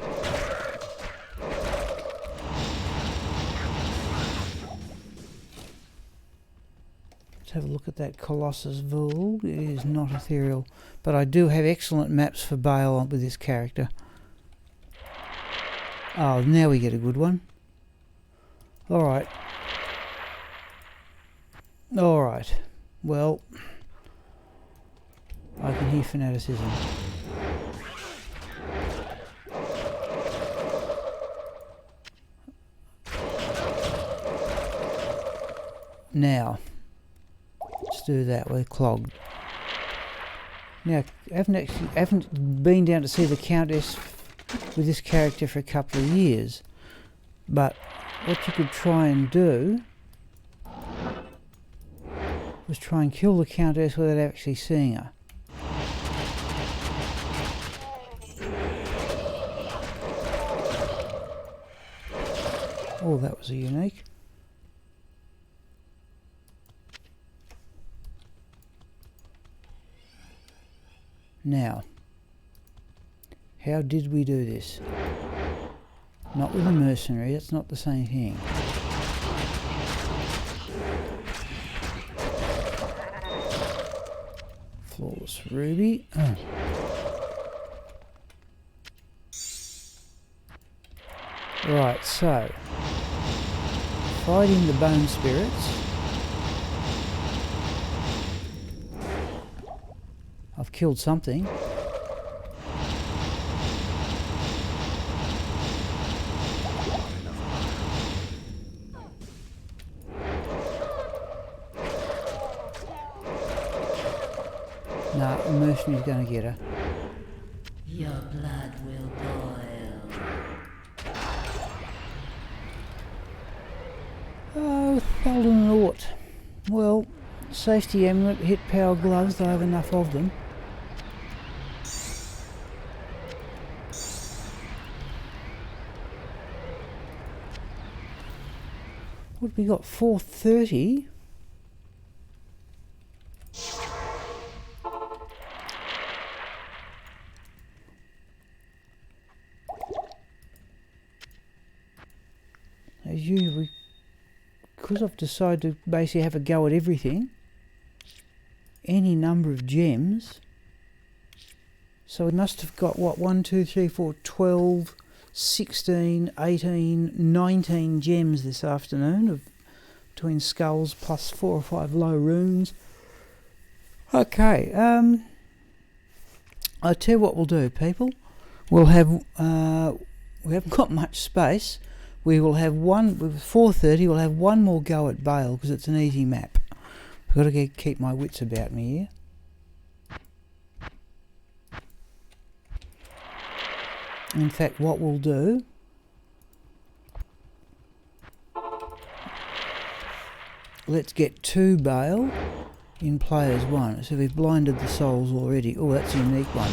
Let's have a look at that Colossus Vul. It is not ethereal, but I do have excellent maps for Bale with this character. Oh, now we get a good one. Alright. Alright. Well, I can hear fanaticism. Now, let's do that. We're clogged. Now, I haven't been down to see the Countess with this character for a couple of years, but what you could try and do was try and kill the Countess without actually seeing her. Oh, that was a unique. Now, how did we do this? Not with a mercenary, that's not the same thing. Flawless ruby. Oh. Right, so fighting the bone spirits. I've killed something. No, a mercenary's going to get her. Your blood will boil. Oh, Thalden Ort. Well, safety amulet, hit power gloves, I have enough of them. What have we got? 430? As usual, because I've decided to basically have a go at everything, any number of gems, so we must have got what, 1, 2, 3, 4, 12, 16, 18, 19 gems this afternoon, of between skulls plus 4 or 5 low runes. Okay, I'll tell you what we'll do, people. We'll have, we haven't got much space. We will have one, with 4:30, we'll have one more go at Bale, because it's an easy map. I've got to keep my wits about me here. In fact, what we'll do, let's get 2 Bale in players 1. So we've blinded the souls already. Oh, that's a unique one.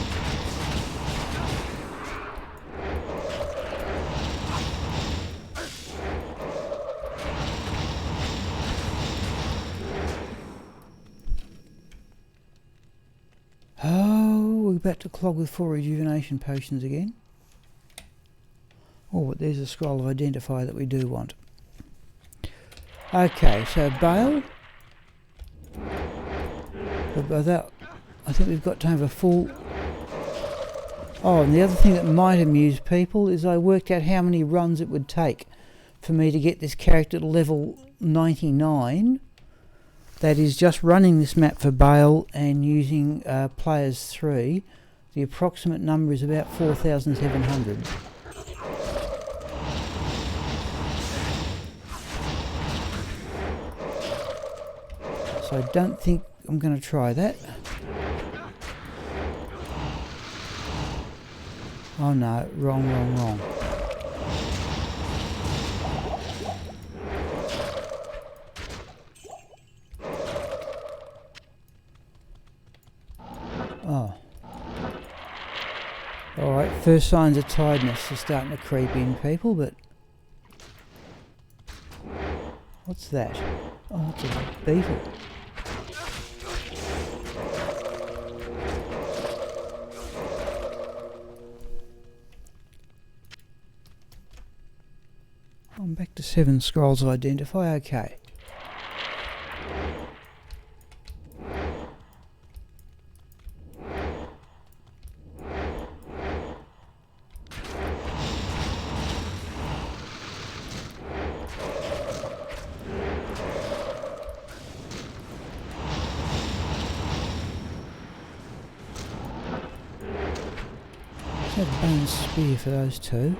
Oh, we're about to clog with 4 rejuvenation potions again. Oh, but there's a scroll of identify that we do want. Okay, so Bale. But by that, I think we've got to have a full... Oh, and the other thing that might amuse people is I worked out how many runs it would take for me to get this character to level 99. That is just running this map for Bale and using players 3. The approximate number is about 4,700. So I don't think I'm going to try that. Oh no, wrong. Oh. Alright, first signs of tiredness are starting to creep in, people, but... What's that? Oh, it's a beetle. I'm back to 7 scrolls of identify, okay. Let's have a bone spear for those two.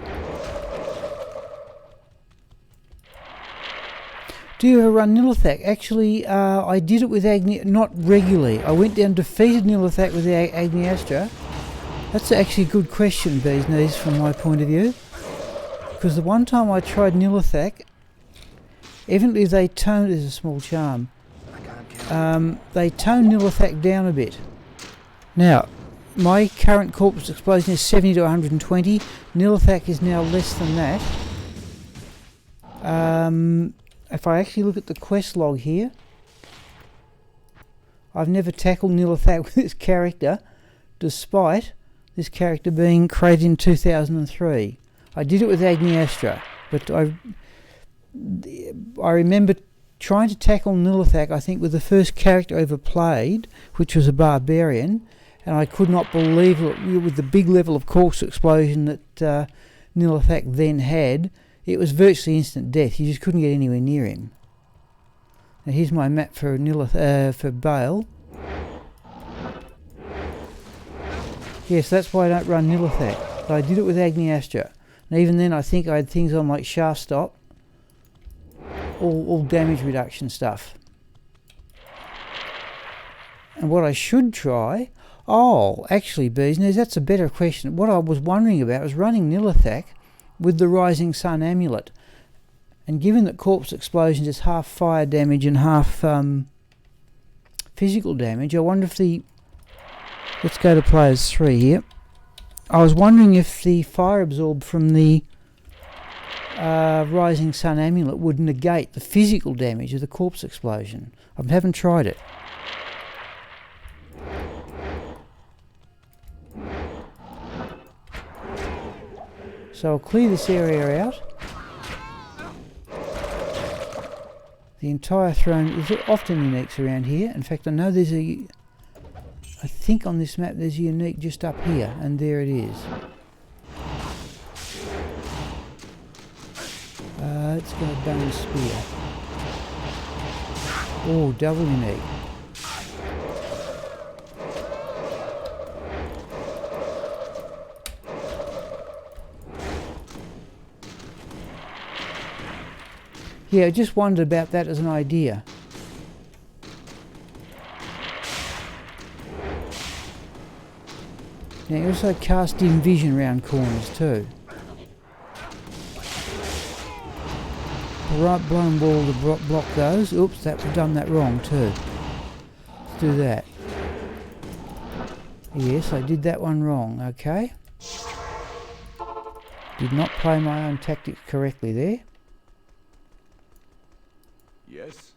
Do you ever run Nilithak? Actually, I did it with not regularly. I went down and defeated Nilithak with the Agniastra. That's actually a good question, Bees Knees, from my point of view. Because the one time I tried Nilithak, evidently they toned... There's a small charm. They toned Nilithak down a bit. Now, my current corpus explosion is 70 to 120. Nilithak is now less than that. If I actually look at the quest log here, I've never tackled Nilithak with this character, despite this character being created in 2003. I did it with Agniastra, but I remember trying to tackle Nilithak, I think, with the first character I ever played, which was a barbarian, and I could not believe it, with the big level of corpse explosion that Nilithak then had. It was virtually instant death. You just couldn't get anywhere near him. Now here's my map for for Bale. Yes, that's why I don't run Nilithak. But I did it with Agniastra. And even then I think I had things on like shaft stop. All damage reduction stuff. And what I should try... Oh, actually, Bees Knees, that's a better question. What I was wondering about was running Nilithak with the Rising Sun amulet, and given that corpse explosions is half fire damage and half physical damage, I wonder if the... Let's go to players 3 here. I was wondering if the fire absorb from the Rising Sun amulet would negate the physical damage of the corpse explosion. I haven't tried it. So I'll clear this area out. The entire throne is often uniques around here. In fact, I know there's a... I think on this map there's a unique just up here, and there it is. Let's go bone spear. Oh, double unique. Yeah, I just wondered about that as an idea. Now you also cast dim vision round corners too. The right blown wall to block those. Oops, we've done that wrong too. Let's do that. Yes, I did that one wrong, okay. Did not play my own tactics correctly there. Yes?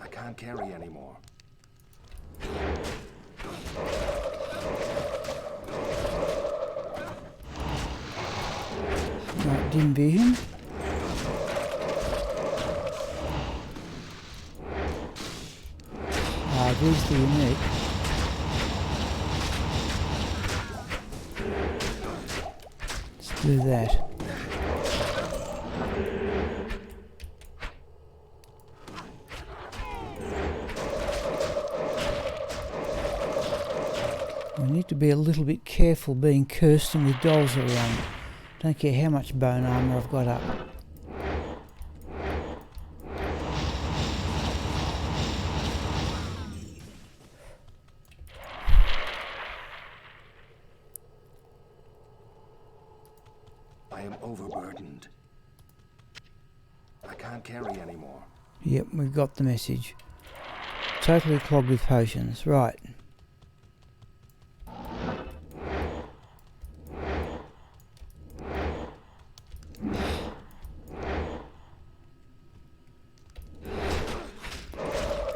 I can't carry anymore. Right, dim vision. There's the unique. Let's do that. I We need to be a little bit careful being Kirsten with dolls around. Don't care how much bone armour I've got up. I am overburdened. I can't carry anymore. Yep, we've got the message. Totally clogged with potions. Right.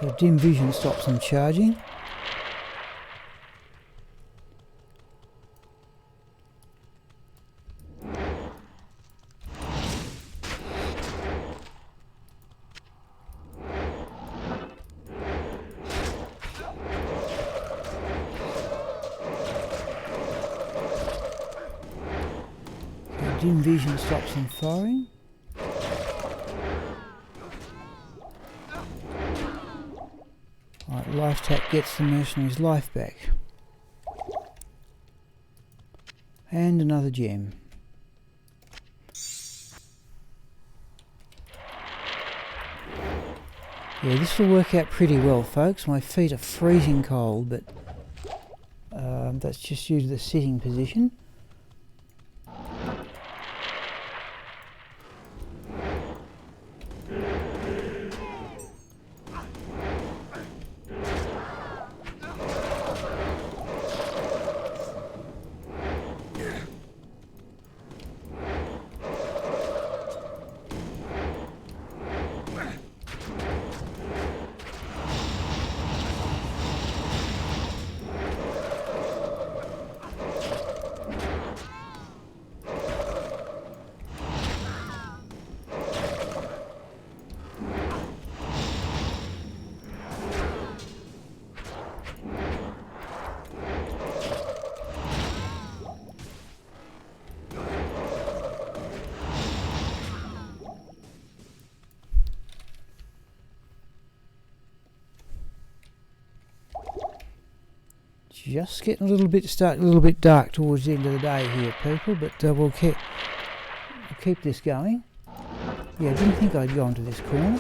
So dim vision stops them charging. Dim vision stops them firing. Right, life tap gets the mercenary's life back. And another gem. Yeah, this will work out pretty well, folks. My feet are freezing cold, but that's just due to the sitting position. Just getting a little bit dark towards the end of the day here, people, but we'll keep this going. Yeah, I didn't think I'd go into this corner.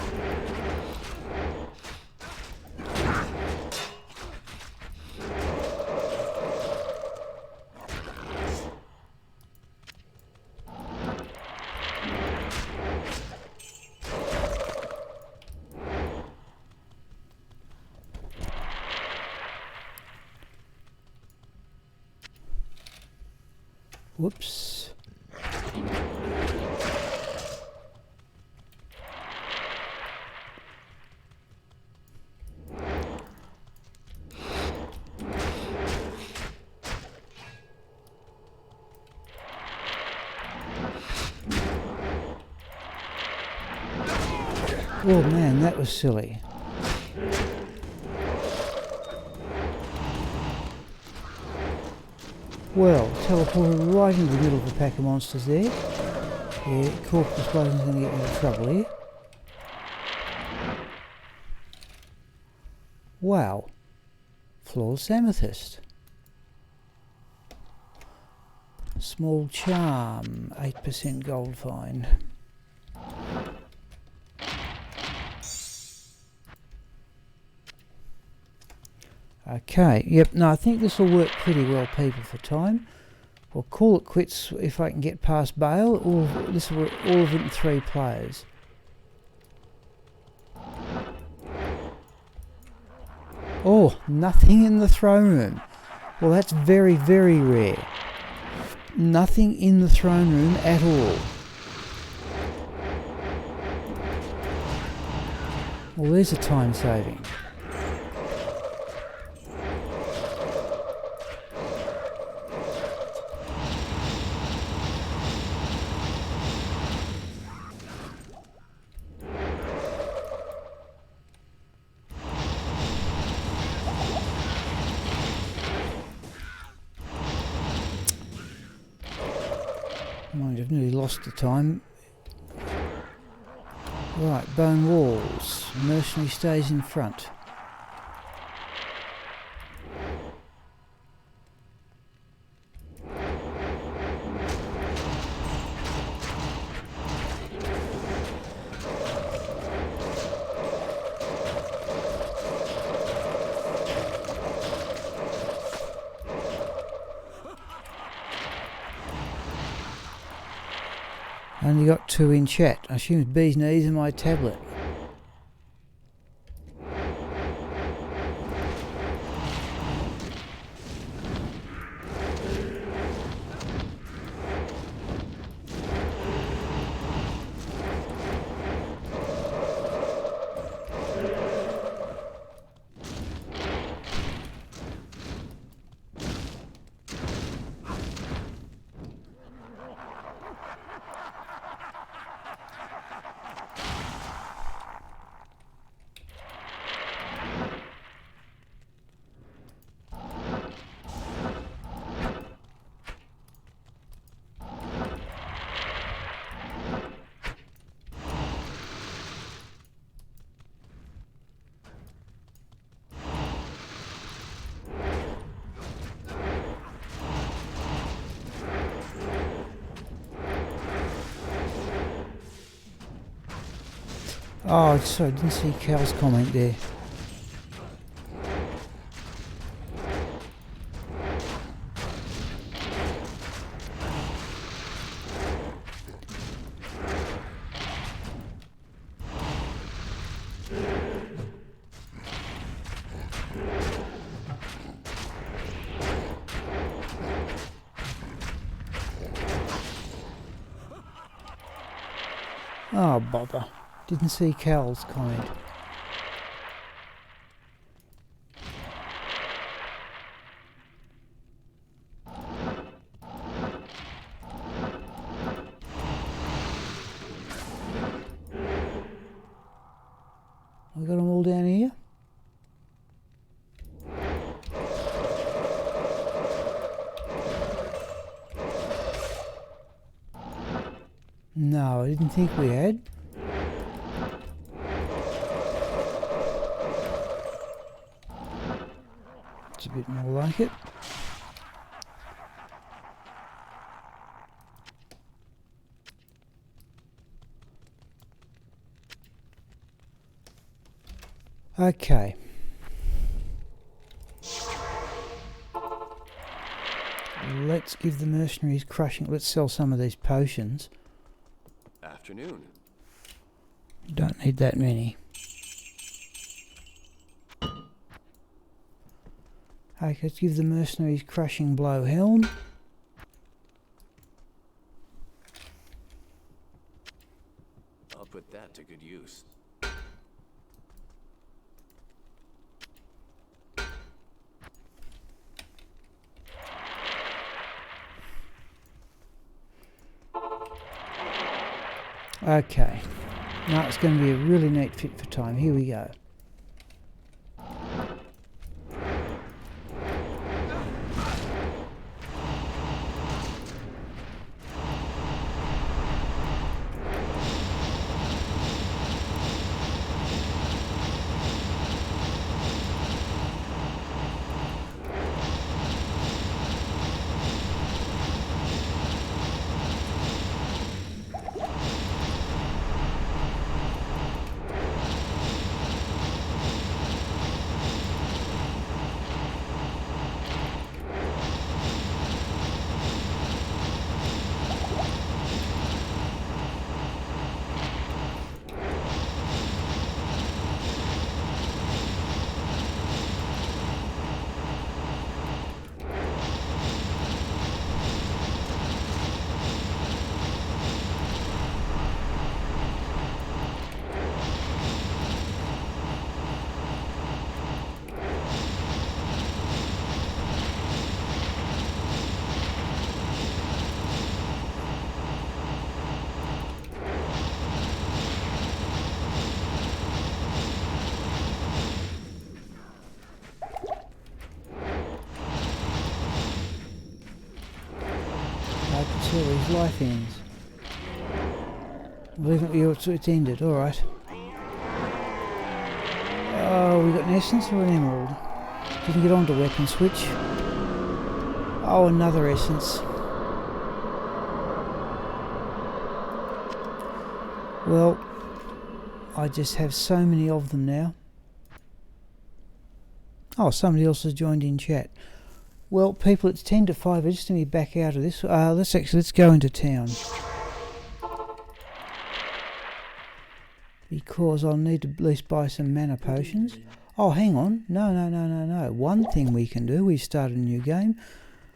Whoops. Oh man, that was silly. Well, teleported right into the middle of a pack of monsters there. Yeah, corpse explosion's going to get me into trouble here. Wow. Flawless amethyst. Small charm, 8% gold fine. Okay, yep, no, I think this will work pretty well, people, for time. We'll call it quits if I can get past Bale, or this will work all of it in 3 players. Oh, nothing in the throne room. Well, that's very, very rare. Nothing in the throne room at all. Well, there's a time saving. Mind, I've nearly lost the time. Right, bone walls. Mercenary stays in front. Only got 2 in chat. I assume it's B's knees and my tablet. Oh, sorry, I didn't see Cal's comment there. Oh, bother. Didn't see Cal's comment. I got them all down here. No, I didn't think we had. It's a bit more like it. Okay. Let's give the mercenaries crushing. Let's sell some of these potions. Afternoon. Don't need that many. Okay, let's give the mercenaries crushing blow helm. I'll put that to good use. Okay. Now it's going to be a really neat fit for time. Here we go. I can see where his life ends. Leave it, it's ended, alright. Oh, we got an essence or an emerald? Didn't get onto weapon switch. Oh, another essence. Well, I just have so many of them now. Oh, somebody else has joined in chat. Well, people, it's 10 to 5. I just need to be back out of this. Let's go into town. because I'll need to at least buy some mana potions. Oh, hang on. No. One thing we can do, we've started a new game.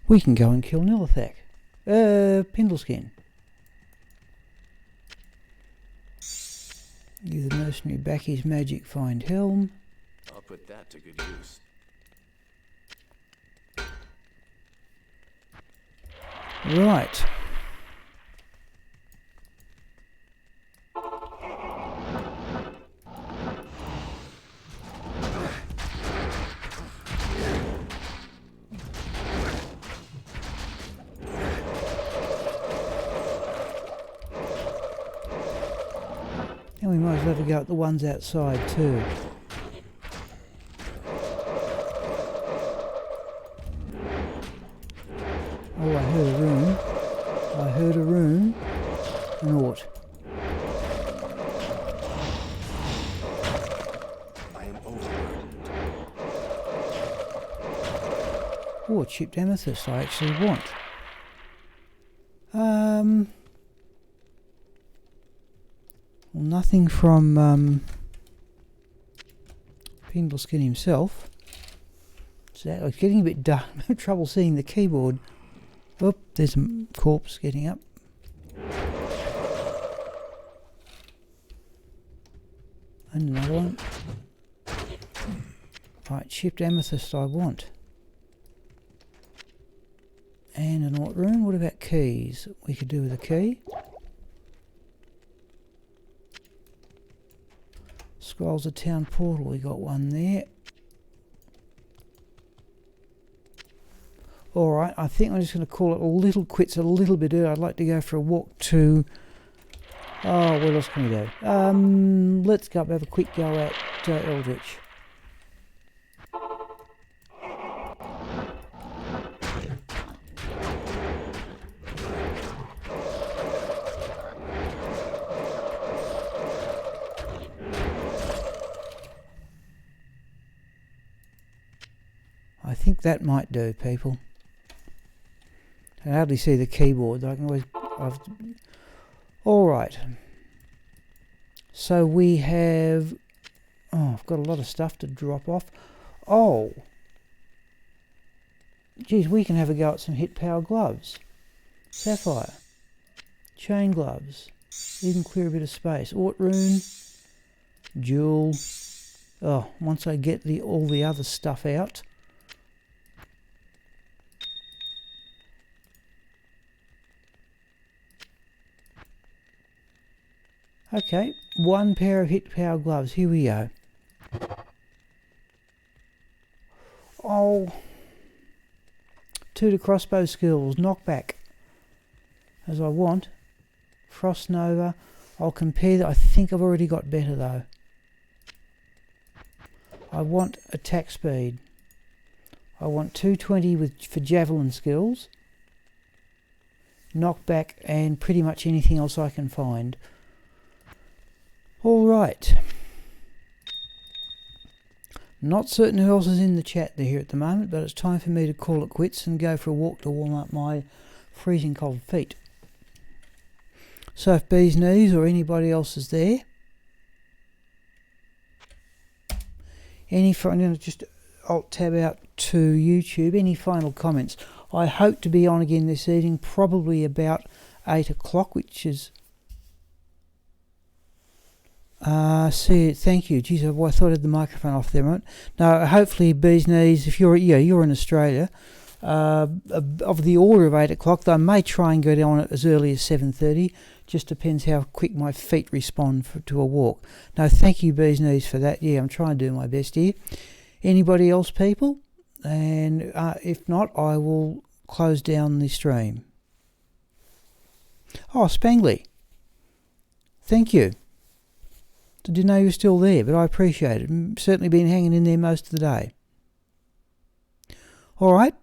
We can go and kill Nilithak. Pindleskin. Give the mercenary back his magic find helm. I'll put that to good use. Right. And we might as well have a go at the ones outside too. Oh, I heard a room. I heard a room. An ought. I am overburdened. Oh, a chipped amethyst I actually want. Well, nothing from Pindleskin himself. So it's getting a bit dark. I'm having trouble seeing the keyboard. Oh, there's a corpse getting up. And another one. Right, chipped amethyst I want. And an ought rune. What about keys? We could do with a key. Scrolls of Town Portal, we got one there. Alright, I think I'm just going to call it a little quits a little bit early. I'd like to go for a walk to... Oh, what else can we do? Let's go up and have a quick go at Eldritch. I think that might do, people. I can hardly see the keyboard. I can always... Alright. So we have... Oh, I've got a lot of stuff to drop off. Oh! Geez, we can have a go at some hit power gloves. Sapphire. Chain gloves. Even clear a bit of space. Ought rune. Jewel. Oh, once I get all the other stuff out... Okay, one pair of hit power gloves. Here we go. Oh, 2 to crossbow skills. Knockback. As I want. Frost Nova. I'll compare that. I think I've already got better though. I want attack speed. I want 220 for javelin skills. Knockback and pretty much anything else I can find. Alright. Not certain who else is in the chat there here at the moment, but it's time for me to call it quits and go for a walk to warm up my freezing cold feet. So if Bee's Knees or anybody else is there, I'm going to just alt tab out to YouTube. Any final comments? I hope to be on again this evening, probably about 8 o'clock, which is... thank you. Geez, I thought I had the microphone off there, right? No, hopefully Bee's Knees, if you're in Australia, of the order of 8 o'clock, though I may try and go down as early as 7:30. Just depends how quick my feet respond to a walk. No, thank you Bee's Knees for that. Yeah, I'm trying to do my best here. Anybody else, people? And if not, I will close down the stream. Oh, Spangley. Thank you. Didn't know you were still there, but I appreciate it. Certainly been hanging in there most of the day. Alright,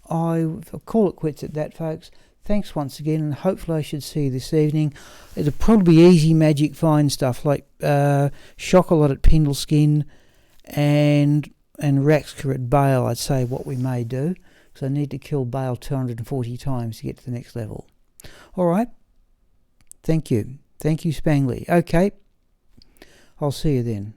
I'll call it quits at that, folks. Thanks once again, and hopefully I should see you this evening. It'll probably be easy magic find stuff like shock a lot at Pindleskin and Raxka at Bale, I'd say what we may do, because I need to kill Bale 240 times to get to the next level. Alright, thank you. Thank you, Spangley. Okay. I'll see you then.